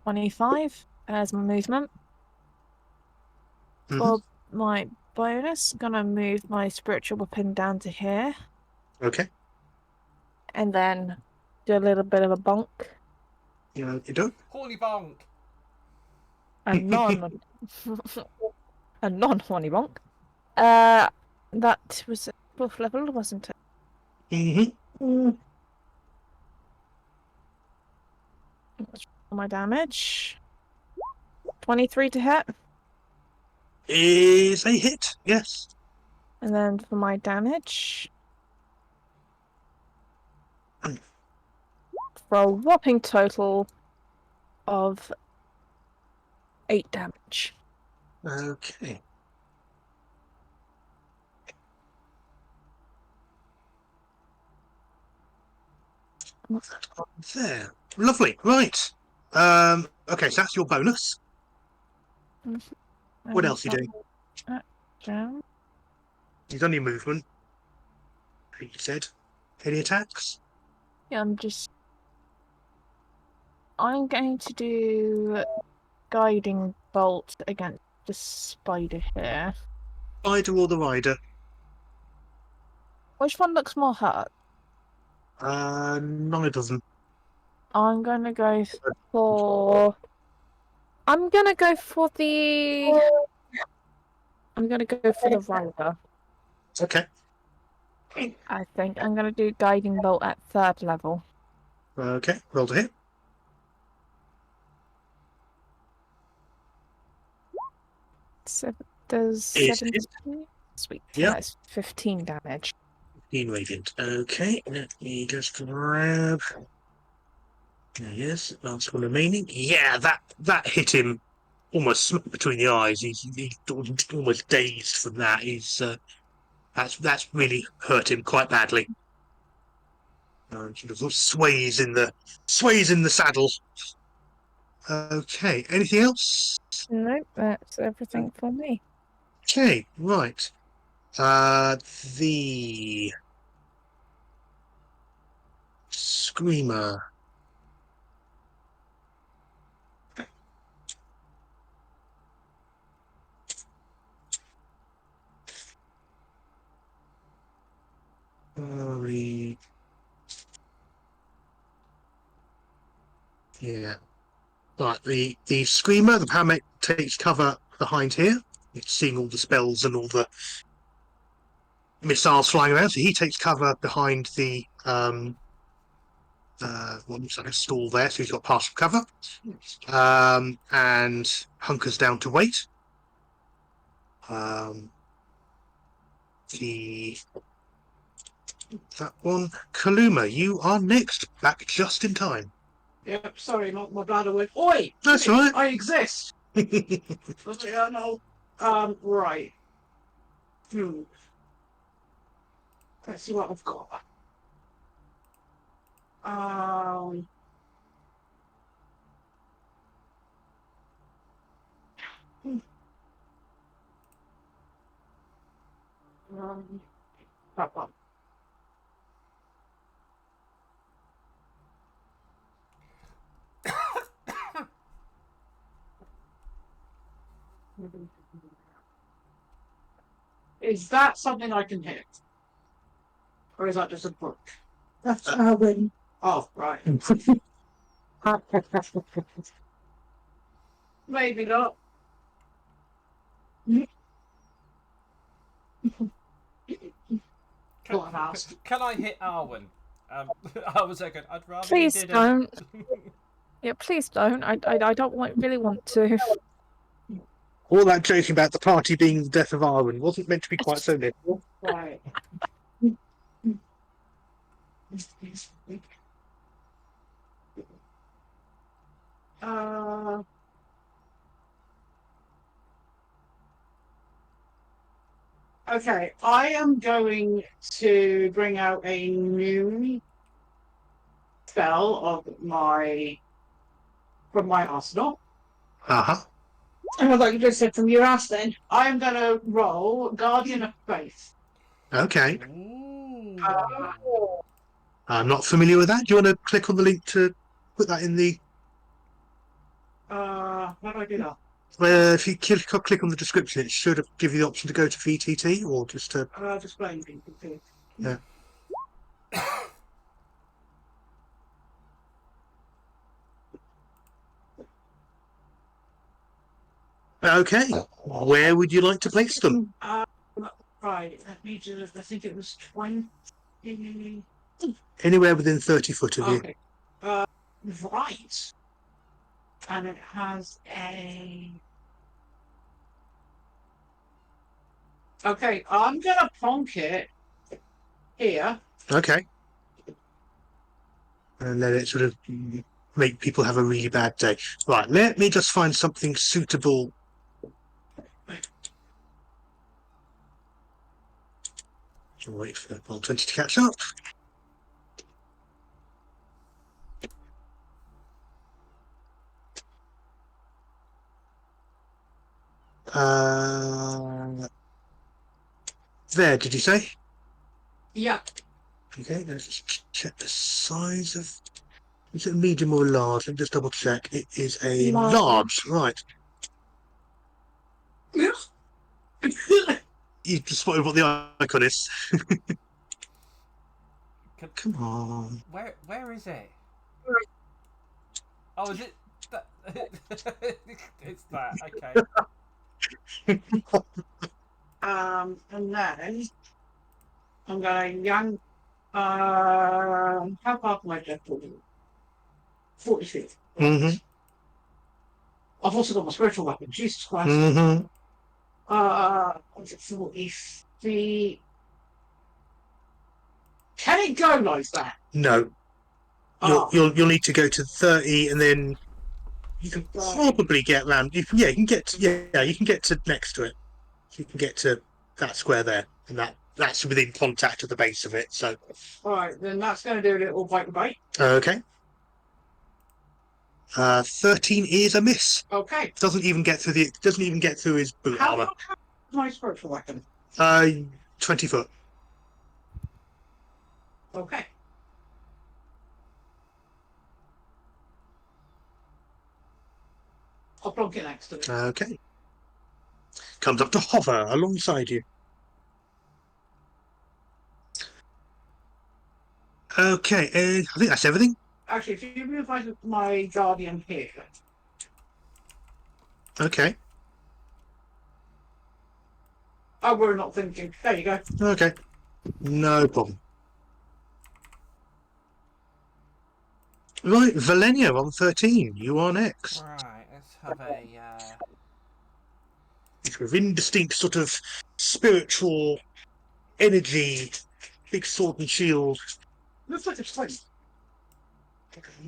25 as my movement. Mhm. For my bonus, I'm gonna move my spiritual weapon down to here, Okay. and then do a little bit of a bonk. You do. Horny bonk. A non a non-horny bonk. That was 4th level, wasn't it? Mm-hmm. Mm, For my damage. 23 to hit. Is a hit, yes. And then for my damage. For a whopping total of 8 damage. Okay. What's that on there? Lovely, right. Okay, so that's your bonus. What else are you doing? Down. You've done your movement. You said. Any attacks? Yeah, I'm going to do guiding bolt against the spider here. Spider or the rider? Which one looks more hurt? Neither of them. I'm gonna go for. I'm gonna go for the. I'm gonna go for the rider. Okay. I think I'm gonna do guiding bolt at 3rd level. Okay, roll to hit. Does Is 17? Sweet. Yep. That's 15 damage. 15 radiant. Okay, let me just grab. There he is. Last one remaining. Yeah, that hit him almost smack between the eyes. He's almost dazed from that. That's really hurt him quite badly. Sort of sways in the saddle. Okay. Anything else? Nope, that's everything for me. Okay. Right. The screamer. Yeah. Right, the screamer, the paramedic takes cover behind here. It's seeing all the spells and all the missiles flying around, so he takes cover behind the what's that, a stall there, so he's got partial cover. And hunkers down to wait. That one. Kaluma, you are next. Back just in time. Yep, sorry, my bladder went. Oi! That's all right. I exist! Yeah, no. Right. Let's see what I've got. That one. Is that something I can hit? Or is that just a book? that's Arwen. Oh, right. Maybe not. Go on, ask. Can I hit Arwen? I was second. I'd rather Please you didn't. don't. Yeah, please don't. I don't really want to. All that joking about the party being the death of Arwen wasn't meant to be quite so literal. Right. Okay, I am going to bring out a new spell from my arsenal. Uh-huh. And I thought you just said from your ass then. I am going to roll Guardian of Faith. Okay. Ooh. I'm not familiar with that. Do you want to click on the link to put that in the... How do I do that? If you click on the description, it should give you the option to go to VTT or just to... Display VTT. Yeah. Okay. Where would you like to place them? Right, let me do it. I think it was 20. Anywhere within 30 foot of you. Okay. Right. And it has a. Okay, I'm gonna plonk it here. Okay. And then it sort of make people have a really bad day. Right, let me just find something suitable. Wait for roll 20 to catch up. There, did you say? Yeah. Okay, let's just check the size of. Is it medium or large? Let me just double check. It is a large, right. You just spotted what the icon is. Come on. Where is it? Oh, is it? It's that. Okay. And then I'm going young. How far can I get? 40 feet. Mm-hmm. I've also got my spiritual weapon. Jesus Christ. Mm-hmm. What's it, 40 feet? Can it go like that? No. You'll need to go to 30 and then you can probably get round. You can get to next to it. You can get to that square there, and that's within contact of the base of it. So Alright, then that's going to do a little bite. okay. 13 is a miss. Okay. Doesn't even get through his boot How armor. long is my spiritual weapon? 20 foot. Okay. I'll plonk it next to it. Okay. Comes up to hover alongside you. Okay, I think that's everything. Actually, if you move my guardian here. Okay. Oh, we're not thinking. There you go. Okay. No problem. Right, Valenia on 13. You are next. Right. Let's have a. With indistinct sort of spiritual energy, big sword and shield. Looks like it's fine.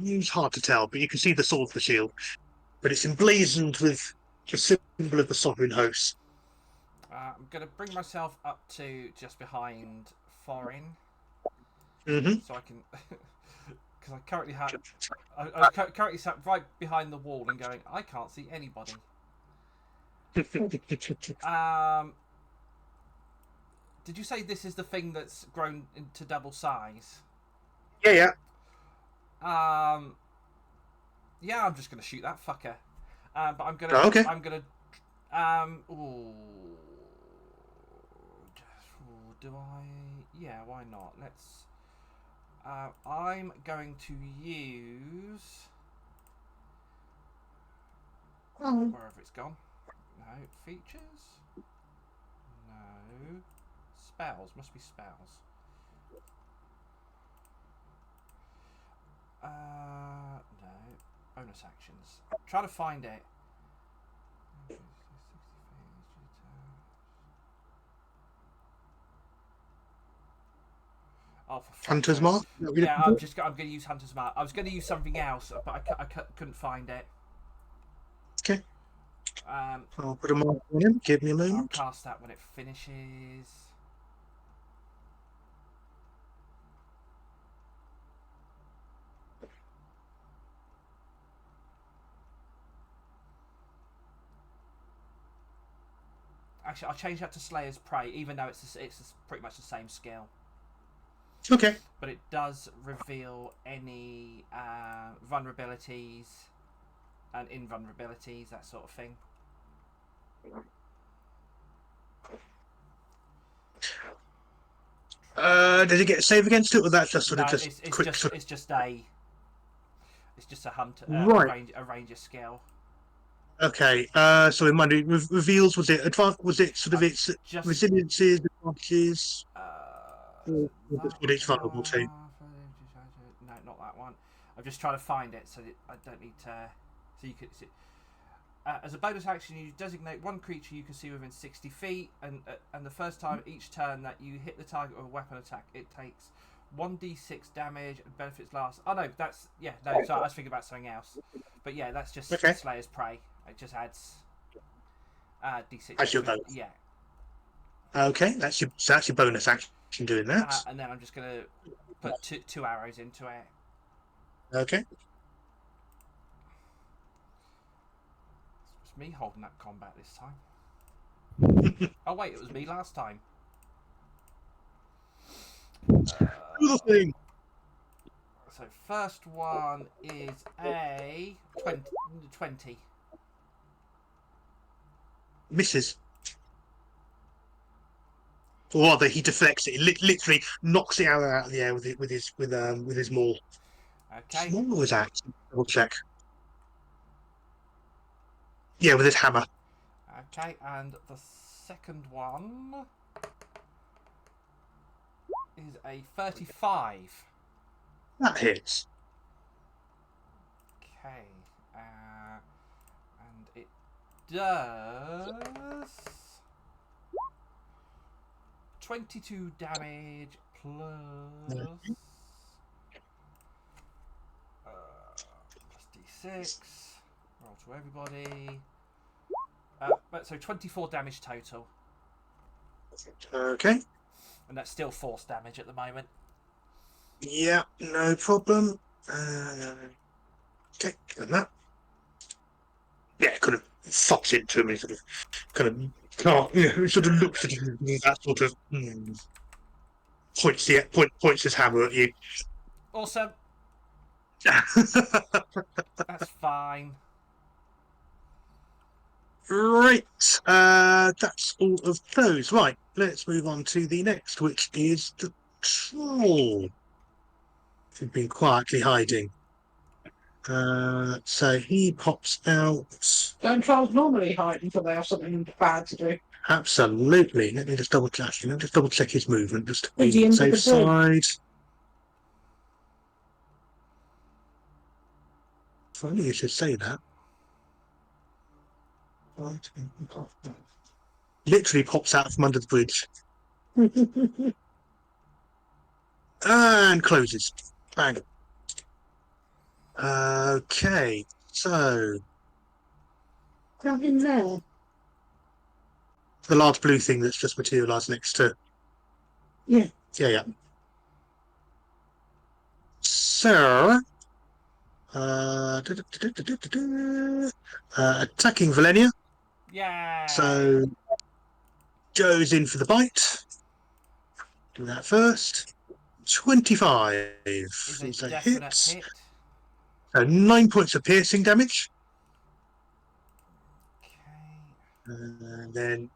It's hard to tell, but you can see the sword, the shield. But it's emblazoned with the symbol of the sovereign host. I'm gonna bring myself up to just behind Foreign, Mm-hmm. so I can, because I currently have. I currently sat right behind the wall and going. I can't see anybody. Did you say this is the thing that's grown into double size? Yeah. Yeah, I'm just gonna shoot that fucker. But I'm gonna. Oh, okay. I'm gonna. Ooh. Do I? Yeah, why not? Let's. I'm going to use. Wherever it's gone. No features. No spells. Must be spells. No. Bonus actions. Try to find it. Oh, for fuck's Hunter's sake. Mark? Yeah, I'm going to use Hunter's Mark. I was going to use something else, but I couldn't find it. Okay. Um, I'll put a mark on him. Give me a I'll moment. cast that when it finishes. Actually, I'll change that to Slayer's Prey, even though it's pretty much the same skill. Okay. But it does reveal any vulnerabilities and invulnerabilities, that sort of thing. Does it get a save against it, or that's just sort No, of just it's quick? just a hunter, Right. a ranger skill. Okay. So in mind, reveals, was it advanced? Was it sort of its Just resiliences, advantages, or that what it's vulnerable to? no, not that one. I'm just trying to find it so that I don't need to. So you could. As a bonus action, you designate one creature you can see within 60 feet, and the first time each turn that you hit the target with a weapon attack, it takes 1d6 damage and benefits last. Oh no, that's no. Sorry, I was thinking about something else. But yeah, that's just Okay. Slayer's Prey. It just adds d6. That's your bonus. Yeah, Okay, that's your bonus action doing that. and then I'm just gonna put two arrows into it. Okay. It's me holding that combat this time. Oh wait, it was me last time. Do the thing. So first one is a 20. Misses. Or rather, he deflects it. He literally knocks the arrow out of the air with his maul. Okay. Small was that? Double check. Yeah, with his hammer. Okay, and the second one is a 35. That hits. Okay, and it does 22 damage plus d6. Roll to everybody. But so 24 damage total, Okay. and that's still force damage at the moment. Yeah, no problem. Okay, and that. Yeah, kind of thups into him. He sort of, kind of, can't, sort of looks at you. That sort of points his hammer at you. Awesome, that's fine. Right, that's all of those. Right, let's move on to the next, which is the troll. Who's been quietly hiding. So he pops out. Don't trolls normally hide until they have something bad to do? Absolutely. Let me just double check. Just double check his movement, just to Is he be in safe the side. Funny you should say that. Literally pops out from under the bridge and closes. Bang. Okay, so Got him there. the large blue thing that's just materialised next to. Yeah. Yeah. So, attacking Valenia. Yeah. So goes in for the bite. Do that first. 25 is is a a definite hit. hit. So 9 points of piercing damage. Okay. And then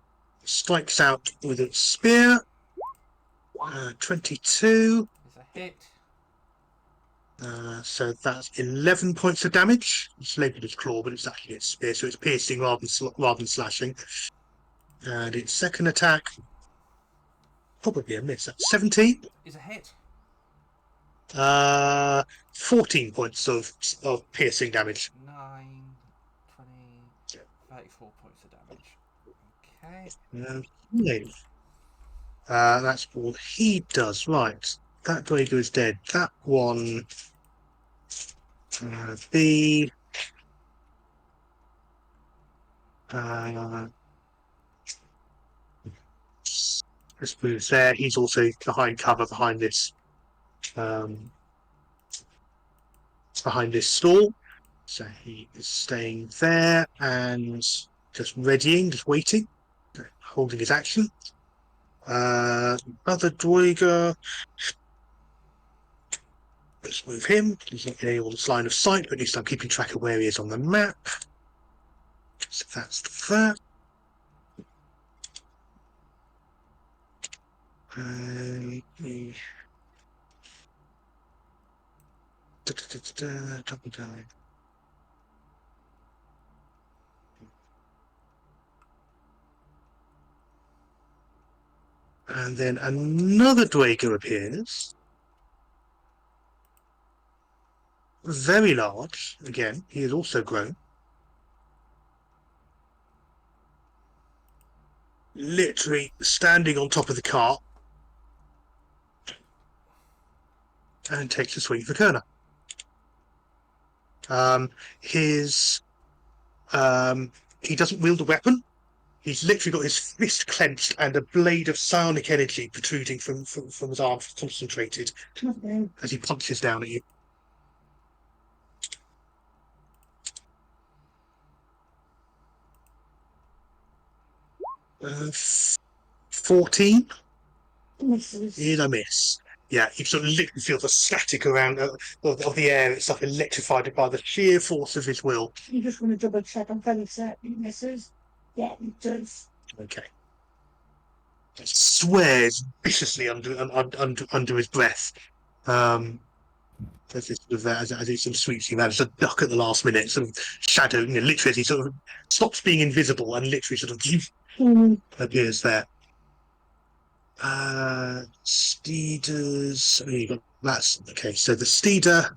strikes out with its spear. 22. Is a hit. So that's 11 points of damage. It's labelled as claw, but it's actually its spear, so it's piercing rather than slashing. And its second attack, probably a miss. That's 17. Is a hit. 14 points of piercing damage. 9, 20, 34 points of damage. Okay. Okay. That's all he does. Right. That Drago is dead. That one. B. This moves there. He's also behind cover behind this stall. So he is staying there and just readying, just waiting, holding his action. Other Droiga. Let's move him. He's not getting all this line of sight, but at least I'm keeping track of where he is on the map. So that's that. Double down. And then another Dwager appears. Very large. Again, he is also grown. Literally standing on top of the cart. And takes a swing for Kerner. He doesn't wield a weapon. He's literally got his fist clenched and a blade of psionic energy protruding from his arm, concentrated, as he punches down at you. Uh, 14 Misses. is a miss. Yeah, you sort of literally feel the static around of the air. It's like electrified by the sheer force of his will. You just want to double check. I'm fairly certain he misses. Yeah, he does. Okay. Swears viciously under his breath. As it sort of as it sort of sweeps you, managed to duck at the last minute, sort of shadow, literally as he sort of stops being invisible and literally sort of appears there. Steeders. That's okay. So the Steeder.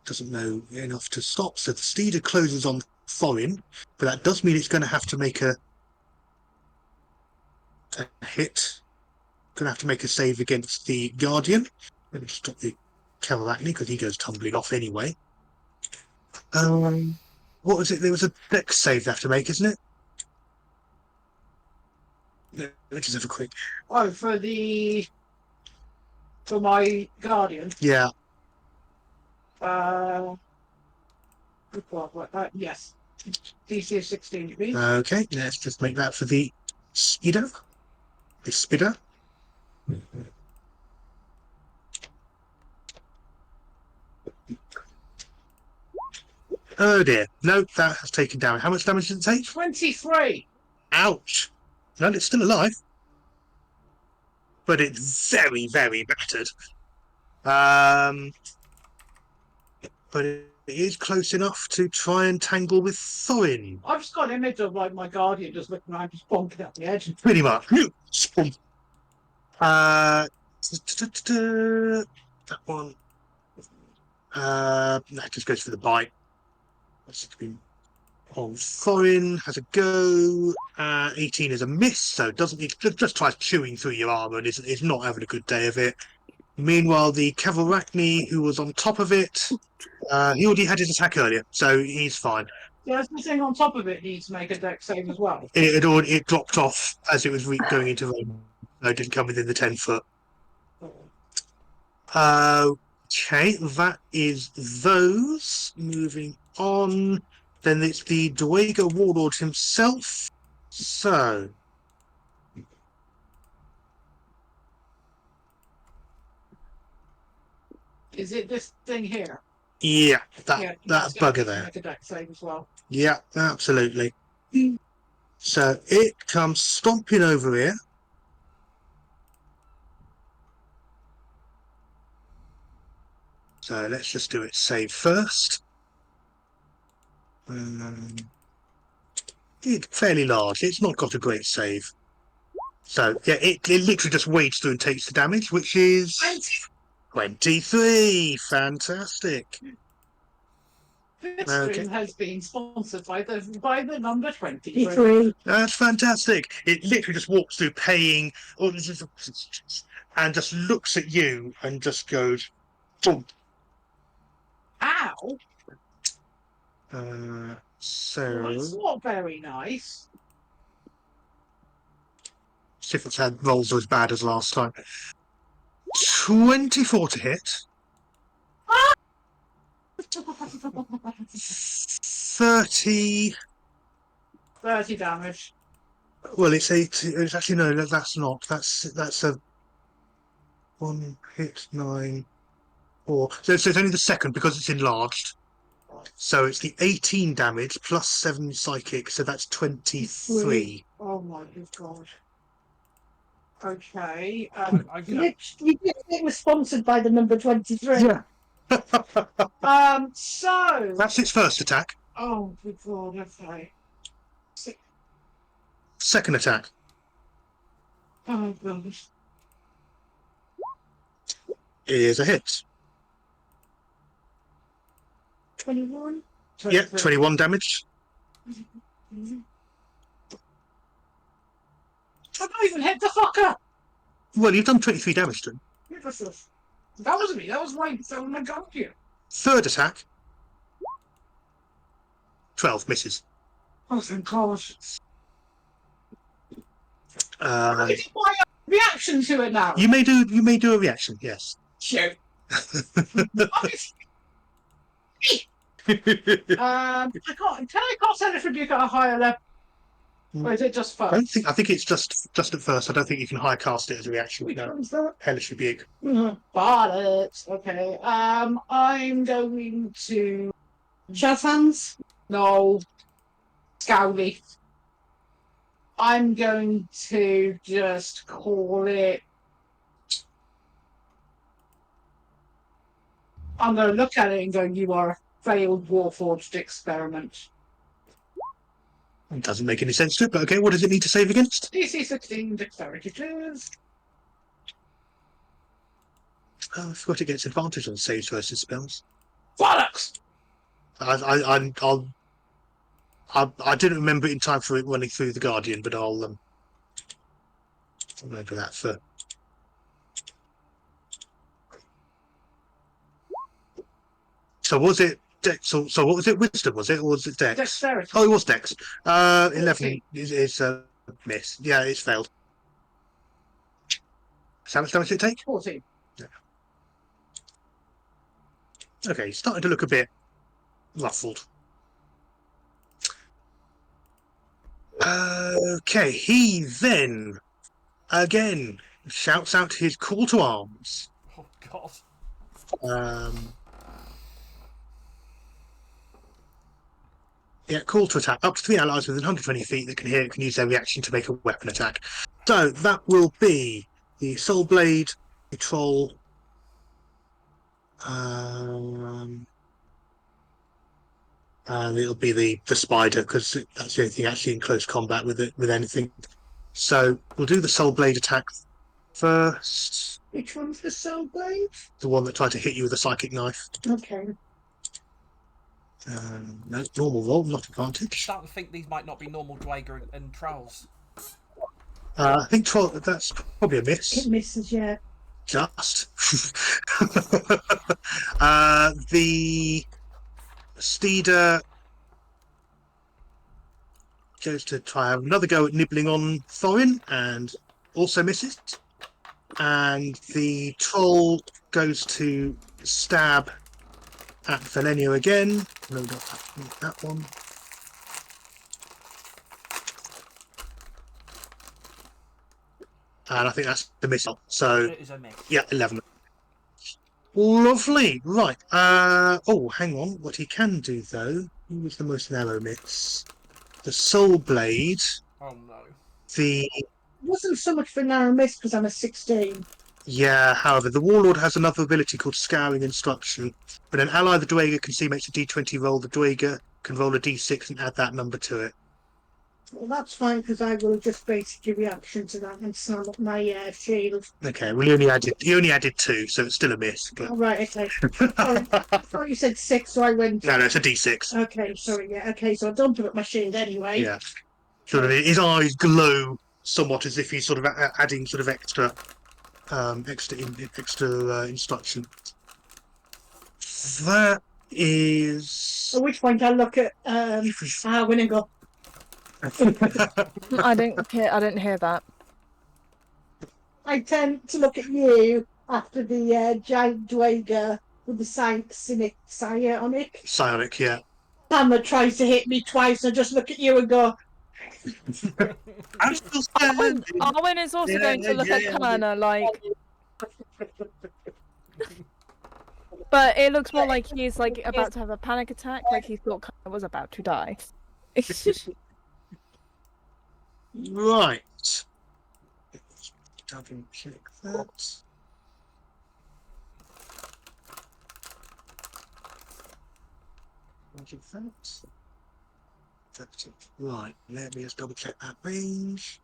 Doesn't know enough to stop. So the Steeder closes on Thorin, but that does mean it's going to have to make a hit. Going to have to make a save against the Guardian. Let me stop the Cavalacni because he goes tumbling off anyway. What was it? There was a dex save they have to make, isn't it? Let me just have a quick. Oh, for my Guardian. Yeah. Yes. DC is 16, you mean? Okay. Let's just make that for the Spider. The Spider. Oh dear. No, that has taken damage. How much damage did it take? 23! Ouch. No, it's still alive. But it's very, very battered. But it is close enough to try and tangle with Thorin. I've just got an image of like my Guardian just looking around, just bonking at the edge. Pretty much. That one. That just goes for the bite. Thorin has a go. 18 is a miss, so it doesn't. It just tries chewing through your armor and is not having a good day of it. Meanwhile, the Cavalrachni, who was on top of it, he already had his attack earlier, so he's fine. There's the thing on top of it needs to make a dex save as well. It dropped off as it was going into range. No, it didn't come within the 10 foot. Okay, that is those. Moving on. Then it's the Dwager Warlord himself. So. Is it this thing here? Yeah, that that's bugger there. Make a dex save as well. Yeah, absolutely. So it comes stomping over here. So let's just do it save first. It's fairly large. It's not got a great save. So yeah, it literally just wades through and takes the damage, which is 23. Fantastic. This Okay. stream has been sponsored by the number 23. 23. That's fantastic. It literally just walks through paying and just looks at you and just goes, boom. Ow! So That's not very nice. see if its had rolls as bad as last time. 24 to hit. 30. 30 damage. Well, it's actually no, that's not. That's a 1 hit 9 4. So it's only the second because it's enlarged. So it's the 18 damage plus 7 psychic, so that's 23. Oh my good god. Okay. I You did say it was sponsored by the number 23. Yeah. So. That's its first attack. Oh, good God, okay. Second attack. Oh, gosh. Is a hit. 21. Yeah, 21 damage. I've not even hit the fucker! Well, you've done 23 damage to him. That wasn't me, that was my guardian. Third attack. 12 misses. Oh, thank God. Uh, I did my reaction to it now. you may do a reaction. Yes. Shoot. I can't. Can I cast Hellish Rebuke at a higher level? Or is it just first? I think it's just at first. I don't think you can high cast it as a reaction. Which No. one's that? Hellish Rebuke. Bollocks. Okay. I'm going to. Jazz hands. No. Scowly. I'm going to just call it. I'm going to look at it and go, you are a failed Warforged experiment. It doesn't make any sense to it, but okay, what does it need to save against? DC 16 dexterity, please. Oh, I forgot it gets advantage on saves versus spells. Bollocks! I didn't remember it in time for it running through the Guardian, but I'll remember that for. So was it Dex? So what was it? Wisdom was it, or was it Dex? Dexterity. Oh, it was Dex. 11 14. is a miss. Yeah, it's failed. So how much damage did it take? 14. Okay, starting to look a bit ruffled. Okay, he then again shouts out his call to arms. Oh God. Yeah, call to attack. Up to 3 allies within 120 feet that can hear it can use their reaction to make a weapon attack. So that will be the Soul Blade, the Troll, and it'll be the Spider, because that's the only thing actually in close combat with it, with anything. So we'll do the Soul Blade attack first. Which one's the Soul Blade? The one that tried to hit you with a psychic knife. Okay. No, normal roll, not advantage. Starting to think these might not be normal Dwager and Trolls. I think Troll, that's probably a miss. It misses, yeah. Just. The Steeder goes to try another go at nibbling on Thorin and also misses. And the Troll goes to stab at Valenio again. No, not that one. And I think that's the missile. So It is a miss. yeah, 11. Lovely. Right. Oh, hang on. What he can do though, who was the most narrow miss? The Soul Blade. Oh no. The It wasn't so much for narrow miss because I'm a 16. yeah. However, the Warlord has another ability called Scouring Instruction. When an ally the Dwager can see makes a D20 roll, the Dwager can roll a D6 and add that number to it. Well, that's fine because I will just basically reaction to that and slam up my shield. Okay. Well, he only added 2, so it's still a miss. But... Oh, right, okay. Sorry. I thought you said 6, so I went. No, it's a D6. Okay, sorry, yeah, okay, so I don't put up my shield anyway. Yeah. Sort of, his eyes glow somewhat as if he's sort of adding sort of extra instruction. That is. At which point I look at Arwen and go, I didn't hear that. I tend to look at you after the giant Dwager with the cynic psionic. Psionic, yeah. Hammer tries to hit me twice, I just look at you and go, I'm still Arwen, standing. Arwen is also going to look at Kana like. But it looks more like he's like about to have a panic attack, like he thought Kana was about to die. Right. Double check that. magic effects. Right, let me just double check that range.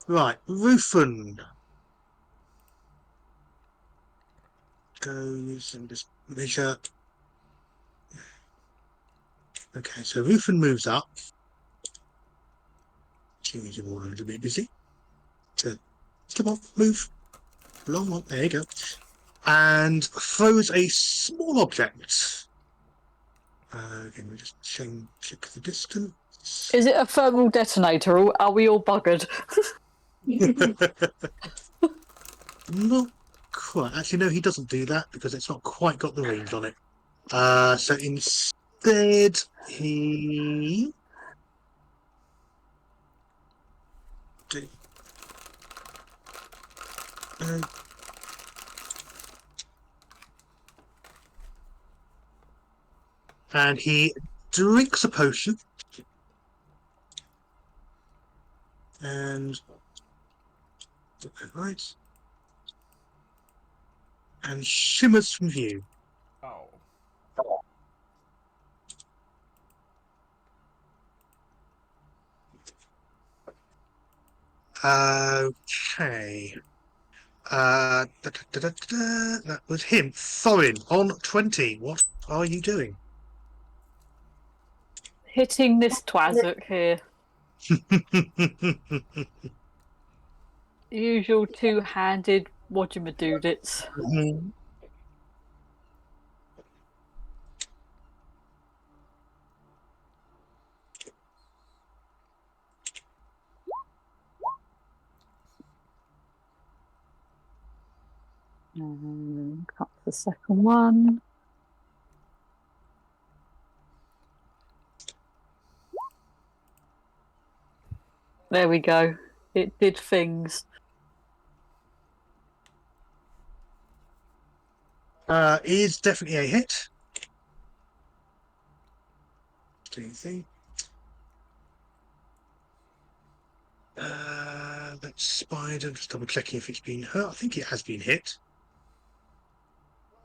Right, Rufin goes and just measure. Okay, so Rufin moves up. Change your order a bit busy. So, come on, move. Long one. There you go. And throws a small object. Again, we just check the distance. Is it a thermal detonator, or are we all buggered? Not quite. Actually, no, he doesn't do that because it's not quite got the range on it. So instead, he. Uh, and he drinks a potion. And. Right. And shimmers from view. Oh. Okay. That was him. Thorin on 20. What are you doing? Hitting this Twazuk here. Usual two-handed whatchamadoodits. Cut the second one. There we go. It did things. Is definitely a hit. Do you think? That spider. Just double checking if it's been hurt. I think it has been hit.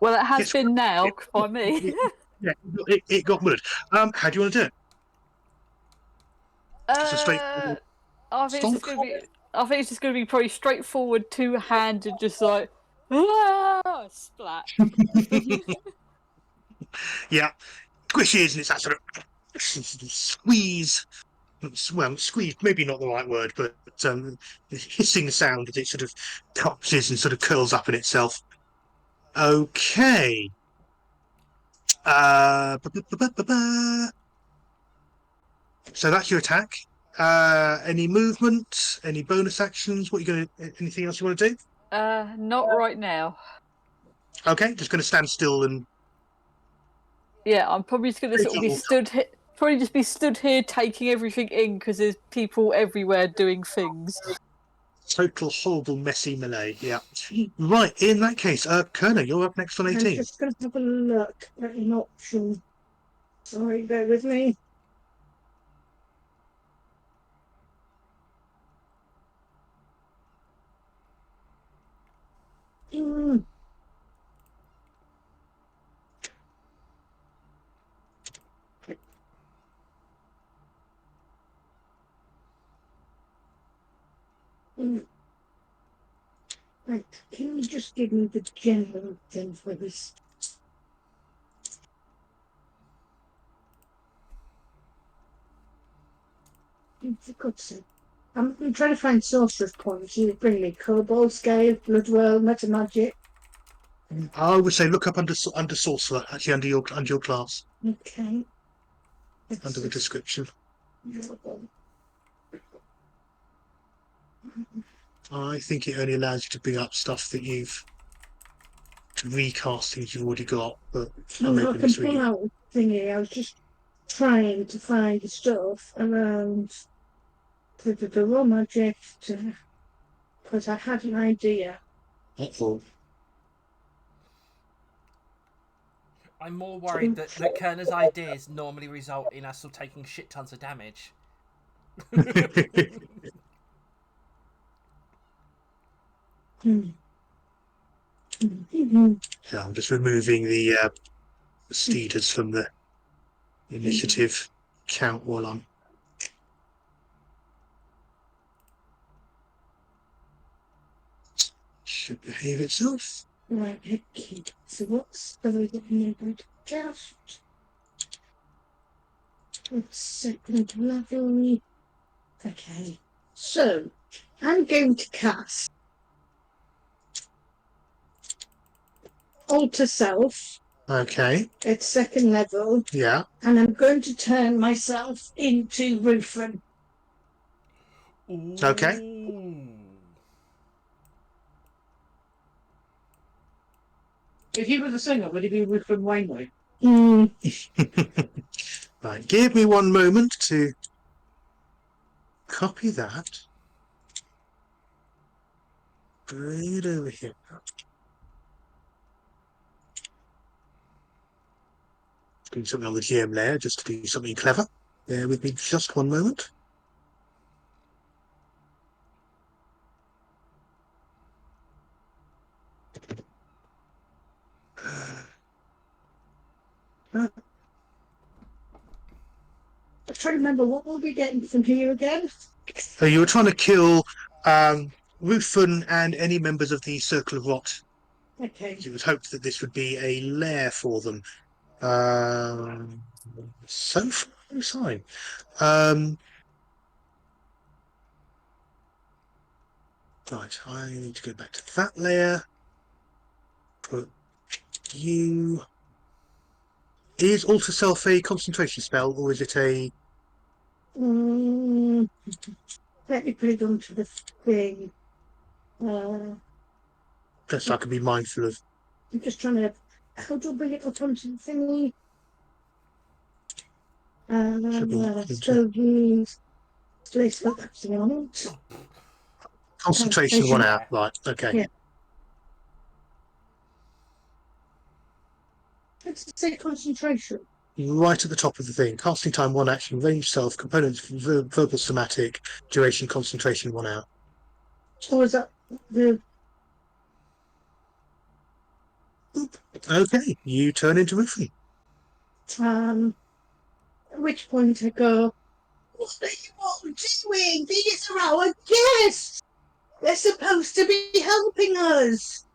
Well, it has Yes, been now by me. Yeah, it got murdered. How do you want to do it? Just a straight I think it's just stonk? gonna be. I think it's just gonna be pretty straightforward, two-handed, just like splat. Yeah, squishes and it's that sort of squeeze. Well, squeeze, maybe not the right word, but the hissing sound as it sort of collapses and sort of curls up in itself. Okay. So that's your attack. Any movement? Any bonus actions? What are you going to? Anything else you want to do? Not right now. Okay, just going to stand still and. Yeah, I'm probably just gonna sort of be stood here. Probably just be stood here taking everything in because there's people everywhere doing things. Total horrible messy melee. Yeah. Right. In that case, Kerner, you're up next on I'm 18. just going to have a look at an option. Sorry, bear with me. Mm. Mm. Right, can you just give me the general thing for this? For God's sake. I'm trying to find sorcerer's points. You bring me Kobold Scale, Bloodwell, Meta Magic. I would say look up under sorcerer, actually under your class, Okay. under the description. I think it only allows you to bring up stuff that you've to recast things you've already got, but No, I can pull out a thingy. I was just trying to find the stuff around the raw magic because I had an idea. I'm more worried that Kerner's ideas normally result in us all taking shit tons of damage. So I'm just removing the Steeders from the initiative count while I'm. Should behave itself. Right, okay. So what's the neighbourhood? Just second level. Okay. So I'm going to cast Alter Self Okay. at second level, Yeah. and I'm going to turn myself into Rufin. Okay. Ooh. If he was a singer, would he be Rufin Wainwright? Right. Give me one moment to copy that. Bring it over here. Doing something on the GM layer just to do something clever. Bear with me just one moment. I'm trying to remember what we'll be getting from here again. So you were trying to kill Rufun and any members of the Circle of Rot. Okay. It was hoped that this would be a lair for them. So far, no sign. Right, I need to go back to that layer. Put you. Is Alter Self a concentration spell, or is it a? Let me put it onto the thing. Just so I can be mindful of. I'm just trying to. How do I bring it up onto the thingy? So use. Let's look up the on it. Concentration one Yeah. out. Right, okay. Yeah. Let's say concentration. Right at the top of the thing. Casting time 1 action, range self, components verbal somatic, duration concentration 1 out. Or is that the. Okay, you turn into Rufy. At which point I go, what are you all doing? These are our guests! They're supposed to be helping us!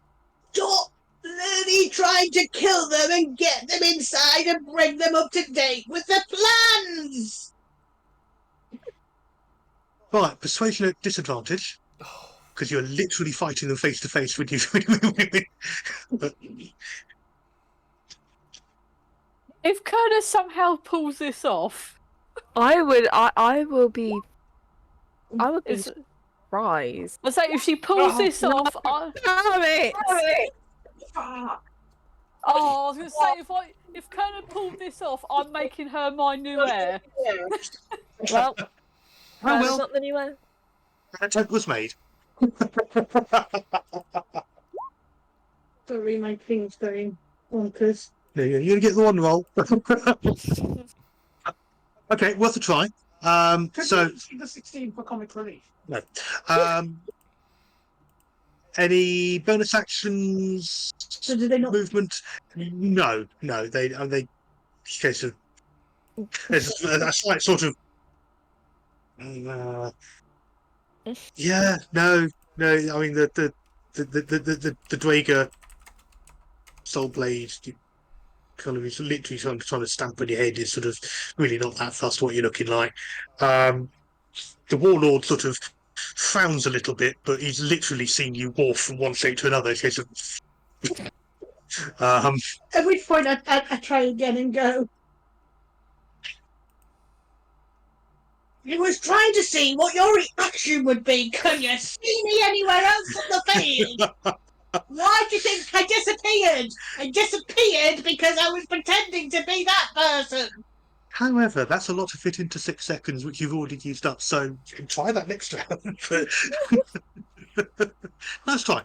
Stop bloody trying to kill them and get them inside and bring them up to date with the plans! Right, persuasion at disadvantage, because you're literally fighting them face to face with you. But If Kerner somehow pulls this off, I will be it's, surprised. I say if she pulls Oh, this off, I was going to say if Kerner pulled this off, I'm making her my new heir. Well, oh Kerner's well, not the new one. that attempt was made. Sorry, my thing's going bonkers. There you go. You're gonna get the one roll. Okay, worth a try. So The 16 for comic relief. no. Any bonus actions? So do they not? Movement? No. They. Case of. There's a slight sort of. Yeah. No. I mean the Dwager Soul Blade. Kind of is literally trying to stamp on your head is sort of really not that fussed what you're looking like. The warlord sort of frowns a little bit, but he's literally seen you morph from one state to another. Case of, At which point I try again and go. I was trying to see what your reaction would be. Can you see me anywhere else on the field? Why do you think I disappeared? I disappeared because I was pretending to be that person. However, that's a lot to fit into 6 seconds, which you've already used up. So you can try that next round. Nice try.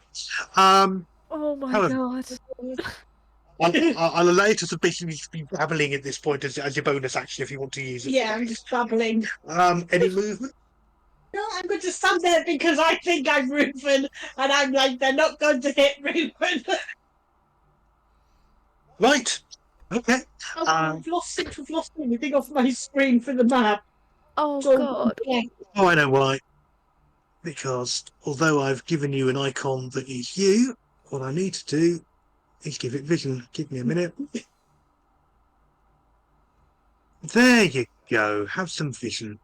Oh my However- god. I'll allow you to basically be babbling at this point as your bonus action if you want to use it. Yeah, I'm just babbling. Any movement? No, I'm going to stand there because I think I'm Rufin, and I'm like, they're not going to hit Rufin. Right. Okay. We've lost it. We've lost anything off my screen for the map. Oh So, God. yeah. Oh, I know why. Because although I've given you an icon that is you, what I need to do is give it vision. Give me a minute. There you go. Have some vision.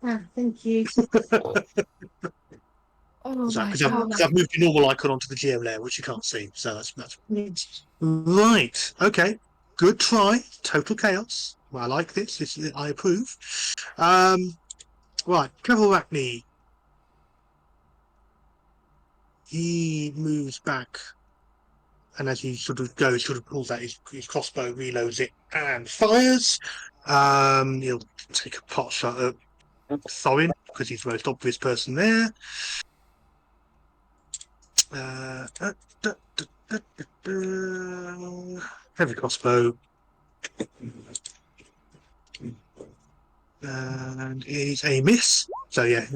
Ah, thank you. Oh my Because God. I've moved your normal icon onto the GM layer, which you can't see. So that's right. Okay. Good try. Total chaos. Well, I like this. I approve. Right. Clever Arachne. He moves back, and as he sort of goes, sort of pulls out his crossbow, reloads it, and fires. He'll take a pot shot at Thorin because he's the most obvious person there. Heavy crossbow. And it's a miss. So yeah,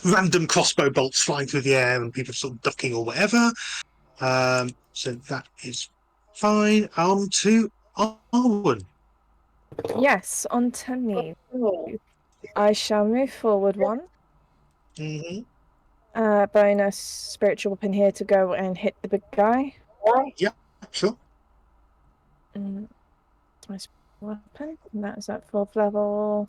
random crossbow bolts flying through the air and people sort of ducking or whatever. So that is fine. On to Arwen. Yes, on to me. I shall move forward one. Mm-hmm. Bonus spiritual weapon here to go and hit the big guy. Yeah, sure. Nice weapon. And that is at 4th level.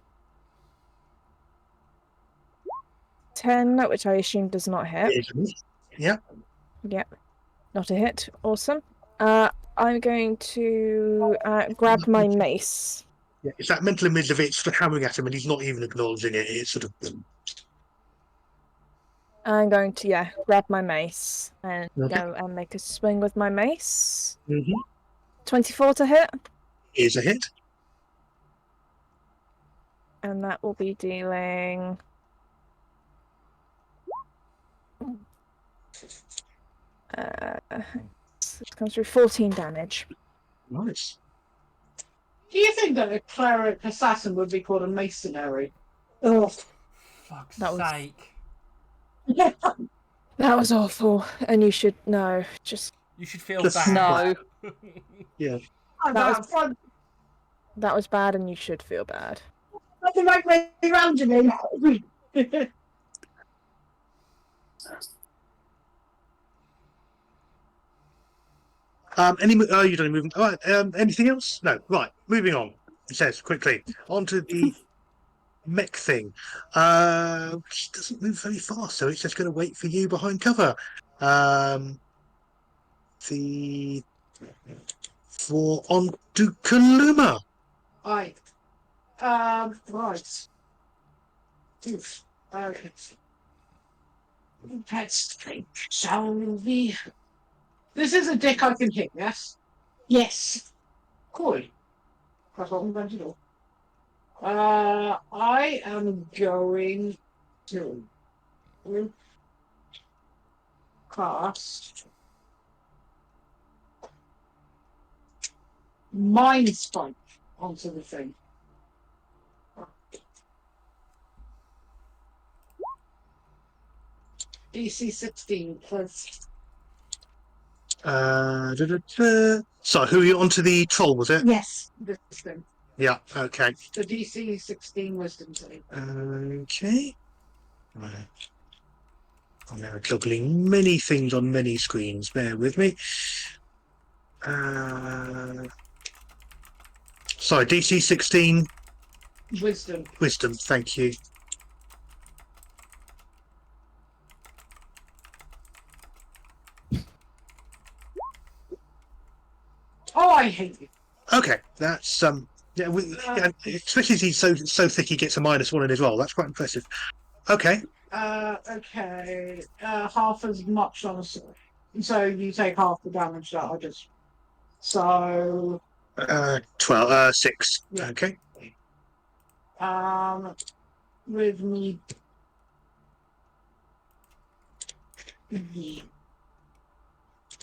10, which I assume does not hit. Yeah. Yep. Not a hit. Awesome. I'm going to grab my mace. Yeah. It's that mental image of it sort of hammering at him and he's not even acknowledging it. It's sort of. I'm going to, grab my mace and Okay. go and make a swing with my mace. Mm-hmm. 24 to hit. Is a hit. And that will be dealing... it comes through 14 damage. Nice. Do you think that a cleric assassin would be called a masonry? Oh, Fuck's That was- sake. That was awful. And you should know. Just You should feel Just- bad. No. Yeah. that was bad, and you should feel bad. not the right way around, you mean? You don't move. All right. Anything else? No. Right. Moving on. It says quickly onto the mech thing. Which doesn't move very fast, so it's just going to wait for you behind cover. For on to Kaluma. Right. Right. Oof. Okay. Let's think, shall we? This is a dick I can hit, yes? Yes. Cool. That's what I'm going to do. I am going to cast Mind Spike onto the thing. DC 16 plus. So who are you onto the troll? Was it? Yes. This thing. Yeah. Okay. The DC 16 wisdom save. Okay. Right. I'm now juggling many things on many screens. Bear with me. Sorry, DC 16 Wisdom. wisdom. Thank you. Oh, I hate you. Okay, that's yeah, especially as he's so thick he gets a -1 in his roll. That's quite impressive. Okay. Okay. Half as much on a sword. So you take half the damage that I just. So 12, 6. Yeah. Okay. with me.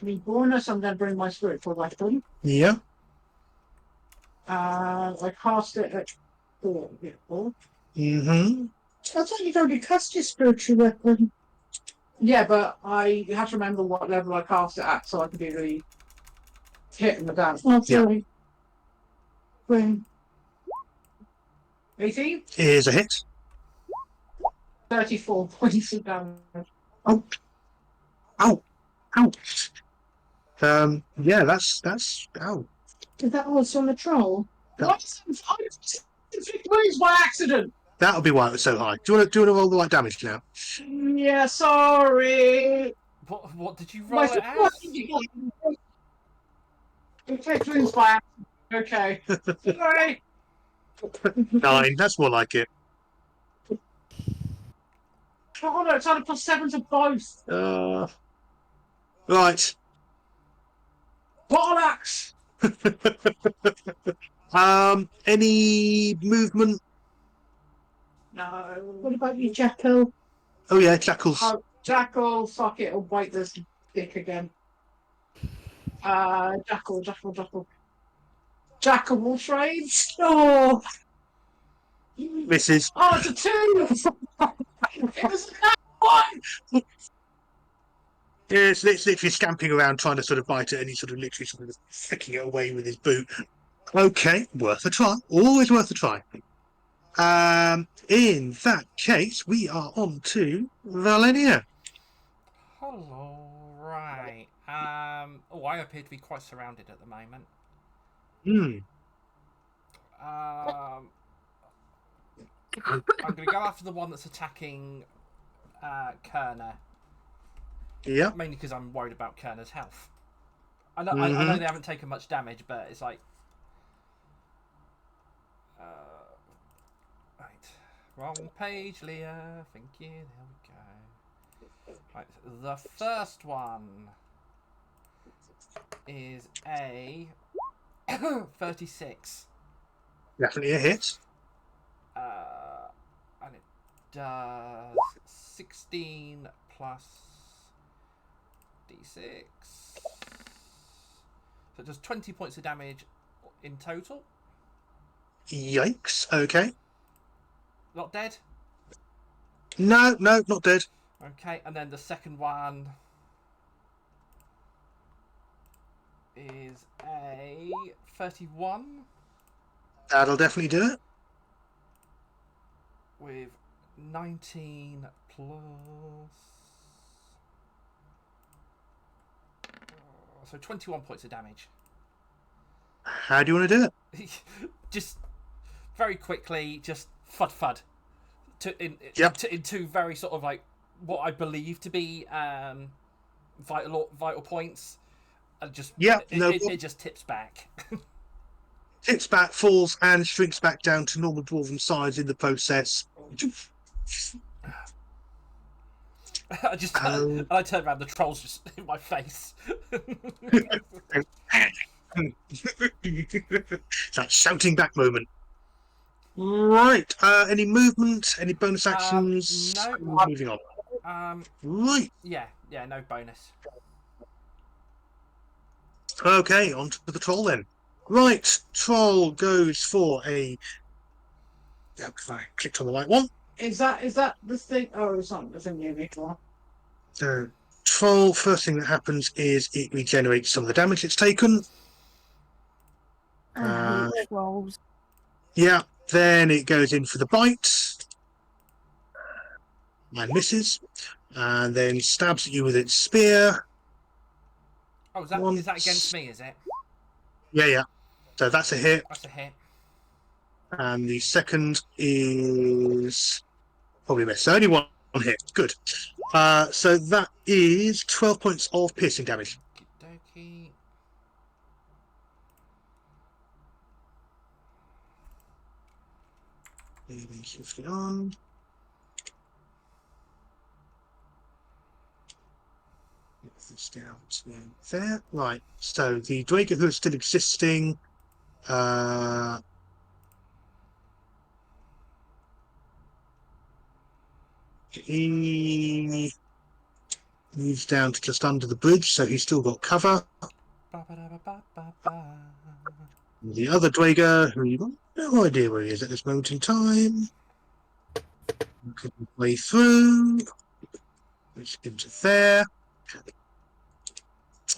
Me bonus, I'm gonna bring my spiritual weapon. Yeah. I cast it at 4 people. Mm-hmm. I thought you'd already cast your spiritual weapon. Yeah, but I have to remember what level I cast it at so I can do Hitting the damn. Oh, sorry. Boom. 18? Is a hit. 34 points of damage. Oh, ow, ouch. Yeah, that's ow. Did that also on the troll? What? Moves by accident! That'll be why it was so high. Do you want to roll the right damage now? Yeah, sorry. What did you roll it as? It moves by accident. Okay. Sorry. 9. That's more like it. Oh no, it's only +7 to both. Right. Bollocks! Any movement? No. What about you, Jacko? Oh yeah, Jackals. Oh, Jackal, fuck it, I'll bite this dick again. Jackal. Jackal Wolf Raids? Oh! Misses. Oh, it's a 2! It was a 1! Yeah, it's literally scamping around trying to sort of bite it, and he's sort of literally sort of flicking it away with his boot. Okay, worth a try. Always worth a try. In that case, we are on to Valenia. Hello, right. Oh, I appear to be quite surrounded at the moment. I'm going to go after the one that's attacking Kerner. Yeah. Mainly because I'm worried about Kerner's health. I know they haven't taken much damage, but it's like... right. Wrong page, Leah. Thank you. There we go. Right. The first one is a 36. Definitely a hit. And it does 16 plus d6. So it does 20 points of damage in total. Yikes. Okay. Not dead. No, not dead. Okay, and then the second one is a 31 That'll definitely do it. with 19 plus. So 21 points of damage. How do you want to do it? Just very quickly, just fud Yep. into very sort of like what I believe to be vital points, and just it just tips back. Tips back, falls, and shrinks back down to normal dwarven size in the process. I turn around, the troll's just in my face. It's that shouting back moment. Right. Any movement? Any bonus actions? No. Moving on. Right. Yeah, no bonus. Okay, on to the troll then. Right, troll goes for a. I clicked on the right one. Is that the thing? Oh, it's not the thing you need for. So, troll. First thing that happens is it regenerates some of the damage it's taken. Rolls. Yeah. Then it goes in for the bite and misses, and then stabs at you with its spear. Oh, is that against me? Is it? Yeah. So that's a hit. That's a hit. And the second is probably miss. So only one hit. Good. So that is 12 points of piercing damage. Okey-dokey. Moving swiftly on. Get this down to there. Right. So the Dwager who is still existing. He moves down to just under the bridge, so he's still got cover. Ba-ba-da-ba-ba-ba-ba. The other Dwager, who you've got no idea where he is at this moment in time. Looking his way through. Which into there.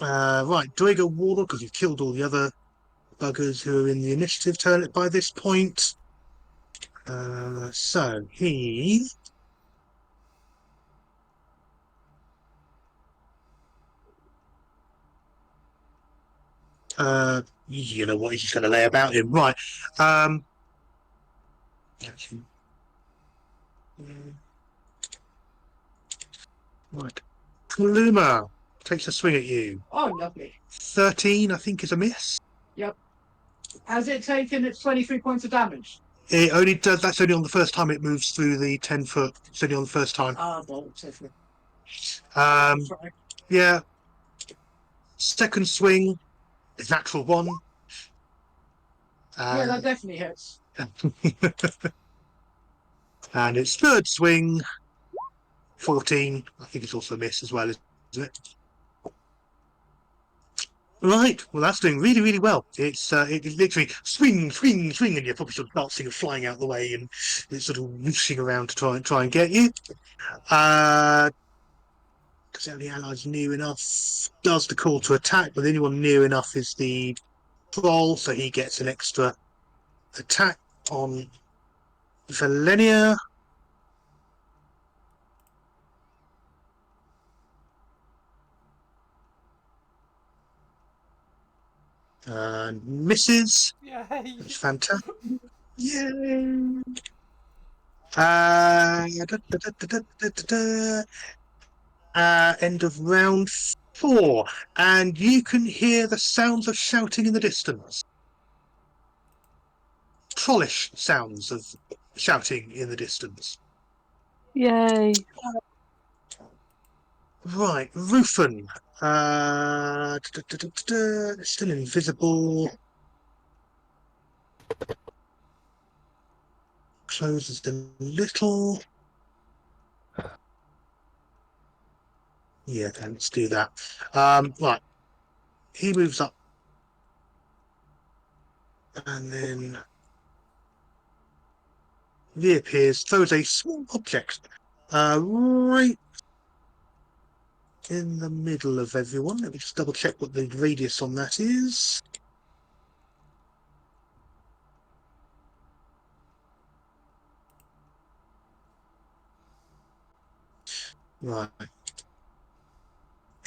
Right, Doigo Warlock, because you've killed all the other buggers who are in the initiative turret by this point. So he. You know what, he's just going to lay about him. Right. Right. Kaluma takes a swing at you. Oh, lovely. 13, I think, is a miss. Has it taken its 23 points of damage? It only does. That's only on the first time it moves through the 10 foot. It's only on the first time. Ah, bolts. Um, yeah. Second swing is natural 1. Yeah, that definitely hits. And its third swing, 14. I think it's also a miss as well, isn't it? Right. Well, that's doing really, really well. It's it literally swing, swing, swing, and you're probably sort of dancing and flying out the way, and it's sort of whooshing around to try and get you. Because only allies near enough does the call to attack, but anyone near enough is the troll, so he gets an extra attack on Valenia. And misses. Yay! It's fantastic. Yay! End of round 4, and you can hear the sounds of shouting in the distance. Trollish sounds of shouting in the distance. Yay. Right, Rufin. Still invisible. Closes the little. Yeah, okay, let's do that. Right. He moves up. And then reappears, throws a small object right in the middle of everyone. Let me just double check what the radius on that is. Right.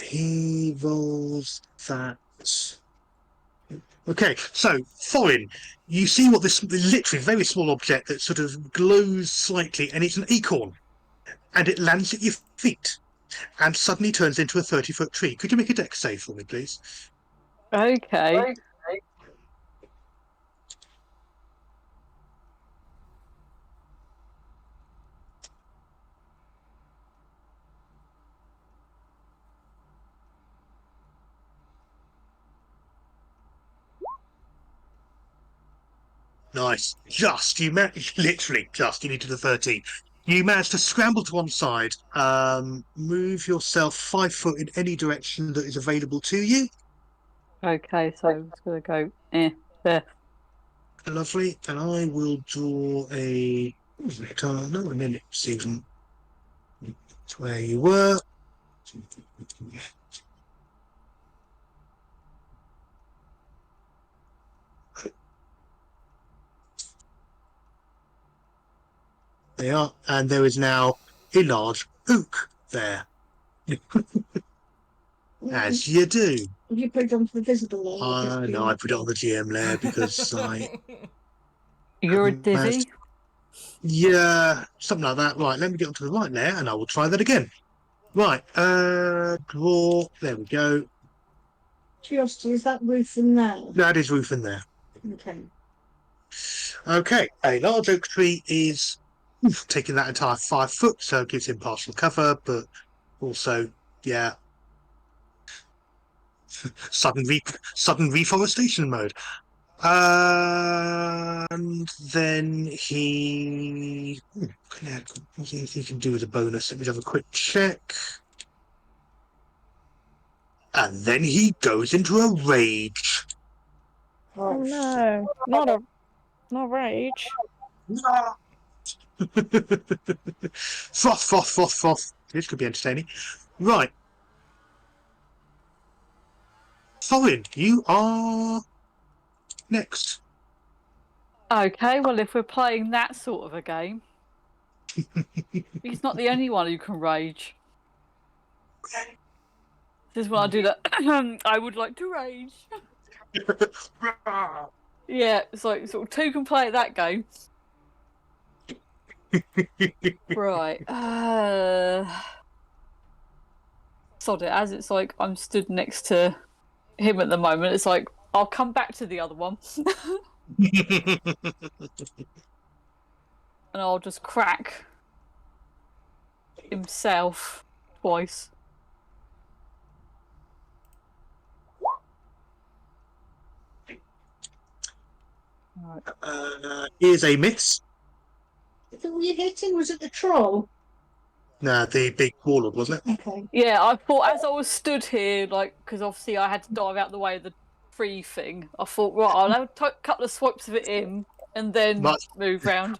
He rolls that. Okay, so Thorin, you see what this literally very small object that sort of glows slightly, and it's an acorn, and it lands at your feet, and suddenly turns into a 30-foot tree. Could you make a dex save for me, please? Okay. Nice. Literally just, you needed a 13. You managed to scramble to one side, move yourself 5 foot in any direction that is available to you. Okay, so I'm just going to go there. Lovely. And I will draw a. No, and then it season. It's where you were. They are, and there is now a large oak there. As you do. Have you put it onto the visible layer? No, I put it on the GM layer because You're a haven't managed- divvy. Yeah, something like that. Right, let me get onto the right layer and I will try that again. Right, draw. There we go. Curiosity, is that roof in there? That is roof in there. Okay. Okay, a large oak tree is taking that entire 5 foot, so it gives him partial cover, but also, yeah, sudden reforestation mode. And then he can do with a bonus. Let me have a quick check. And then he goes into a rage. Oh no, not rage. Froth. This could be entertaining. Right. Thorin, you are next. Okay, well, if we're playing that sort of a game, he's not the only one who can rage. This is when I do that. I would like to rage. Yeah, it's like sort of two can play that game. Right. Sod it, as it's like I'm stood next to him at the moment. It's like I'll come back to the other one and I'll just crack himself twice. Here's a miss. The weird hitting was it the troll? Nah, the big warlord, wasn't it? Okay. Yeah, I thought as I was stood here, like, because obviously I had to dive out the way of the free thing, I thought, right, I'll have a couple of swipes of it in and then Right. move round.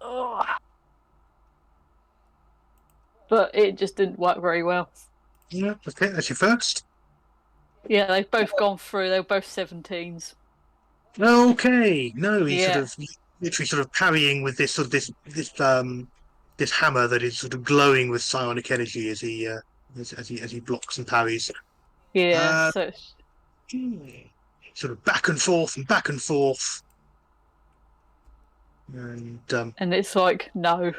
Ugh. But it just didn't work very well. Yeah, okay, that's your first. Yeah, they've both gone through. They were both 17s. Okay, no, he's Yeah. sort of literally sort of parrying with this sort of this hammer that is sort of glowing with psionic energy as he blocks and parries. Yeah, so it's- Sort of back and forth and back and forth. And and it's like, no.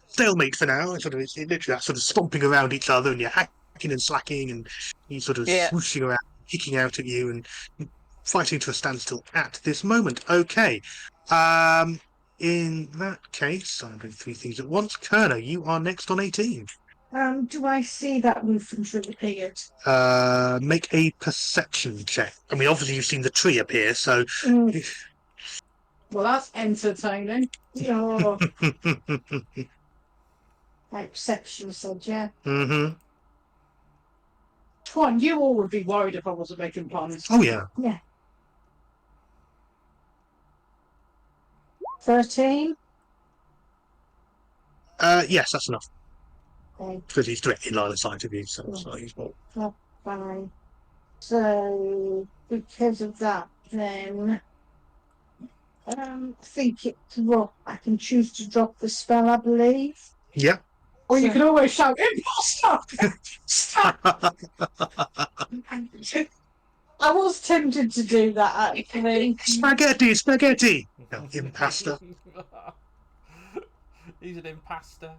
stalemate for now. It's literally that sort of stomping around each other, and you're hacking and slacking, and he's sort of Yeah. swooshing around, kicking out at you, and fighting to a standstill at this moment. Okay. In that case, I'm doing three things at once. Kerner, you are next on 18. Do I see that roof and tree appeared? Make a perception check. I mean, obviously you've seen the tree appear, so. Well, that's entertaining. Oh, like perception said, yeah. Mm-hmm. Twan, you all would be worried if I wasn't making puns. Oh yeah. 13. Yes, that's enough. Okay, Because he's directly in line of sight of you, so he's not. fine. So, because of that, then I think I can choose to drop the spell, I believe. Yeah. Or you can always shout, imposter! Stop! I was tempted to do that, actually. Spaghetti! No, impasta. He's an impasta.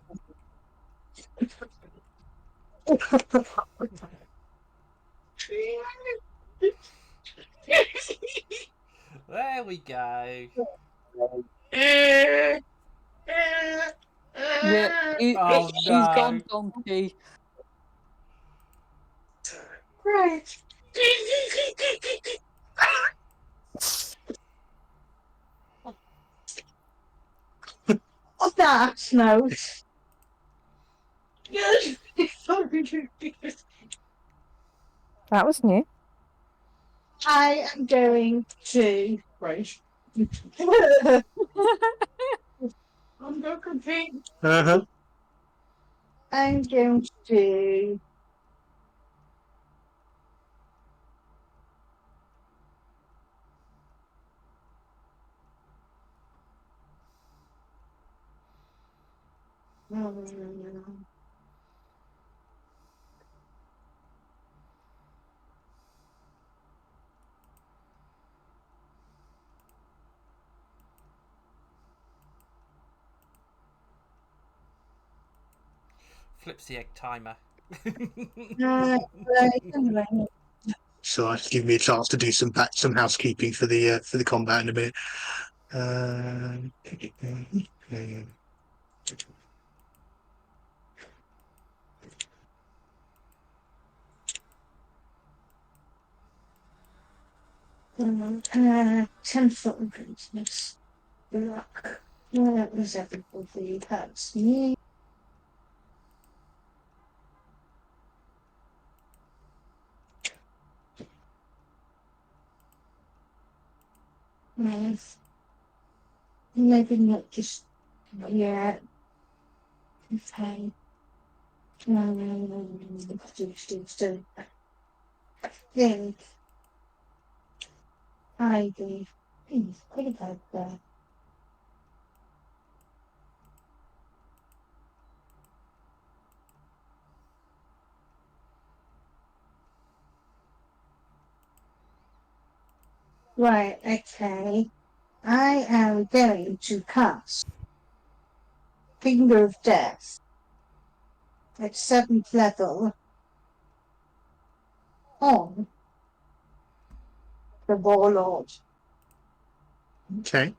There we go. Yeah, Oh, he's no. gone donkey. Right. On that note, That was new. I am going to. Rage. I'm going to compete. Uh-huh. I'm going to. Flips the egg timer. So that's give me a chance to do some housekeeping for the combat in a bit. Tenfold business. Luck. That was everybody. That's me. Nice. Maybe not just yet. Okay. Still. Then ivy. What about that? Right, okay. I am going to cast Finger of Death at 7th level on the Warlord. Okay.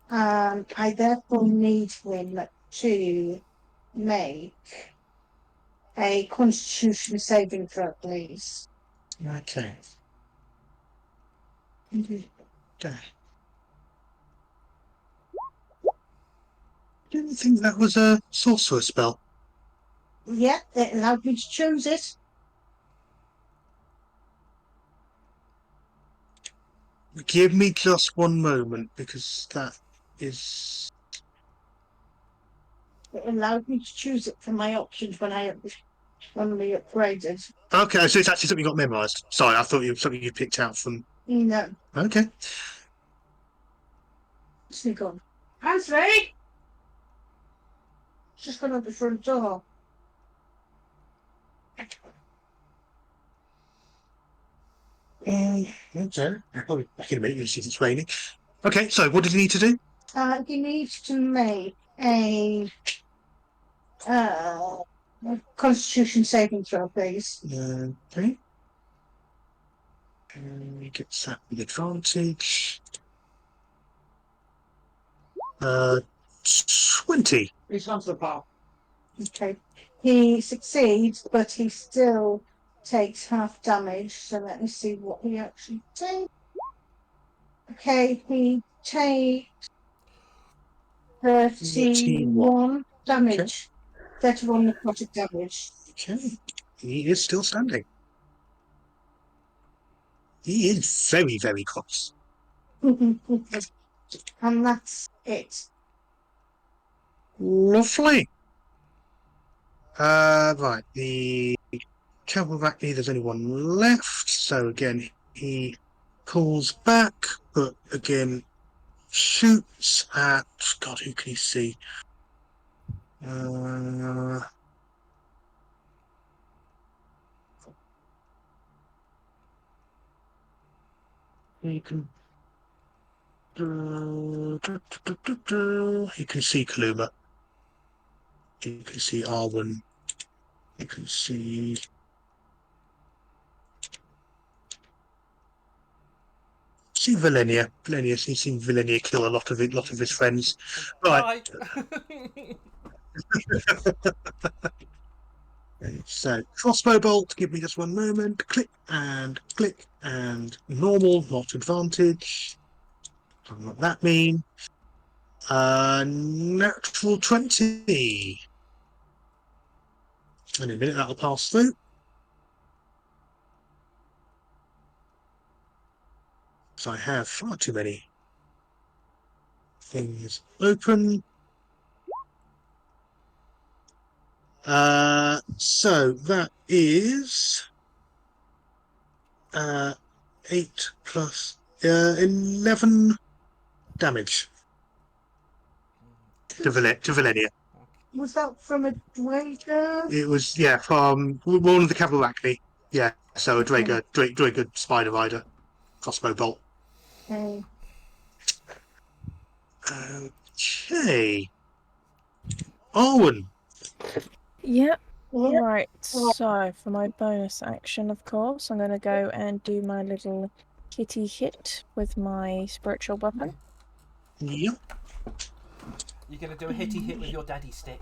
I therefore need him to make a Constitution saving throw, please. Okay. Okay. Didn't think that was a sorcerer spell. Yeah, it allowed me to choose it. Give me just one moment because that is. It allowed me to choose it from my options when we upgraded. Okay, so it's actually something you got memorised. Sorry, I thought it was something you picked out from. You know, Okay. sneak on. Ansley! Just gone up the front door. Okay. Probably back in a minute, you'll see if it's raining. Okay, so what did you need to do? He needs to make a uh, Constitution saving throw, please. Okay. Get that with advantage. 20. He's gone to the park. Okay. He succeeds, but he still takes half damage. So let me see what he actually takes. Okay, he takes 31 damage. 31 necrotic damage. Okay. He is still standing. He is very, very close. And that's it. Lovely. Right. The cavalry, there's only one left. So again, he pulls back, but again, shoots at. God, who can he see? He can. You can see Kaluma. You can see Arwen. You can see. See Valenia. Valenia. He's seen Valenia kill a lot of his friends. Right. Bye. So crossbow bolt. Give me just one moment. Click and normal, not advantage. What does that mean? Natural 20. In a minute that'll pass through. So I have far too many things open. So that is 8 plus 11 damage to Valenia. Was that from a Dwager? It was, yeah, from one of the cavalry. Yeah, so a Drager spider rider crossbow bolt. Okay. Okay. Owen. Yep. Yeah. Right, so for my bonus action, of course, I'm going to go and do my little kitty hit with my spiritual weapon. Yep. You're going to do a hitty hit with your daddy stick.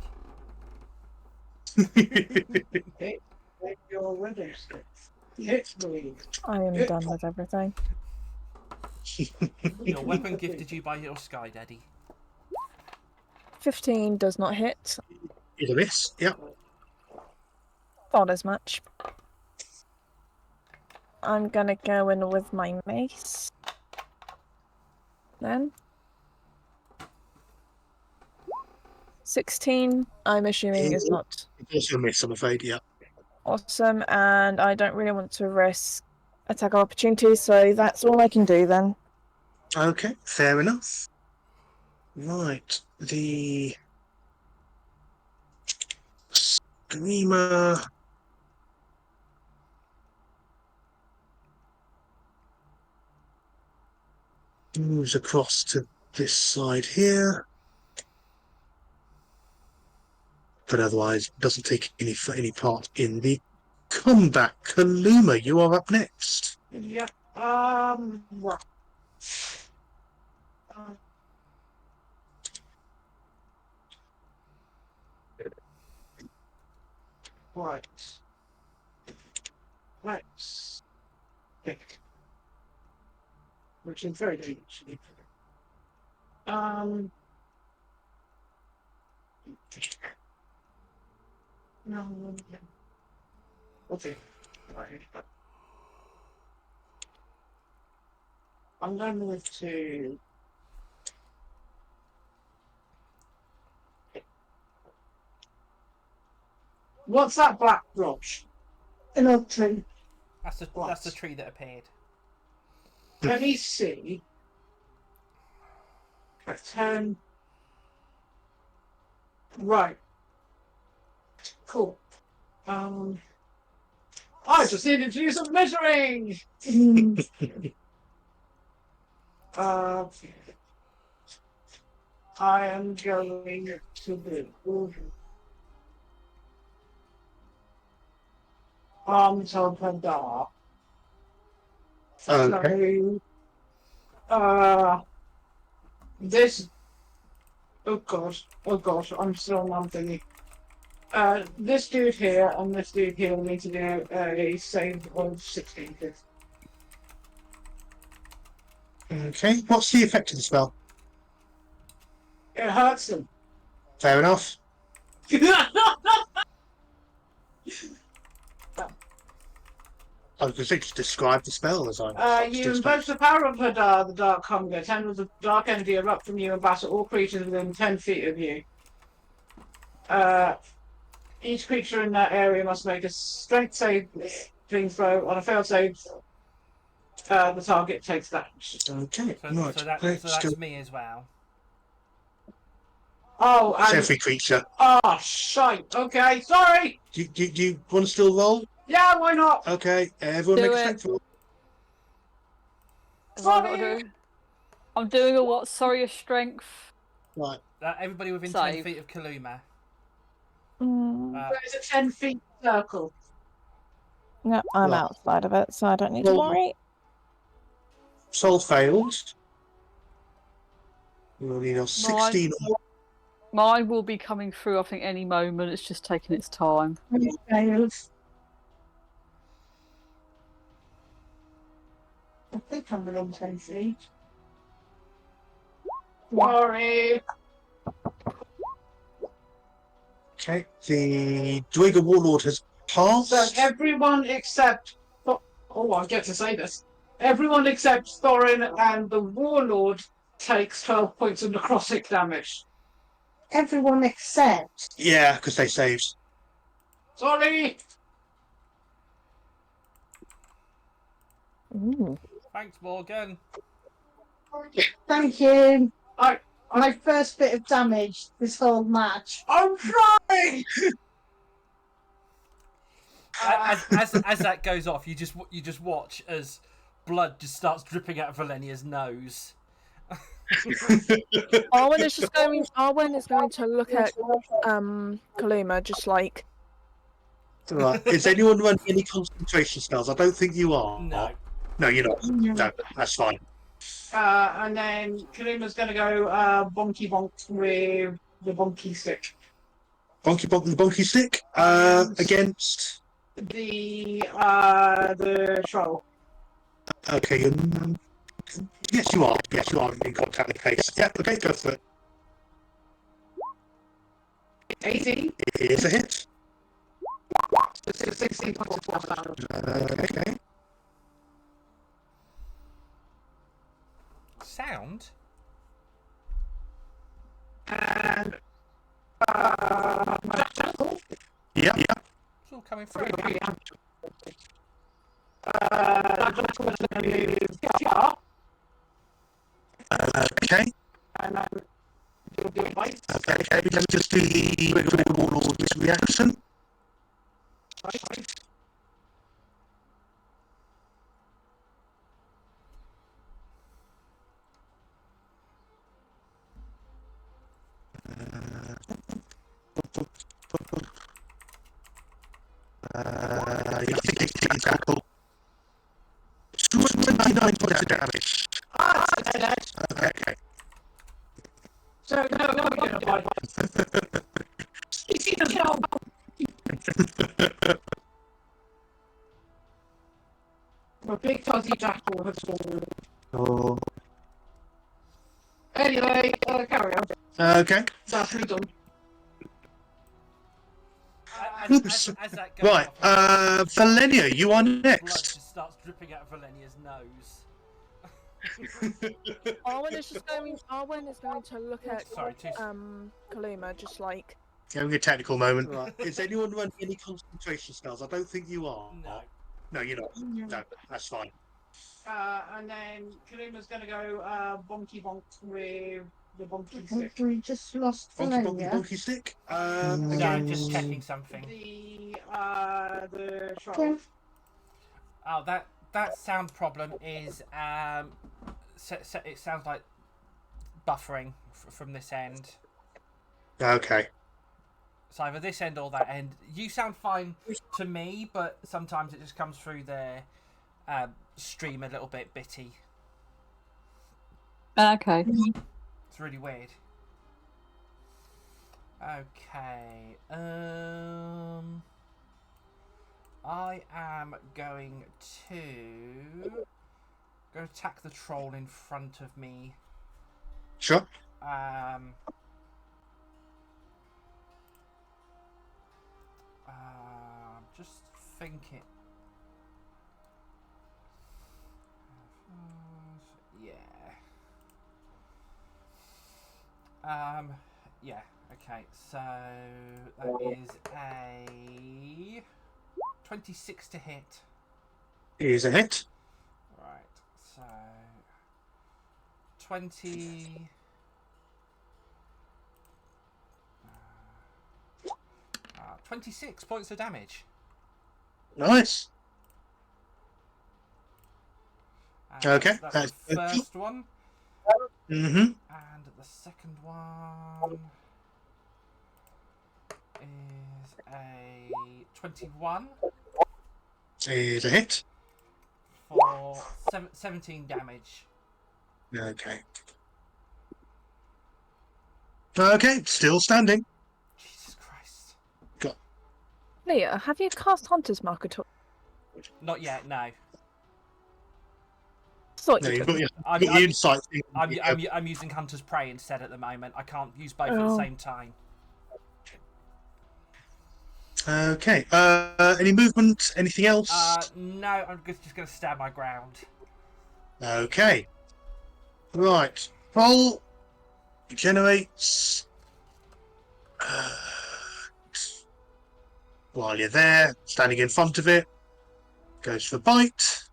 Your wedding stick. Hits me. I am done with everything. Your weapon gifted you by your sky daddy. 15 does not hit. Is a miss. Yep. Not as much. I'm going to go in with my mace. Then. 16, I'm assuming is not It's also a miss, I'm afraid, yeah. awesome, and I don't really want to risk attack of opportunity, so that's all I can do then. Okay, fair enough. Right, the Screamer moves across to this side here, but otherwise doesn't take any part in the combat. Kaluma, you are up next. Yep. Right. Um, right. Let's pick. Which is very good, actually. No. Okay. Right. I'm going to move to. What's that black brush? An oak tree. That's the What? tree that appeared. Let me see. Turn. Right. Cool. I just needed to do some measuring. Uh, I am going to the arms of the dog. Okay. So, this. Oh gosh, I'm still on thingy. This dude here and this dude here need to do a save of 16. Okay, what's the effect of the spell? It hurts them. Fair enough. I was going to say, just describe the spell as I You invoke the power of Hadar, the Dark Hunger. Tendrils of dark energy erupt from you and batter all creatures within 10 feet of you. Each creature in that area must make a strength saving throw. On a failed save, the target takes damage. Okay, So, right. so Let's that's go. me as well. Oh, It's and every creature. oh, shite. Okay, sorry. Do you want to still roll? Yeah, why not? Okay, everyone Do make a it. strength roll. Have I got to Sorry. do? I'm doing a what? Sorry, a strength Right. Everybody within 10 save. feet of Kaluma. Mm, There's a 10 feet circle. no, I'm Right. outside of it, so I don't need to Well- worry. Soul failed. We'll need a 16 or Mine will be coming through, I think, any moment. It's just taking its time. Failed. I think I'm within 10 feet. Sorry. Okay, the Dweger Warlord has So passed. everyone except I get to say this. Everyone except Thorin and the Warlord takes 12 points of necrotic damage. Everyone except. Yeah, because they saved. Sorry. Ooh. Thanks, Morgan. Thank you. I My first bit of damage this whole match. I'm trying. As that goes off, you just watch as blood just starts dripping out of Valenia's nose. Arwen is going to look at Kaluma just like Right. Is anyone running any concentration spells? I don't think you are. No. No, you're not. No, that's fine. And then Kaluma's going to go bonky bonk with the bonky stick. Bonky bonk the bonky stick. Against. The troll. Okay. Yes, you are. Yes, you are in contact with the case. Yeah. Okay, go for it. 18. It is a hit. 16 points of force damage. Okay. Sound? And all coming through. That's also going to move TR, Okay. and then you'll do it right. Okay. Let me just do the warlord's reaction. Exactly. 29 points of damage. Okay. So, no, we're going to fight. A big fuzzy jackal has fallen. Oh. Anyway, carry on. Okay. That's me done. As that goes Right. off, Valenia, you are blood next. just starts dripping out of Valenia's nose. Arwen is going to look at Sorry, too. Kaluma just like Having a technical moment. Right. Is anyone running any concentration spells? I don't think you are. No. No, you're not. No, that's fine. And then Kaluma's going to go bonky bonk with the bonky stick. We just lost Bonky, bonky, Valenia. bonky stick. No, Again. just checking something. The troll. Oh, that sound problem is it sounds like buffering from this end. Okay. It's either this end or that end. You sound fine to me, but sometimes it just comes through the stream a little bit bitty. Okay. It's really weird. Okay. I am going to go attack the troll in front of me. Sure. Just thinking. Yeah. Yeah. Okay. So that is a 26 to hit. Is a hit. Right. So 20. 26 points of damage. Nice. And Okay, That's that's the good. first one. Mm-hmm. And the second one is a 21 Is a hit. for 17 damage. Okay. Okay, still standing. Jesus Christ. Leah, have you cast Hunter's Mark at all? Not yet, no. Thought No, you you've could. got your, I'm, got your I'm, insight. I'm using Hunter's Prey instead at the moment. I can't use both at the Oh. same time. Okay. Any movement? Anything else? No, I'm just going to stand my ground. Okay. Right. Roll generates. While you're there, standing in front of it, goes for bite.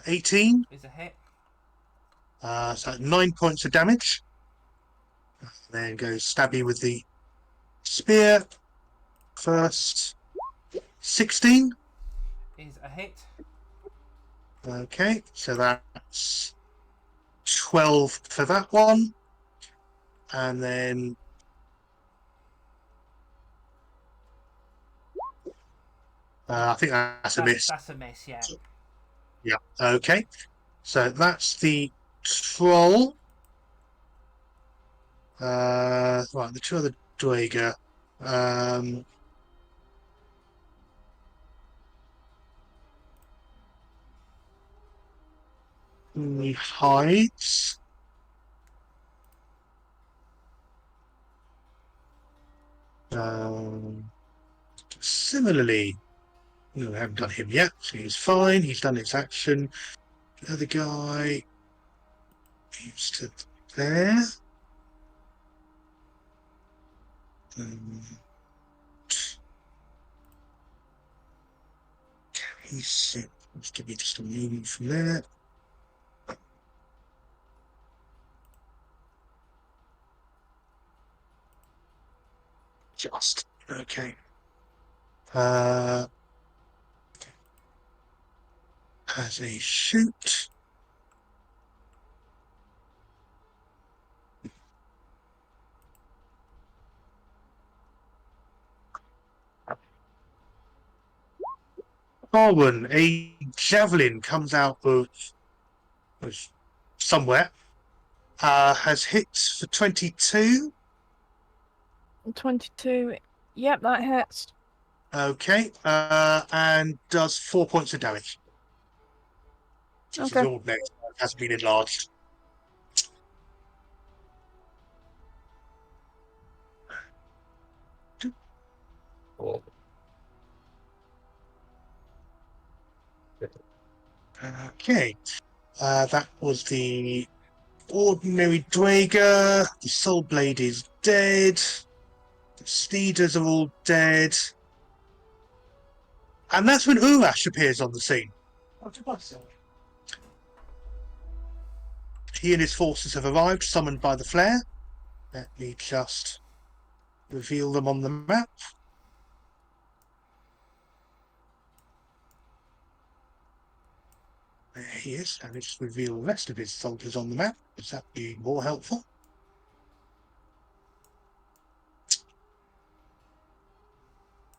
18. Is a hit. So 9 points of damage. Then goes stabby with the spear. First. 16. Is a hit. Okay, so that's 12 for that one. And then I think that's a miss. That's a miss, yeah. Yeah. Okay. So that's the troll. Right, the two other Dwager. He hides. Similarly, no, we haven't done him yet, so he's fine. He's done his action. The other guy moves to there. 26. Let's give me just a moment from there. Just okay. As a shoot. Arwen, a javelin comes out of somewhere. Has hits for 22. 22. Yep, that hits. Okay. And does 4 points of damage. This is Okay. ordinary. It hasn't been enlarged. Okay. That was the ordinary Dwager. The Soul Blade is dead. The Steeders are all dead. And that's when Urash appears on the scene. He and his forces have arrived, summoned by the flare. Let me just reveal them on the map. There he is. And let's reveal the rest of his soldiers on the map. Does that be more helpful?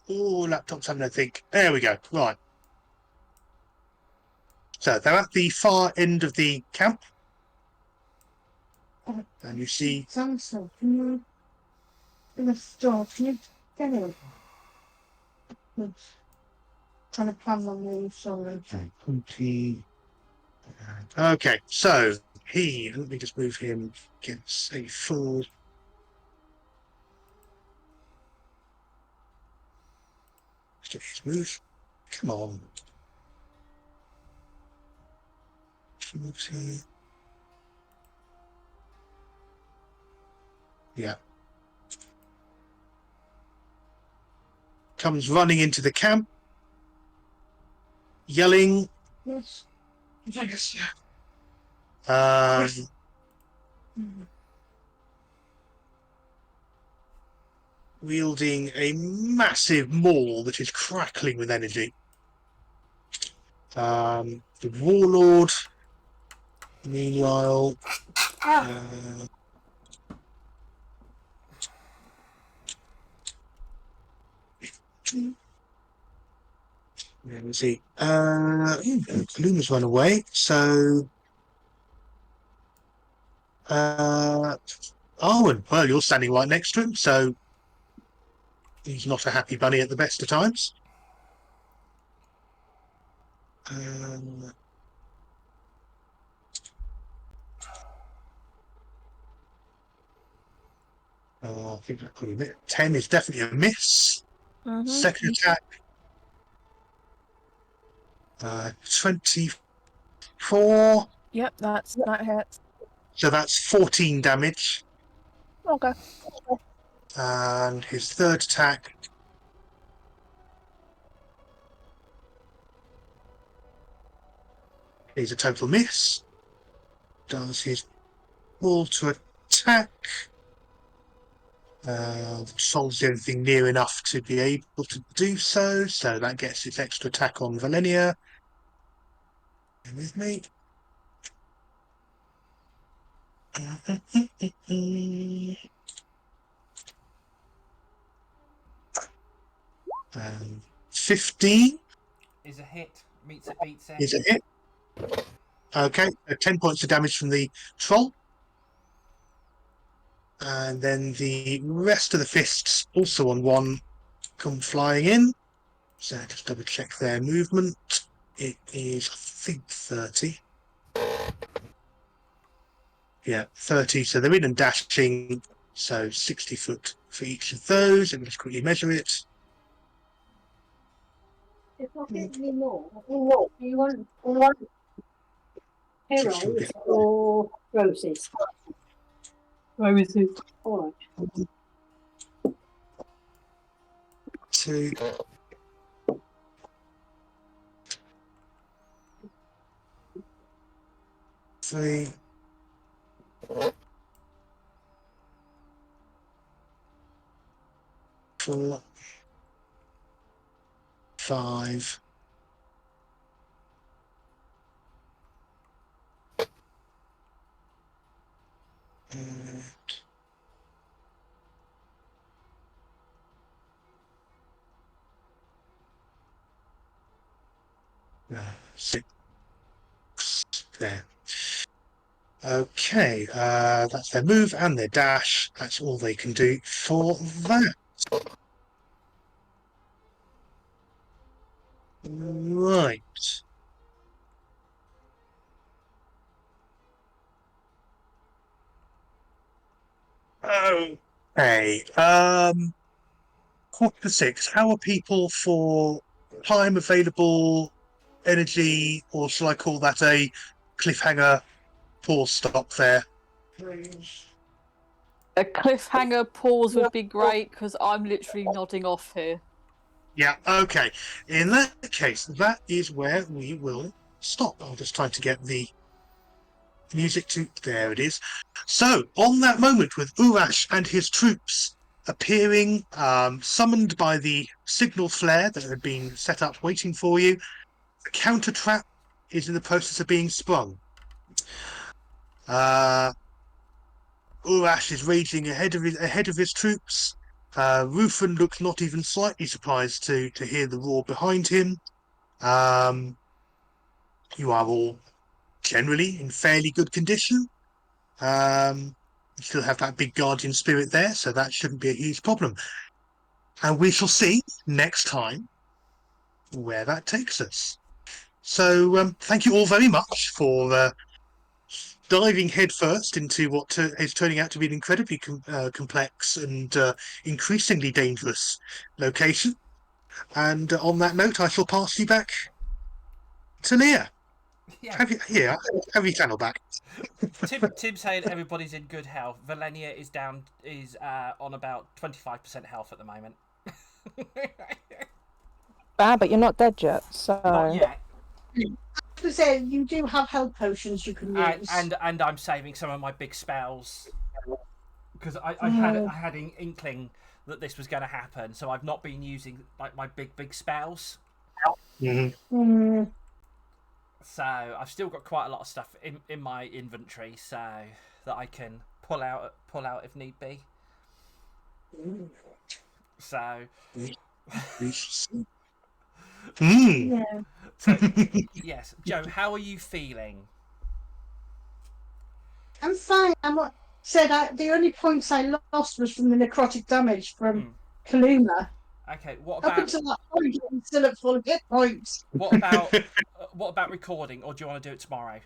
Oh, laptop's having a think. There we go. Right. So they're at the far end of the camp. And you see Samson, can you in the store? Can you get it? Trying to plan my move, sorry. Okay, so let me just move him against a full. Let's get his move. Come on. Yeah. Comes running into the camp, yelling. Yes. Yes. Wielding a massive maul that is crackling with energy. The warlord, meanwhile, where was he? Luma's run away, so Arwen, well, you're standing right next to him, so he's not a happy bunny at the best of times. I think that could be 10 is definitely a miss. Second attack. 24. Yep, that hits. So that's 14 damage. Okay. And his third attack is a total miss. Does his ball to attack. Solves anything near enough to be able to do so. So that gets its extra attack on Valenia. Bear with me. 15 Is a hit. Meets it, beats it. is a hit. Okay, 10 points of damage from the troll. And then the rest of the fists, also on one, come flying in. So just double check their movement. It is, I think, 30. Yeah, 30. So they're in and dashing. So 60 foot for each of those. And let's quickly measure it. If I get any more, do you want heroes or roses? Roses. All right. 2. 3. 4. 5. And 6. There. Okay, that's their move and their dash. That's all they can do for that. Right. Okay. 4:45. How are people for time available, energy, or shall I call that a cliffhanger pause stop there? A cliffhanger pause would be great because I'm literally nodding off here. Yeah, okay. In that case, that is where we will stop. I'm just trying to get the music to... There it is. So, on that moment with Urash and his troops appearing, summoned by the signal flare that had been set up waiting for you, the counter trap is in the process of being sprung. Urash is raging ahead of his troops. Rufin looks not even slightly surprised to hear the roar behind him. You are all generally in fairly good condition. You still have that big guardian spirit there, so that shouldn't be a huge problem. And we shall see next time where that takes us. So thank you all very much for diving headfirst into what is turning out to be an incredibly complex and increasingly dangerous location. And on that note, I shall pass you back to Leah. Yeah. Have your channel back. Tim saying everybody's in good health. Valenia is on about 25% health at the moment. But you're not dead yet, so. Not yet. To say, you do have health potions you can use. And I'm saving some of my big spells because I had an inkling that this was going to happen, so I've not been using like my big spells. Mm-hmm. So I've still got quite a lot of stuff in my inventory, so that I can pull out if need be. So. Mm. Yeah. So, yes, Joe, how are you feeling? I'm fine. The only points I lost was from the necrotic damage from Kaluma. Okay, what Up about until that point, I'm still at full hit points. what about recording, or do you want to do it tomorrow?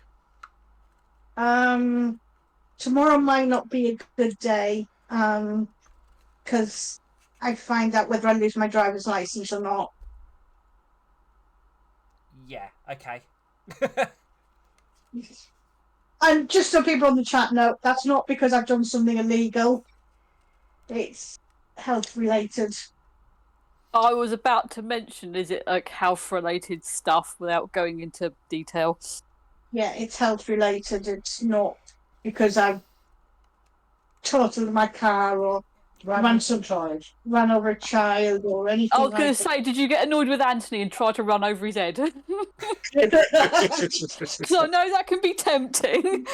Tomorrow might not be a good day. Because I find out whether I lose my driver's license or not. Yeah. Okay. And just so people on the chat know, that's not because I've done something illegal. It's health related. I was about to mention, is it like health related stuff without going into detail? Yeah, it's health related. It's not because I've totaled my car or ran over a child or anything. I was going to say, did you get annoyed with Anthony and try to run over his head? Because I know that can be tempting.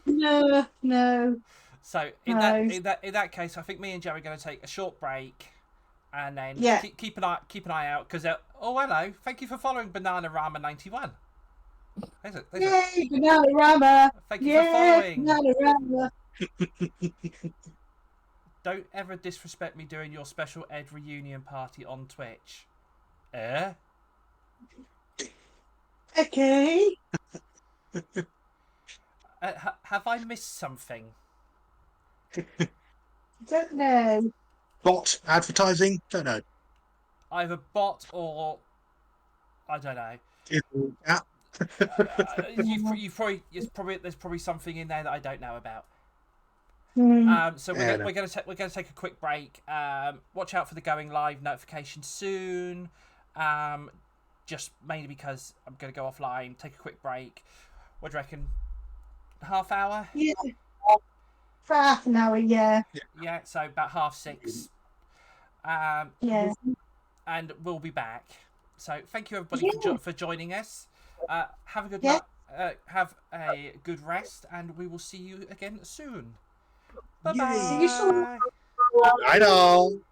No. So in that case, I think me and Joe are going to take a short break, and then keep an eye out because oh hello, thank you for following Bananarama 91. Yay, Bananarama! Thank you for following. Bananarama. Don't ever disrespect me during your special Ed reunion party on Twitch. Okay. Have I missed something? Don't know. Bot advertising? Don't know. Either bot or I don't know. Yeah. There's probably something in there that I don't know about. So we're going to take a quick break. Watch out for the going live notification soon. Just mainly because I'm going to go offline, take a quick break. what do you reckon? Half hour? Yeah. For half an hour, yeah. Yeah, so about 6:30. Yeah. And we'll be back. So thank you everybody Yeah. for joining us. Have a good Yeah. have a good rest, and we will see you again soon. Bye Yay. See you soon. bye. Right on.